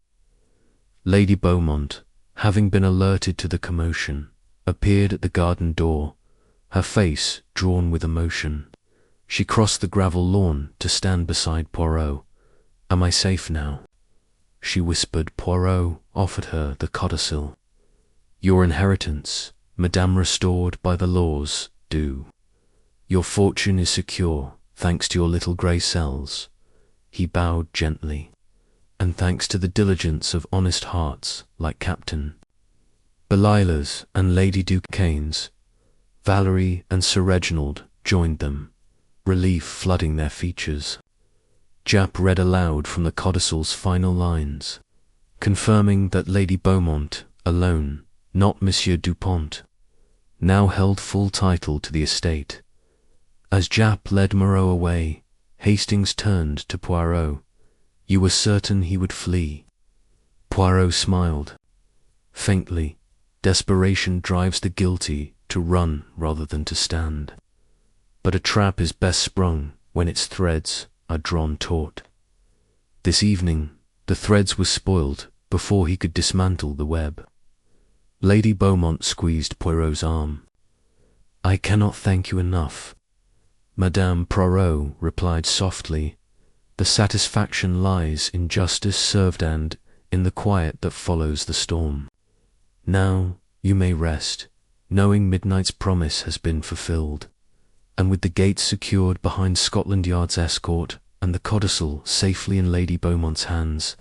Lady Beaumont, having been alerted to the commotion, appeared at the garden door, her face drawn with emotion. She crossed the gravel lawn to stand beside Poirot. Am I safe now? She whispered. Poirot offered her the codicil. Your inheritance, Madame, restored by the laws, do. Your fortune is secure, thanks to your little grey cells. He bowed gently. And thanks to the diligence of honest hearts like Captain Belilah's and Lady Duquesne's. Valerie and Sir Reginald joined them, relief flooding their features. Japp read aloud from the codicil's final lines, confirming that Lady Beaumont alone, not Monsieur Dupont, now held full title to the estate. As Japp led Moreau away, Hastings turned to Poirot. You were certain he would flee? Poirot smiled. Faintly, desperation drives the guilty to run rather than to stand. But a trap is best sprung when its threads are drawn taut. This evening, the threads were spoiled before he could dismantle the web. Lady Beaumont squeezed Poirot's arm. I cannot thank you enough. Madame Poirot replied softly. The satisfaction lies in justice served and in the quiet that follows the storm. Now you may rest, knowing midnight's promise has been fulfilled, and with the gates secured behind Scotland Yard's escort and the codicil safely in Lady Beaumont's hands,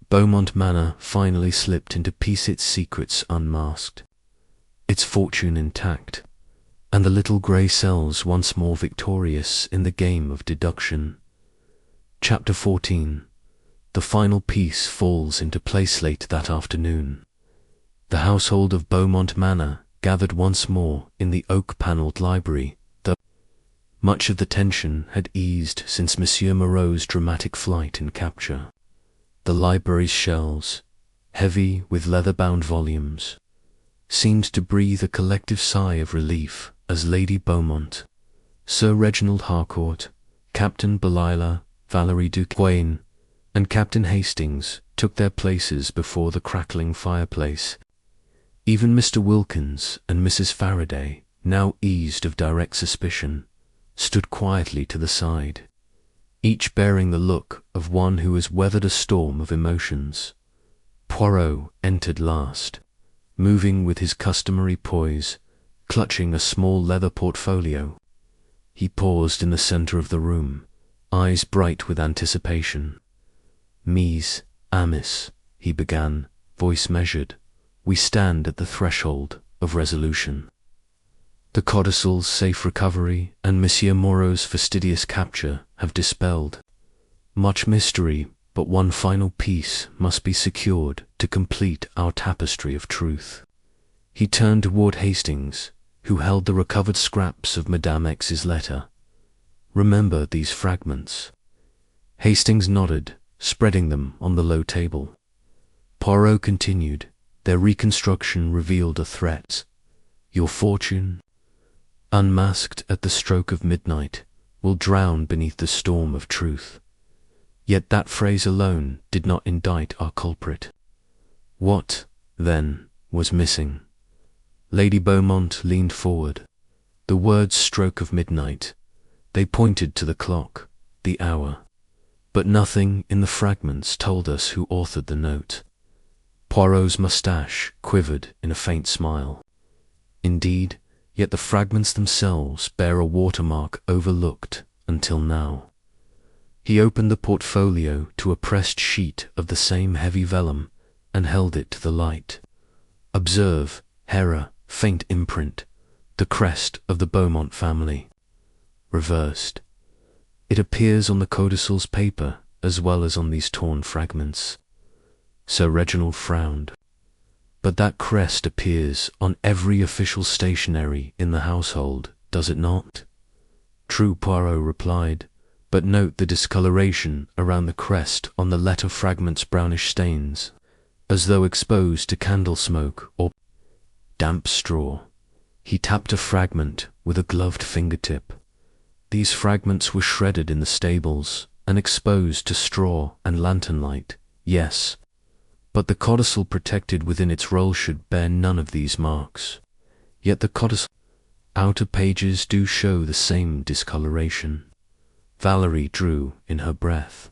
Beaumont Manor finally slipped into peace, its secrets unmasked, its fortune intact, and the little grey cells once more victorious in the game of deduction. Chapter 14. the final piece falls into place late that afternoon. The household of Beaumont Manor gathered once more in the oak-panelled library, though much of the tension had eased since Monsieur Moreau's dramatic flight and capture. The library's shelves, heavy with leather-bound volumes, seemed to breathe a collective sigh of relief as Lady Beaumont, Sir Reginald Harcourt, Captain Belila, Valerie Duquesne, and Captain Hastings took their places before the crackling fireplace. Even Mr. Wilkins and Mrs. Faraday, now eased of direct suspicion, stood quietly to the side, each bearing the look of one who has weathered a storm of emotions. Poirot entered last, moving with his customary poise, clutching a small leather portfolio. He paused in the center of the room, eyes bright with anticipation. "Mes amis," he began, voice measured, "we stand at the threshold of resolution. The codicil's safe recovery and Monsieur Moreau's fastidious capture have dispelled much mystery, but one final piece must be secured to complete our tapestry of truth." He turned toward Hastings, who held the recovered scraps of Madame X's letter. "Remember these fragments." Hastings nodded, spreading them on the low table. Poirot continued, "Their reconstruction revealed a threat. Your fortune, unmasked at the stroke of midnight, will drown beneath the storm of truth." Yet that phrase alone did not indict our culprit. What, then, was missing? Lady Beaumont leaned forward. The words "stroke of midnight," they pointed to the clock, the hour. But nothing in the fragments told us who authored the note. Poirot's moustache quivered in a faint smile. Indeed, yet the fragments themselves bear a watermark overlooked until now. He opened the portfolio to a pressed sheet of the same heavy vellum and held it to the light. "Observe, Hera, faint imprint, the crest of the Beaumont family. Reversed. It appears on the codicil's paper as well as on these torn fragments." Sir Reginald frowned. "But that crest appears on every official stationery in the household, does it not?" "True," Poirot replied, "but note the discoloration around the crest on the letter fragment's brownish stains, as though exposed to candle smoke or damp straw." He tapped a fragment with a gloved fingertip. "These fragments were shredded in the stables and exposed to straw and lantern light, yes, but the codicil protected within its roll should bear none of these marks. Yet the codicil outer pages do show the same discoloration." Valerie drew in her breath.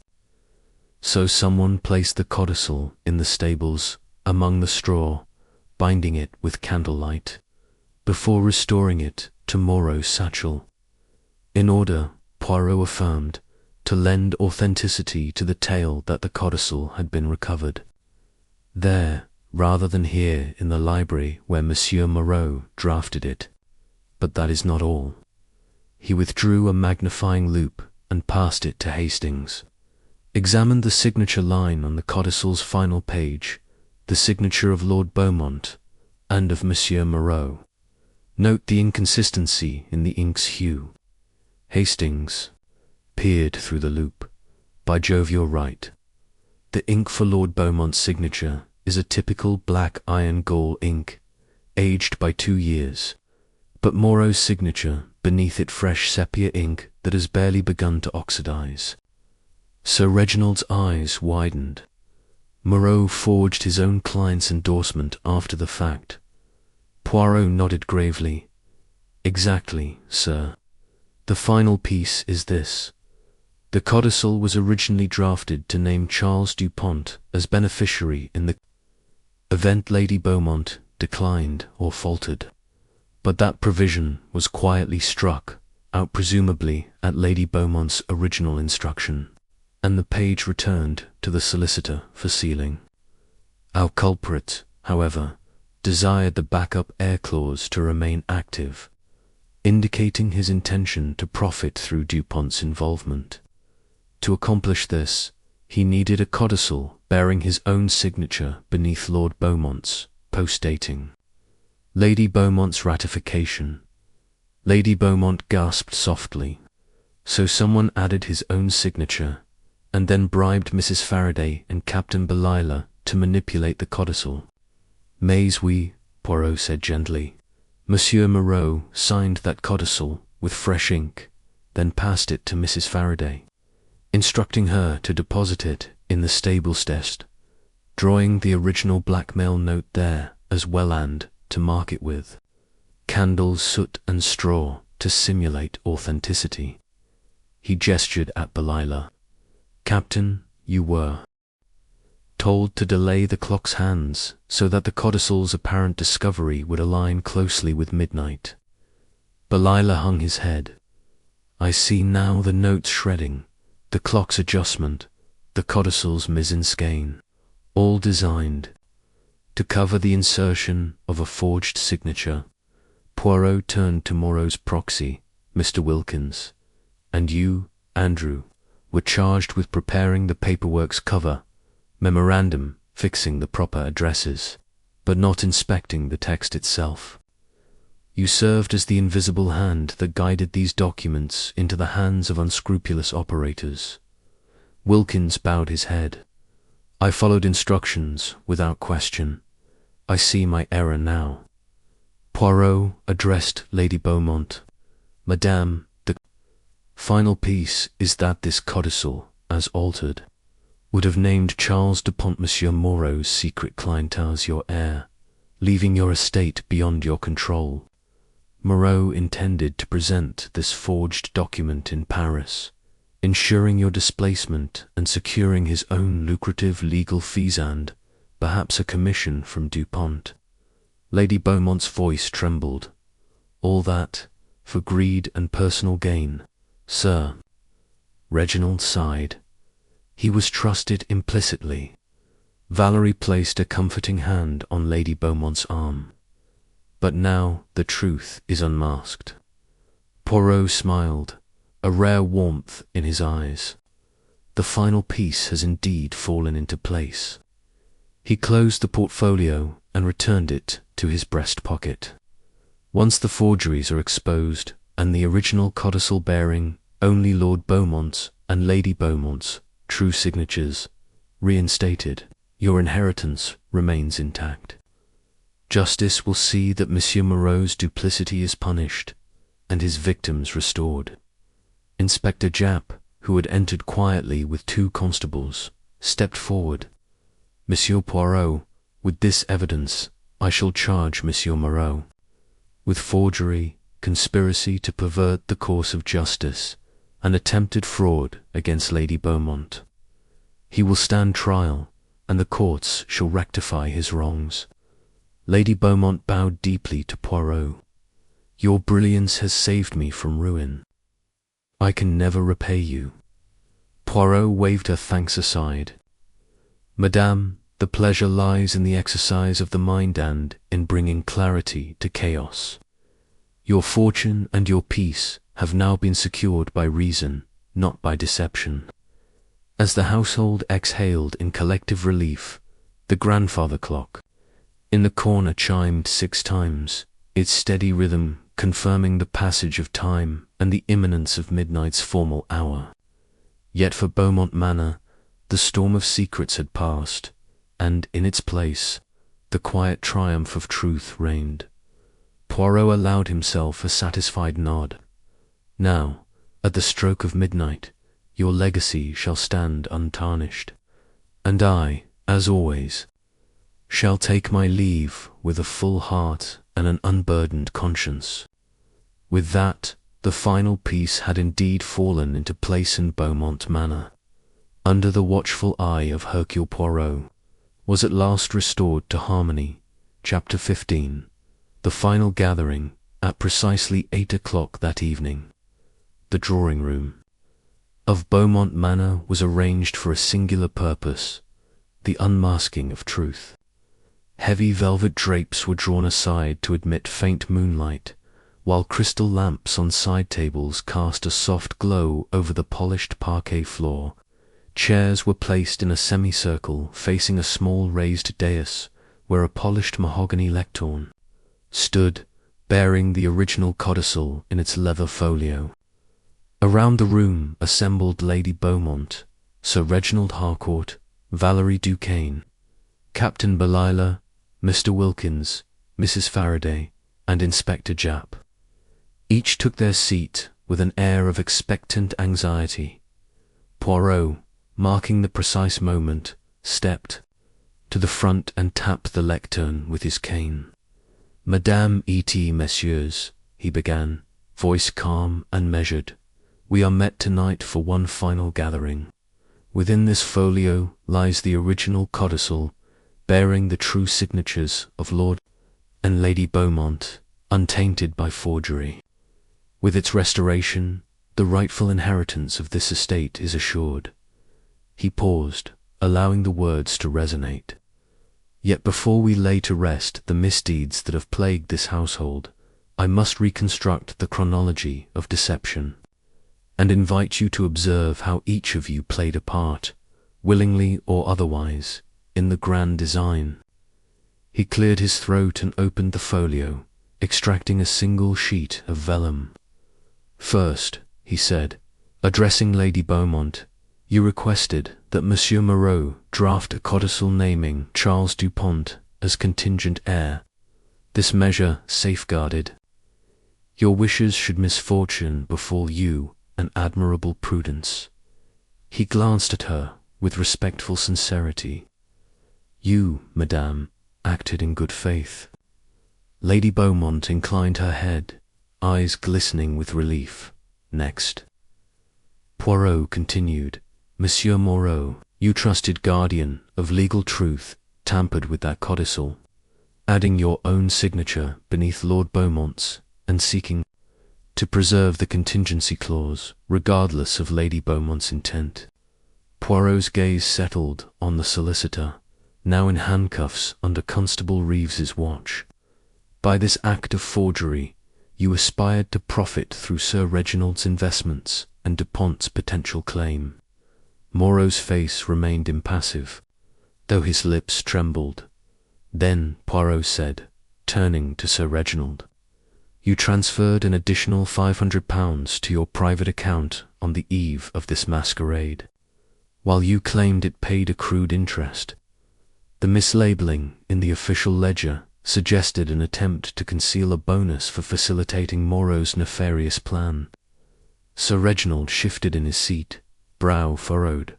"So someone placed the codicil in the stables among the straw, binding it with candlelight, before restoring it to Moreau's satchel, in order," Poirot affirmed, "to lend authenticity to the tale that the codicil had been recovered there, rather than here in the library where Monsieur Moreau drafted it. But that is not all." He withdrew a magnifying loupe and passed it to Hastings. "Examine the signature line on the codicil's final page, the signature of Lord Beaumont and of Monsieur Moreau. Note the inconsistency in the ink's hue." Hastings peered through the loupe. "By Jove, you're right. The ink for Lord Beaumont's signature is a typical black iron gall ink, aged by 2 years. But Moreau's signature, beneath it fresh sepia ink that has barely begun to oxidize." Sir Reginald's eyes widened. Moreau forged his own client's endorsement after the fact. Poirot nodded gravely. "Exactly, sir. The final piece is this. The codicil was originally drafted to name Charles Dupont as beneficiary in the event Lady Beaumont declined or faltered. But that provision was quietly struck out presumably at Lady Beaumont's original instruction, and the page returned to the solicitor for sealing. Our culprit, however, desired the backup heir clause to remain active, indicating his intention to profit through Dupont's involvement. To accomplish this, He needed a codicil bearing his own signature beneath Lord Beaumont's, post-dating. Lady Beaumont's ratification. Lady Beaumont gasped softly. So someone added his own signature, and then bribed Mrs. Faraday and Captain Belila to manipulate the codicil. Mais oui, Poirot said gently. Monsieur Moreau signed that codicil with fresh ink, then passed it to Mrs. Faraday, instructing her to deposit it in the stables desk, drawing the original blackmail note there as well and to mark it with candles, soot and straw to simulate authenticity. He gestured at Belila. Captain, you were told to delay the clock's hands so that the codicil's apparent discovery would align closely with midnight. Belila hung his head. I see now the note's shredding, the clock's adjustment, the codicil's mise en scène, all designed to cover the insertion of a forged signature. Poirot turned to Moreau's proxy, Mr. Wilkins. And you, Andrew, were charged with preparing the paperwork's cover, memorandum fixing the proper addresses, but not inspecting the text itself. You served as the invisible hand that guided these documents into the hands of unscrupulous operators. Wilkins bowed his head. I followed instructions without question. I see my error now. Poirot addressed Lady Beaumont. Madame, the final piece is that this codicil, as altered, would have named Charles de Pontmonsieur Moreau's secret clientele as your heir, leaving your estate beyond your control. Moreau intended to present this forged document in Paris, ensuring your displacement and securing his own lucrative legal fees and, perhaps, a commission from Dupont. Lady Beaumont's voice trembled. All that, for greed and personal gain, sir. Reginald sighed. He was trusted implicitly. Valerie placed a comforting hand on Lady Beaumont's arm. But now the truth is unmasked. Poirot smiled, a rare warmth in his eyes. The final piece has indeed fallen into place. He closed the portfolio and returned it to his breast pocket. Once the forgeries are exposed and the original codicil bearing only Lord Beaumont's and Lady Beaumont's true signatures reinstated, your inheritance remains intact. Justice will see that Monsieur Moreau's duplicity is punished and his victims restored. Inspector Japp, who had entered quietly with 2 constables, stepped forward. Monsieur Poirot, with this evidence, I shall charge Monsieur Moreau with forgery, conspiracy to pervert the course of justice, and attempted fraud against Lady Beaumont. He will stand trial, and the courts shall rectify his wrongs. Lady Beaumont bowed deeply to Poirot. Your brilliance has saved me from ruin. I can never repay you. Poirot waved her thanks aside. Madame, the pleasure lies in the exercise of the mind and in bringing clarity to chaos. Your fortune and your peace have now been secured by reason, not by deception. As the household exhaled in collective relief, the grandfather clock in the corner chimed 6 times, its steady rhythm confirming the passage of time and the imminence of midnight's formal hour. Yet for Beaumont Manor, the storm of secrets had passed, and in its place, the quiet triumph of truth reigned. Poirot allowed himself a satisfied nod. Now, at the stroke of midnight, your legacy shall stand untarnished, and I, as always, shall take my leave with a full heart and an unburdened conscience. With that, the final piece had indeed fallen into place in Beaumont Manor. Under the watchful eye of Hercule Poirot, was at last restored to harmony. Chapter 15. The final gathering, at precisely 8 o'clock that evening. The drawing room of Beaumont Manor was arranged for a singular purpose, the unmasking of truth. Heavy velvet drapes were drawn aside to admit faint moonlight, while crystal lamps on side tables cast a soft glow over the polished parquet floor, Chairs were placed in a semicircle facing a small raised dais where a polished mahogany lectern stood, bearing the original codicil in its leather folio. Around the room assembled Lady Beaumont, Sir Reginald Harcourt, Valerie Duquesne, Captain Belila, Mr. Wilkins, Mrs. Faraday, and Inspector Japp. Each took their seat with an air of expectant anxiety. Poirot, marking the precise moment, stepped to the front and tapped the lectern with his cane. "Madame et messieurs," he began, voice calm and measured, "we are met tonight for one final gathering. Within this folio lies the original codicil, bearing the true signatures of Lord and Lady Beaumont, untainted by forgery. With its restoration, the rightful inheritance of this estate is assured." He paused, allowing the words to resonate. "Yet before we lay to rest the misdeeds that have plagued this household, I must reconstruct the chronology of deception, and invite you to observe how each of you played a part, willingly or otherwise, in the grand design." He cleared his throat and opened the folio, extracting a single sheet of vellum. "First," he said, addressing Lady Beaumont, "you requested that Monsieur Moreau draft a codicil naming Charles Dupont as contingent heir. This measure safeguarded your wishes should misfortune befall you an admirable prudence." He glanced at her with respectful sincerity. "You, madame, acted in good faith." Lady Beaumont inclined her head, eyes glistening with relief. "Next." Poirot continued, "Monsieur Moreau, you trusted guardian of legal truth, tampered with that codicil, adding your own signature beneath Lord Beaumont's, and seeking to preserve the contingency clause, regardless of Lady Beaumont's intent." Poirot's gaze settled on the solicitor, now in handcuffs under Constable Reeves's watch. "By this act of forgery, you aspired to profit through Sir Reginald's investments and Dupont's potential claim." Moreau's face remained impassive, though his lips trembled. Then Poirot said, turning to Sir Reginald, "You transferred an additional £500 to your private account on the eve of this masquerade, while you claimed it paid accrued interest. The mislabeling in the official ledger suggested an attempt to conceal a bonus for facilitating Moreau's nefarious plan." Sir Reginald shifted in his seat, brow furrowed.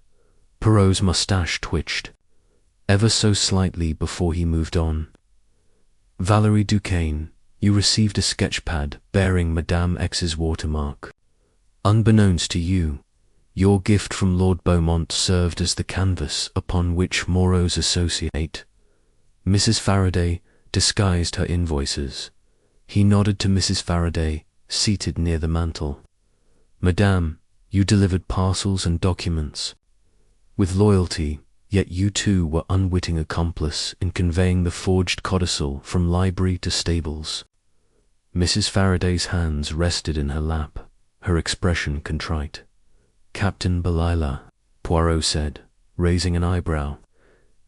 Poirot's moustache twitched, ever so slightly before he moved on. "Valerie Duquesne, you received a sketch-pad bearing Madame X's watermark. Unbeknownst to you, your gift from Lord Beaumont served as the canvas upon which Moreau's associate, Mrs. Faraday, disguised her invoices." He nodded to Mrs. Faraday, seated near the mantel. "Madame, you delivered parcels and documents with loyalty, yet you too were unwitting accomplice in conveying the forged codicil from library to stables." Mrs. Faraday's hands rested in her lap, her expression contrite. "Captain Belila," Poirot said, raising an eyebrow,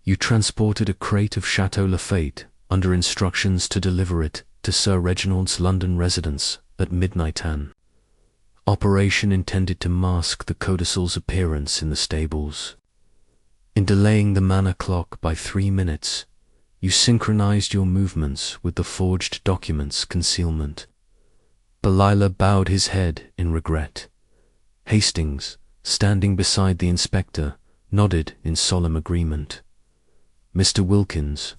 "you transported a crate of Chateau Lafayette under instructions to deliver it to Sir Reginald's London residence at midnight an operation intended to mask the codicil's appearance in the stables. In delaying the manor clock by 3 minutes, you synchronized your movements with the forged document's concealment." Belila bowed his head in regret. Hastings, standing beside the inspector, nodded in solemn agreement. "Mr. Wilkins,"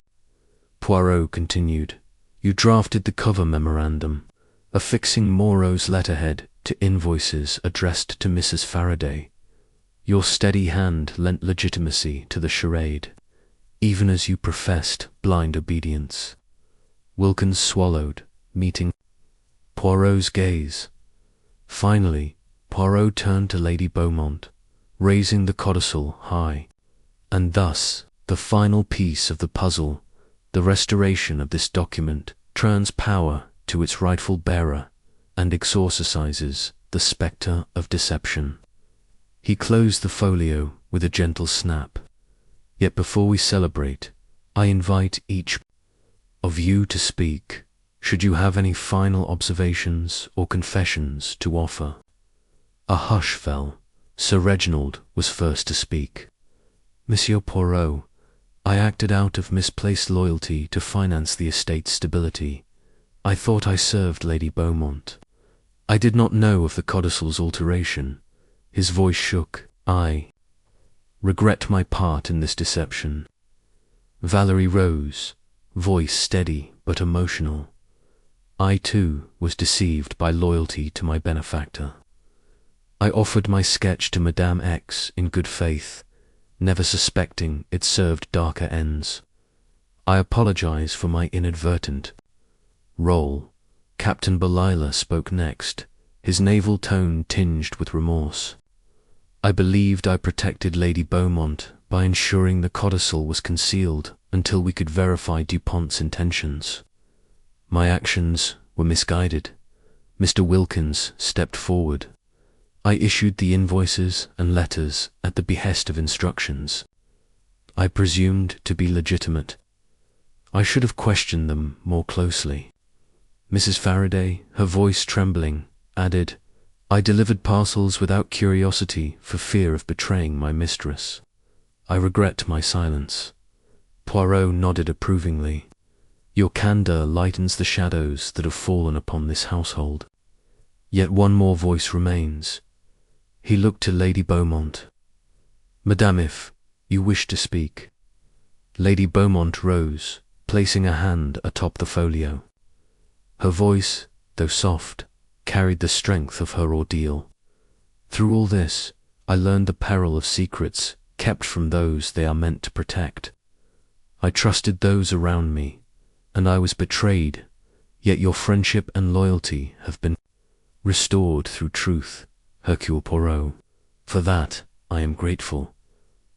Poirot continued, "you drafted the cover memorandum, affixing Moreau's letterhead to invoices addressed to Mrs. Faraday. Your steady hand lent legitimacy to the charade, even as you professed blind obedience." Wilkins swallowed, meeting Poirot's gaze. Finally, Poirot turned to Lady Beaumont, raising the codicil high. "And thus, the final piece of the puzzle, the restoration of this document, turns power to its rightful bearer and exorcises the spectre of deception." He closed the folio, with a gentle snap. Yet before we celebrate, I invite each of you to speak, should you have any final observations or confessions to offer. A hush fell. Sir Reginald was first to speak. Monsieur Poirot, I acted out of misplaced loyalty to finance the estate's stability. I thought I served Lady Beaumont. I did not know of the codicil's alteration. His voice shook. I regret my part in this deception. Valerie rose, voice steady but emotional. I too was deceived by loyalty to my benefactor. I offered my sketch to Madame X in good faith, never suspecting it served darker ends. I apologize for my inadvertent role. Captain Belila spoke next, his naval tone tinged with remorse. I believed I protected Lady Beaumont by ensuring the codicil was concealed until we could verify Dupont's intentions. My actions were misguided. Mr. Wilkins stepped forward. I issued the invoices and letters at the behest of instructions I presumed to be legitimate. I should have questioned them more closely. Mrs. Faraday, her voice trembling, added, I delivered parcels without curiosity for fear of betraying my mistress. I regret my silence. Poirot nodded approvingly. Your candour lightens the shadows that have fallen upon this household. Yet one more voice remains. He looked to Lady Beaumont. Madame, if you wish to speak. Lady Beaumont rose, placing a hand atop the folio. Her voice, though soft, carried the strength of her ordeal. Through all this, I learned the peril of secrets kept from those they are meant to protect. I trusted those around me, and I was betrayed, yet your friendship and loyalty have been restored through truth, Hercule Poirot. For that, I am grateful.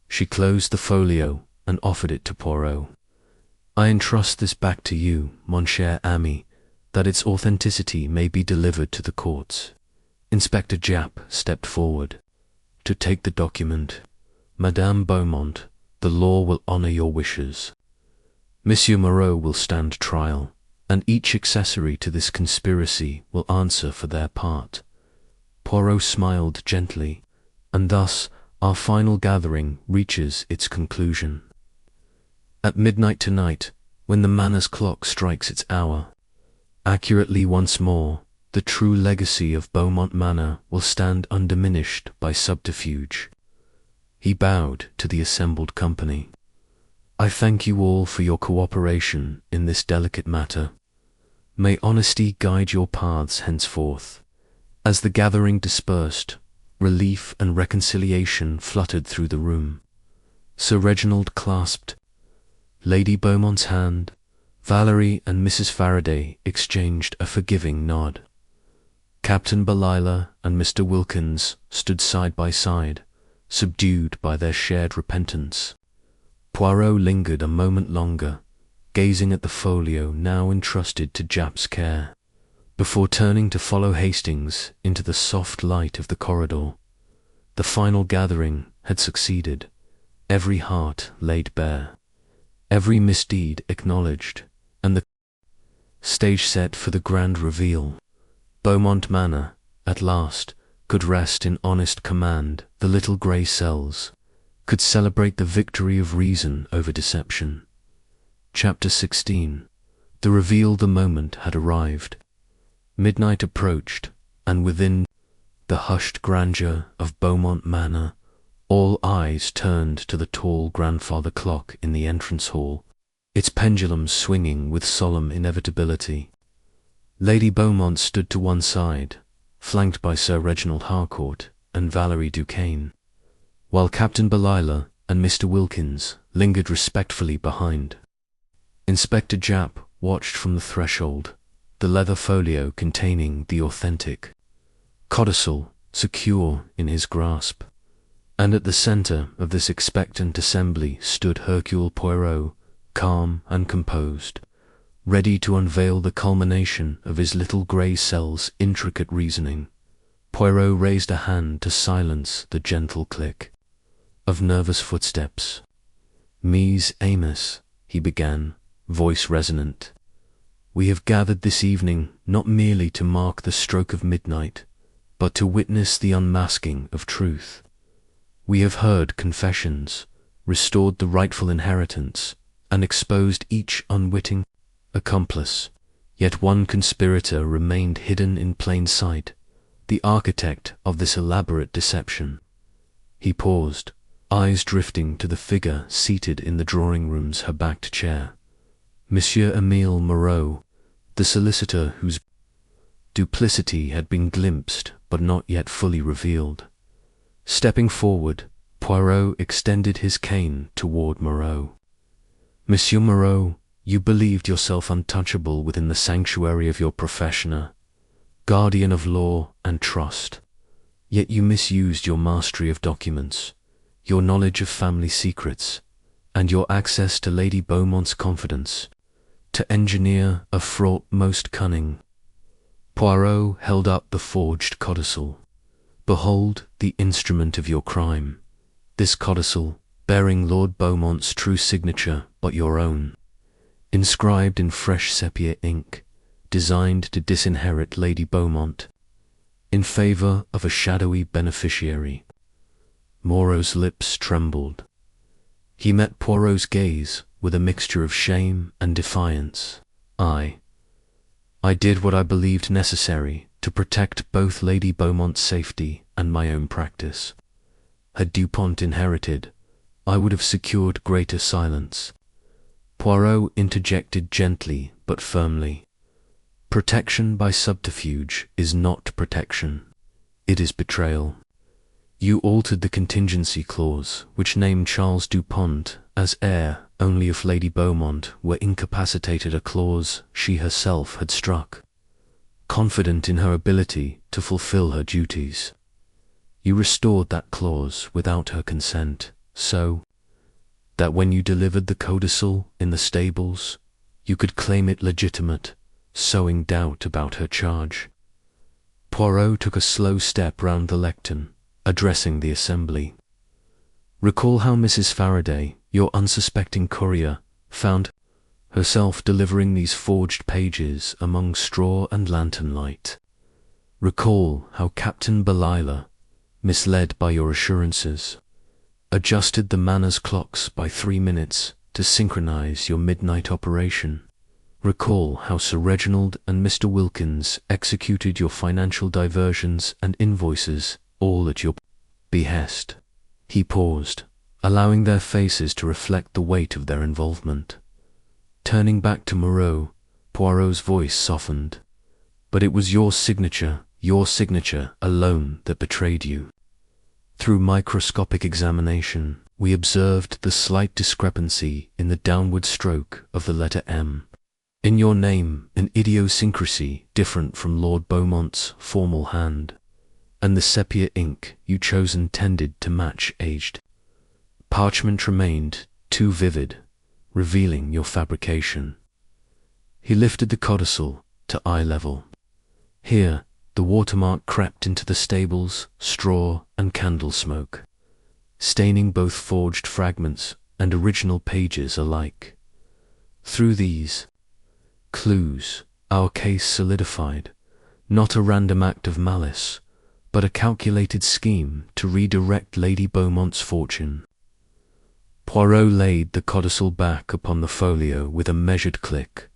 She closed the folio and offered it to Poirot. I entrust this back to you, mon cher ami, that its authenticity may be delivered to the courts. Inspector Japp stepped forward. To take the document. Madame Beaumont, the law will honour your wishes. Monsieur Moreau will stand trial, and each accessory to this conspiracy will answer for their part. Poirot smiled gently, and thus our final gathering reaches its conclusion. At midnight tonight, when the manor's clock strikes its hour, accurately once more, the true legacy of Beaumont Manor will stand undiminished by subterfuge. He bowed to the assembled company. I thank you all for your cooperation in this delicate matter. May honesty guide your paths henceforth. As the gathering dispersed, relief and reconciliation fluttered through the room. Sir Reginald clasped Lady Beaumont's hand. Valerie and Mrs. Faraday exchanged a forgiving nod. Captain Belila and Mr. Wilkins stood side by side, subdued by their shared repentance. Poirot lingered a moment longer, gazing at the folio now entrusted to Japp's care, before turning to follow Hastings into the soft light of the corridor. The final gathering had succeeded, every heart laid bare, every misdeed acknowledged, and the stage set for the grand reveal. Beaumont Manor, at last, could rest in honest command. The little grey cells could celebrate the victory of reason over deception. Chapter 16. The reveal. The moment had arrived. Midnight approached, and within the hushed grandeur of Beaumont Manor, all eyes turned to the tall grandfather clock in the entrance hall, its pendulum swinging with solemn inevitability. Lady Beaumont stood to one side, flanked by Sir Reginald Harcourt and Valerie Duquesne, while Captain Belila and Mr. Wilkins lingered respectfully behind. Inspector Japp watched from the threshold, the leather folio containing the authentic codicil secure in his grasp. And at the centre of this expectant assembly stood Hercule Poirot, calm and composed, ready to unveil the culmination of his little grey cell's intricate reasoning. Poirot raised a hand to silence the gentle click. of nervous footsteps. "Mies Amos," he began, voice resonant. "We have gathered this evening not merely to mark the stroke of midnight, but to witness the unmasking of truth. We have heard confessions, restored the rightful inheritance, and exposed each unwitting accomplice. Yet one conspirator remained hidden in plain sight, the architect of this elaborate deception." He paused, eyes drifting to the figure seated in the drawing-room's her-backed chair. Monsieur Emile Moreau, the solicitor whose duplicity had been glimpsed but not yet fully revealed. Stepping forward, Poirot extended his cane toward Moreau. "Monsieur Moreau, you believed yourself untouchable within the sanctuary of your profession, guardian of law and trust. Yet you misused your mastery of documents, your knowledge of family secrets, and your access to Lady Beaumont's confidence, to engineer a fraught most cunning." Poirot held up the forged codicil. "Behold the instrument of your crime. This codicil, bearing Lord Beaumont's true signature but your own, inscribed in fresh sepia ink, designed to disinherit Lady Beaumont, in favour of a shadowy beneficiary." Moreau's lips trembled. He met Poirot's gaze with a mixture of shame and defiance. I did what I believed necessary to protect both Lady Beaumont's safety and my own practice. Had Dupont inherited, I would have secured greater silence." Poirot interjected gently but firmly. "Protection by subterfuge is not protection. It is betrayal. You altered the contingency clause, which named Charles Dupont as heir only if Lady Beaumont were incapacitated, a clause she herself had struck, confident in her ability to fulfill her duties. You restored that clause without her consent, so that when you delivered the codicil in the stables, you could claim it legitimate, sowing doubt about her charge." Poirot took a slow step round the lectern, addressing the assembly. "Recall how Mrs. Faraday, your unsuspecting courier, found herself delivering these forged pages among straw and lantern light. Recall how Captain Belila, misled by your assurances, adjusted the Manners clocks by 3 minutes to synchronize your midnight operation. Recall how Sir Reginald and Mr. Wilkins executed your financial diversions and invoices, all at your behest." He paused, allowing their faces to reflect the weight of their involvement. Turning back to Moreau, Poirot's voice softened. "But it was your signature alone that betrayed you. Through microscopic examination, we observed the slight discrepancy in the downward stroke of the letter M. In your name, an idiosyncrasy different from Lord Beaumont's formal hand, and the sepia ink you chosen tended to match aged parchment remained too vivid, revealing your fabrication." He lifted the codicil to eye level. Here, the watermark crept into the stables, straw, and candle smoke, staining both forged fragments and original pages alike. Through these clues, our case solidified, not a random act of malice, but a calculated scheme to redirect Lady Beaumont's fortune. Poirot laid the codicil back upon the folio with a measured click.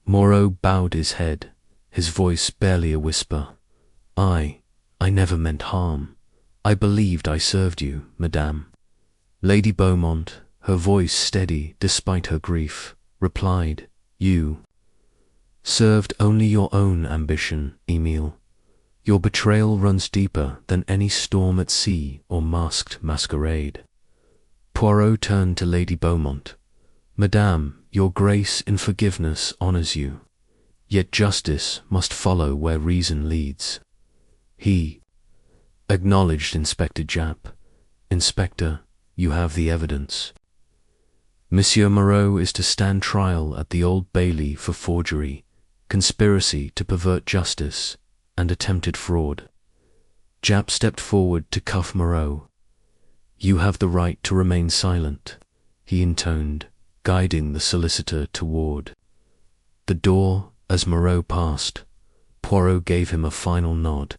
Moreau bowed his head, his voice barely a whisper. I never meant harm. I believed I served you, madame." Lady Beaumont, her voice steady despite her grief, replied, "You served only your own ambition, Emile. Your betrayal runs deeper than any storm at sea or masked masquerade." Poirot turned to Lady Beaumont. "Madame, your grace in forgiveness honours you, yet justice must follow where reason leads." He acknowledged Inspector Japp. "Inspector, you have the evidence. Monsieur Moreau is to stand trial at the Old Bailey for forgery, conspiracy to pervert justice, and attempted fraud." Japp stepped forward to cuff Moreau. You have the right to remain silent, he intoned, guiding the solicitor toward the door. As Moreau passed, Poirot gave him a final nod.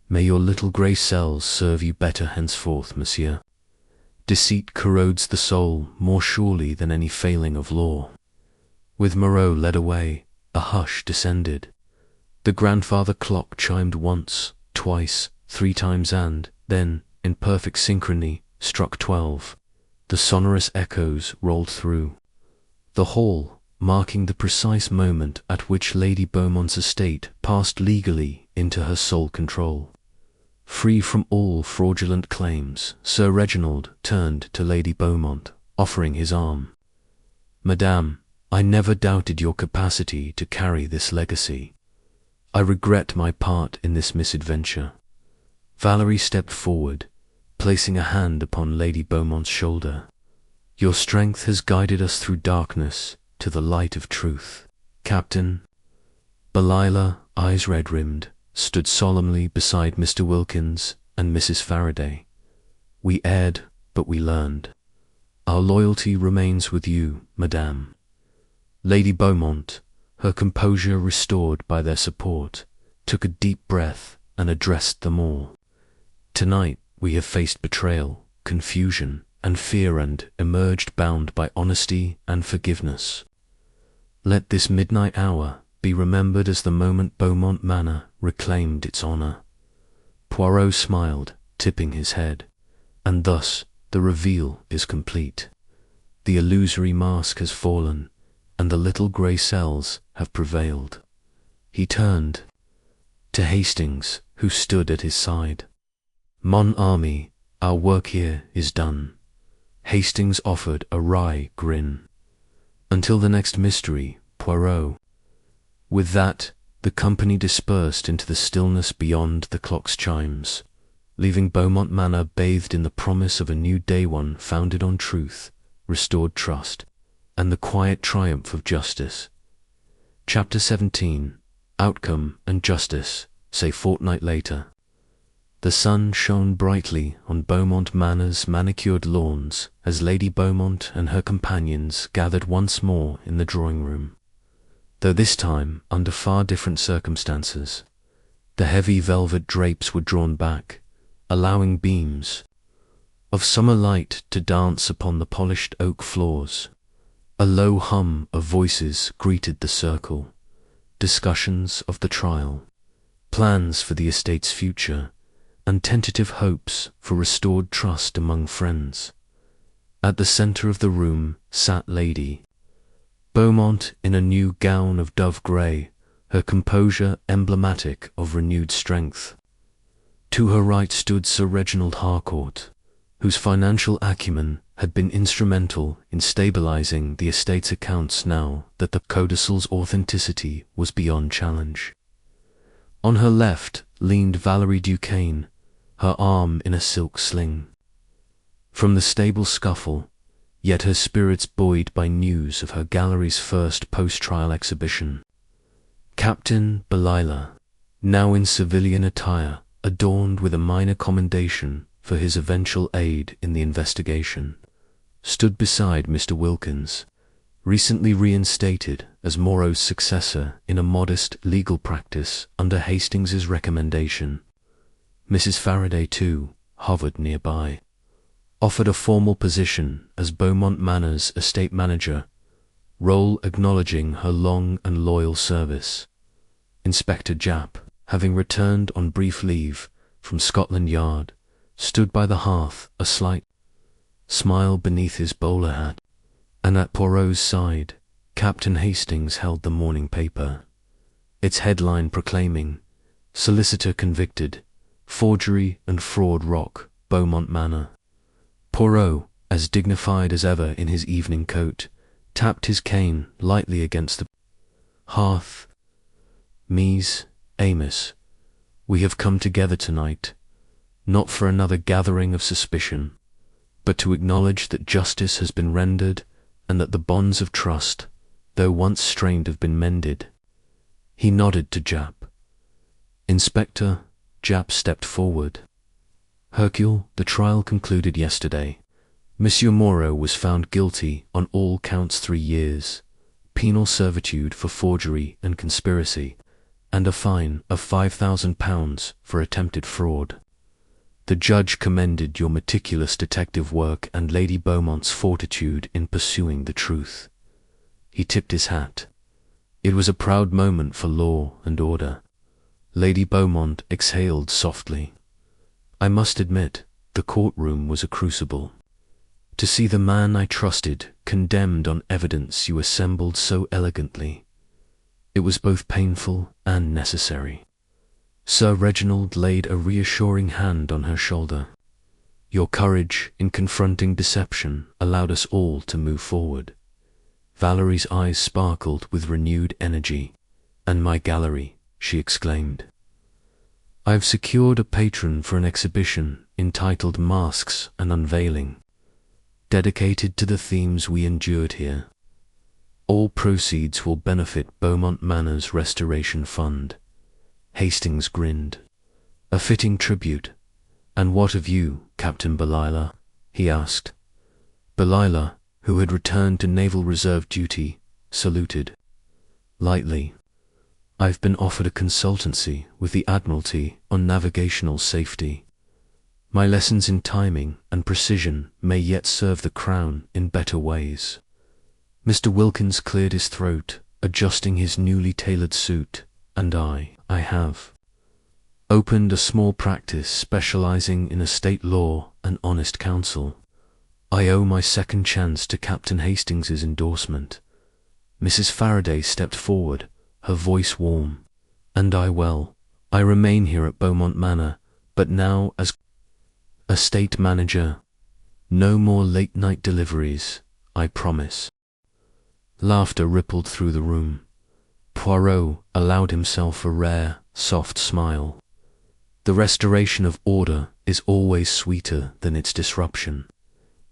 May your little grey cells serve you better henceforth, monsieur. Deceit corrodes the soul more surely than any failing of law. With Moreau led away, a hush descended. The grandfather clock chimed once, twice, 3 times and, then, in perfect synchrony, struck 12. The sonorous echoes rolled through the hall, marking the precise moment at which Lady Beaumont's estate passed legally into her sole control. Free from all fraudulent claims, Sir Reginald turned to Lady Beaumont, offering his arm. Madame, I never doubted your capacity to carry this legacy. I regret my part in this misadventure. Valerie stepped forward, placing a hand upon Lady Beaumont's shoulder. Your strength has guided us through darkness to the light of truth. Captain Belila, eyes red-rimmed, stood solemnly beside Mr. Wilkins and Mrs. Faraday. We erred, but we learned. Our loyalty remains with you, Madame. Lady Beaumont, her composure restored by their support, took a deep breath and addressed them all. Tonight we have faced betrayal, confusion, and fear and emerged bound by honesty and forgiveness. Let this midnight hour be remembered as the moment Beaumont Manor reclaimed its honour. Poirot smiled, tipping his head, and thus the reveal is complete. The illusory mask has fallen, and the little grey cells have prevailed. He turned to Hastings, who stood at his side. Mon ami, our work here is done. Hastings offered a wry grin. Until the next mystery, Poirot. With that, the company dispersed into the stillness beyond the clock's chimes, leaving Beaumont Manor bathed in the promise of a new day, one founded on truth, restored trust, and the quiet triumph of justice. Chapter 17. Outcome and Justice, say fortnight later. The sun shone brightly on Beaumont Manor's manicured lawns as Lady Beaumont and her companions gathered once more in the drawing-room, though this time under far different circumstances. The heavy velvet drapes were drawn back, allowing beams of summer light to dance upon the polished oak floors. A low hum of voices greeted the circle. Discussions of the trial, plans for the estate's future, and tentative hopes for restored trust among friends. At the centre of the room sat Lady Beaumont in a new gown of dove grey, her composure emblematic of renewed strength. To her right stood Sir Reginald Harcourt, whose financial acumen had been instrumental in stabilizing the estate's accounts now that the codicil's authenticity was beyond challenge. On her left leaned Valerie Duquesne, her arm in a silk sling. From the stable scuffle, yet her spirits buoyed by news of her gallery's first post-trial exhibition. Captain Belila, now in civilian attire, adorned with a minor commendation for his eventual aid in the investigation, stood beside Mr. Wilkins, recently reinstated as Moreau's successor in a modest legal practice under Hastings's recommendation. Mrs. Faraday, too, hovered nearby, offered a formal position as Beaumont Manor's estate manager, role acknowledging her long and loyal service. Inspector Japp, having returned on brief leave from Scotland Yard, stood by the hearth, a slight smile beneath his bowler hat, and at Poirot's side, Captain Hastings held the morning paper, its headline proclaiming, "Solicitor convicted, forgery and fraud rock Beaumont Manor." Poirot, as dignified as ever in his evening coat, tapped his cane lightly against the hearth. "Mies, Amos, we have come together tonight, not for another gathering of suspicion, but to acknowledge that justice has been rendered and that the bonds of trust, though once strained, have been mended." He nodded to Japp. Inspector, Japp stepped forward. Hercule, the trial concluded yesterday. Monsieur Moreau was found guilty on all counts 3 years, penal servitude for forgery and conspiracy, and a fine of £5,000 for attempted fraud. The judge commended your meticulous detective work and Lady Beaumont's fortitude in pursuing the truth. He tipped his hat. It was a proud moment for law and order. Lady Beaumont exhaled softly. I must admit, the courtroom was a crucible. To see the man I trusted condemned on evidence you assembled so elegantly, it was both painful and necessary. Sir Reginald laid a reassuring hand on her shoulder. Your courage in confronting deception allowed us all to move forward. Valerie's eyes sparkled with renewed energy. And my gallery, she exclaimed. I have secured a patron for an exhibition entitled Masks and Unveiling, dedicated to the themes we endured here. All proceeds will benefit Beaumont Manor's Restoration Fund. Hastings grinned. A fitting tribute. And what of you, Captain Belila? He asked. Belila, who had returned to Naval Reserve duty, saluted. Lightly. I've been offered a consultancy with the Admiralty on navigational safety. My lessons in timing and precision may yet serve the Crown in better ways. Mr. Wilkins cleared his throat, adjusting his newly tailored suit, and I have opened a small practice specializing in estate law and honest counsel. I owe my second chance to Captain Hastings's endorsement. Mrs. Faraday stepped forward, her voice warm. And I remain here at Beaumont Manor, but now as estate manager. No more late-night deliveries, I promise. Laughter rippled through the room. Poirot allowed himself a rare, soft smile. The restoration of order is always sweeter than its disruption.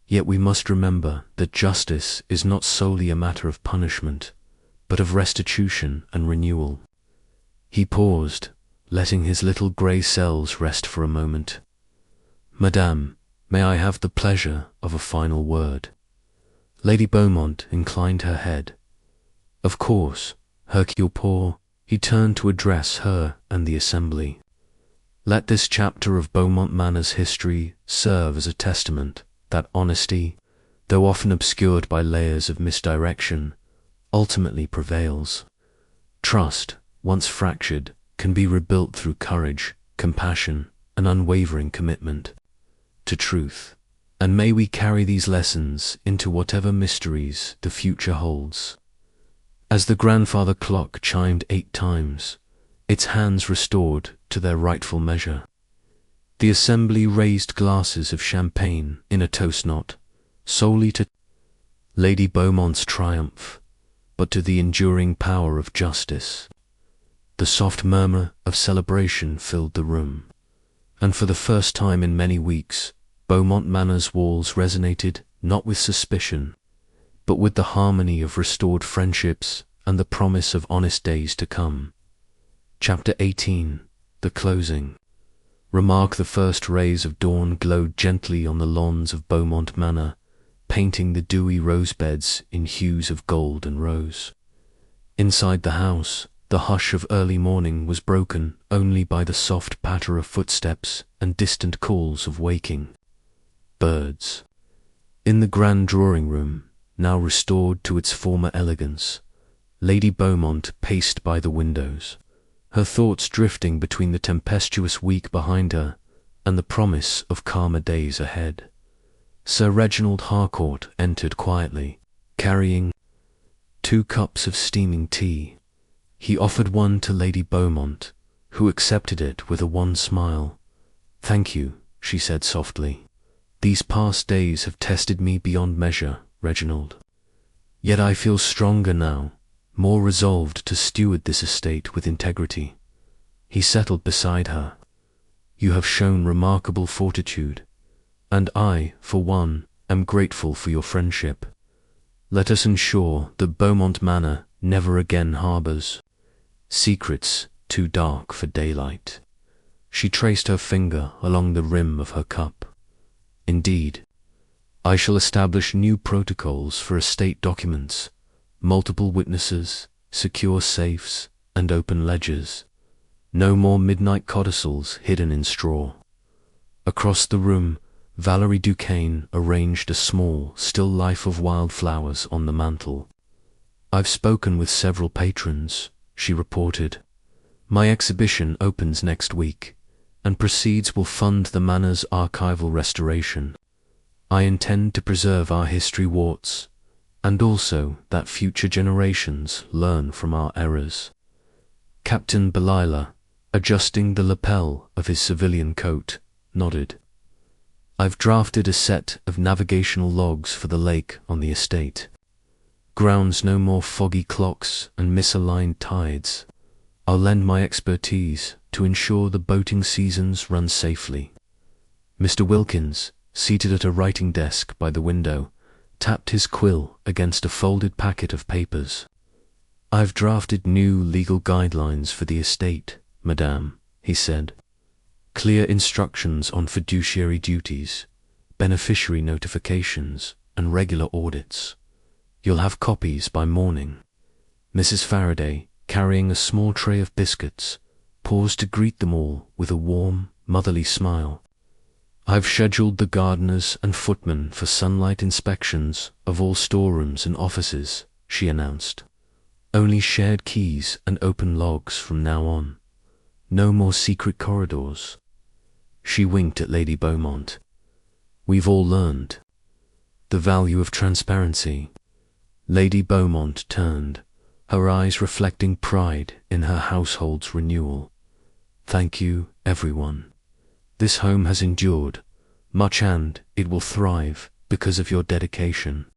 Yet we must remember that justice is not solely a matter of punishment, but of restitution and renewal. He paused, letting his little grey cells rest for a moment. Madame, may I have the pleasure of a final word? Lady Beaumont inclined her head. Of course, Hercule Poirot. He turned to address her and the assembly. Let this chapter of Beaumont Manor's history serve as a testament that honesty, though often obscured by layers of misdirection, ultimately prevails. Trust, once fractured, can be rebuilt through courage, compassion, and unwavering commitment to truth. And may we carry these lessons into whatever mysteries the future holds. As the grandfather clock chimed 8 times, its hands restored to their rightful measure. The assembly raised glasses of champagne in a toast not solely to Lady Beaumont's triumph, but to the enduring power of justice. The soft murmur of celebration filled the room, and for the first time in many weeks, Beaumont Manor's walls resonated not with suspicion, but with the harmony of restored friendships and the promise of honest days to come. Chapter 18. The Closing. Remark the first rays of dawn glowed gently on the lawns of Beaumont Manor, painting the dewy rosebeds in hues of gold and rose. Inside the house, the hush of early morning was broken only by the soft patter of footsteps and distant calls of waking birds. In the grand drawing-room, now restored to its former elegance, Lady Beaumont paced by the windows, her thoughts drifting between the tempestuous week behind her and the promise of calmer days ahead. Sir Reginald Harcourt entered quietly, carrying 2 cups of steaming tea. He offered one to Lady Beaumont, who accepted it with a wan smile. Thank you, she said softly. These past days have tested me beyond measure, Reginald. Yet I feel stronger now, more resolved to steward this estate with integrity. He settled beside her. You have shown remarkable fortitude, and I, for one, am grateful for your friendship. Let us ensure that Beaumont Manor never again harbours secrets too dark for daylight. She traced her finger along the rim of her cup. Indeed, I shall establish new protocols for estate documents, multiple witnesses, secure safes, and open ledgers. No more midnight codicils hidden in straw. Across the room, Valerie Duquesne arranged a small, still life of wildflowers on the mantel. I've spoken with several patrons, she reported. My exhibition opens next week, and proceeds will fund the manor's archival restoration. I intend to preserve our history warts, and also that future generations learn from our errors. Captain Belila, adjusting the lapel of his civilian coat, nodded. I've drafted a set of navigational logs for the lake on the estate. Grounds no more foggy clocks and misaligned tides. I'll lend my expertise to ensure the boating seasons run safely. Mr. Wilkins, seated at a writing desk by the window, tapped his quill against a folded packet of papers. I've drafted new legal guidelines for the estate, madame, he said. Clear instructions on fiduciary duties, beneficiary notifications, and regular audits. You'll have copies by morning. Mrs. Faraday, carrying a small tray of biscuits, paused to greet them all with a warm, motherly smile. I've scheduled the gardeners and footmen for sunlight inspections of all storerooms and offices, she announced. Only shared keys and open logs from now on. No more secret corridors. She winked at Lady Beaumont. We've all learned the value of transparency. Lady Beaumont turned, her eyes reflecting pride in her household's renewal. Thank you, everyone. This home has endured much, and it will thrive because of your dedication.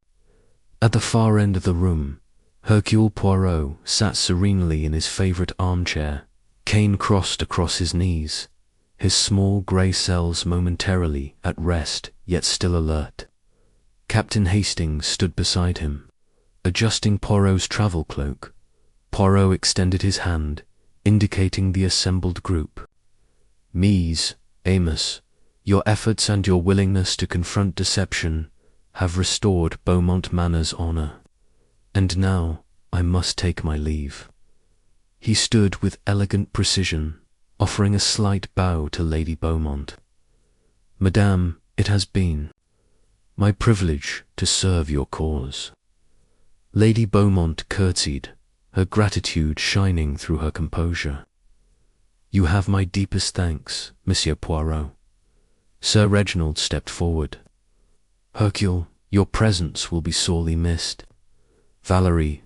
At the far end of the room, Hercule Poirot sat serenely in his favourite armchair, cane crossed across his knees, his small grey cells momentarily at rest yet still alert. Captain Hastings stood beside him, adjusting Poirot's travel cloak. Poirot extended his hand, indicating the assembled group. Mies, Amos, your efforts and your willingness to confront deception have restored Beaumont Manor's honour. And now I must take my leave. He stood with elegant precision, offering a slight bow to Lady Beaumont. Madame, it has been my privilege to serve your cause. Lady Beaumont curtsied, her gratitude shining through her composure. You have my deepest thanks, Monsieur Poirot. Sir Reginald stepped forward. Hercule, your presence will be sorely missed. Valerie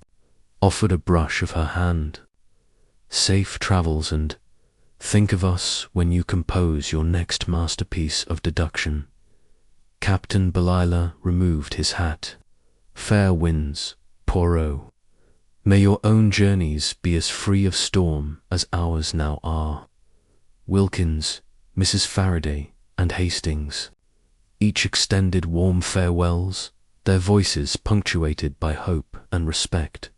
offered a brush of her hand. Safe travels, and think of us when you compose your next masterpiece of deduction. Captain Belila removed his hat. Fair winds, Poirot. May your own journeys be as free of storm as ours now are. Wilkins, Mrs. Faraday, and Hastings each extended warm farewells, their voices punctuated by hope and respect.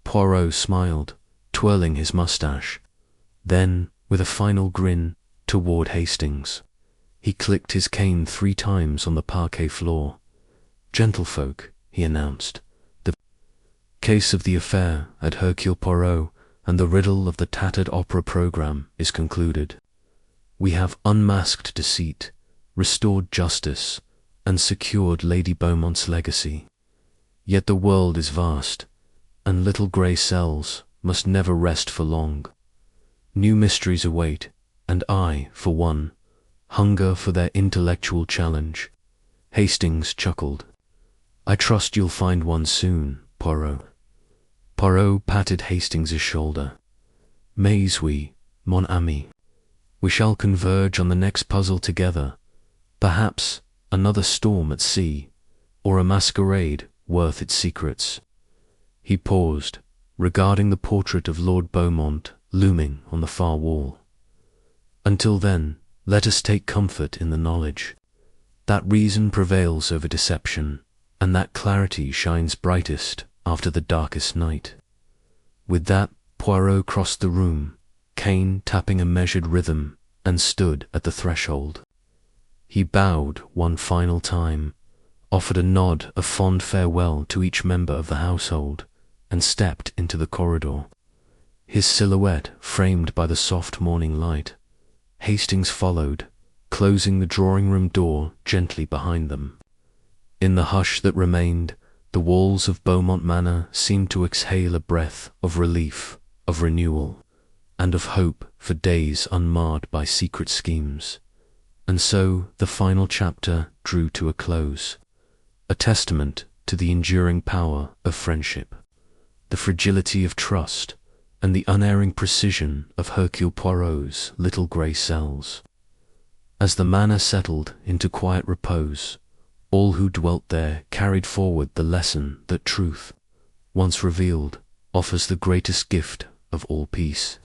Poirot smiled, twirling his moustache. Then, with a final grin, toward Hastings. He clicked his cane 3 times on the parquet floor. Gentlefolk, he announced, the case of the affair at Hercule Poirot and the riddle of the tattered opera program is concluded. We have unmasked deceit, restored justice, and secured Lady Beaumont's legacy. Yet the world is vast, and little grey cells must never rest for long. New mysteries await, and I, for one, hunger for their intellectual challenge. Hastings chuckled. I trust you'll find one soon, Poirot. Poirot patted Hastings's shoulder. Mais oui, mon ami. We shall converge on the next puzzle together. Perhaps another storm at sea, or a masquerade worth its secrets. He paused, regarding the portrait of Lord Beaumont looming on the far wall. Until then, let us take comfort in the knowledge that reason prevails over deception, and that clarity shines brightest after the darkest night. With that, Poirot crossed the room, cane tapping a measured rhythm and stood at the threshold. He bowed one final time, offered a nod of fond farewell to each member of the household, and stepped into the corridor. His silhouette framed by the soft morning light. Hastings followed, closing the drawing-room door gently behind them. In the hush that remained, the walls of Beaumont Manor seemed to exhale a breath of relief, of renewal, and of hope for days unmarred by secret schemes. And so the final chapter drew to a close, a testament to the enduring power of friendship, the fragility of trust, and the unerring precision of Hercule Poirot's little grey cells. As the manor settled into quiet repose, all who dwelt there carried forward the lesson that truth, once revealed, offers the greatest gift of all peace.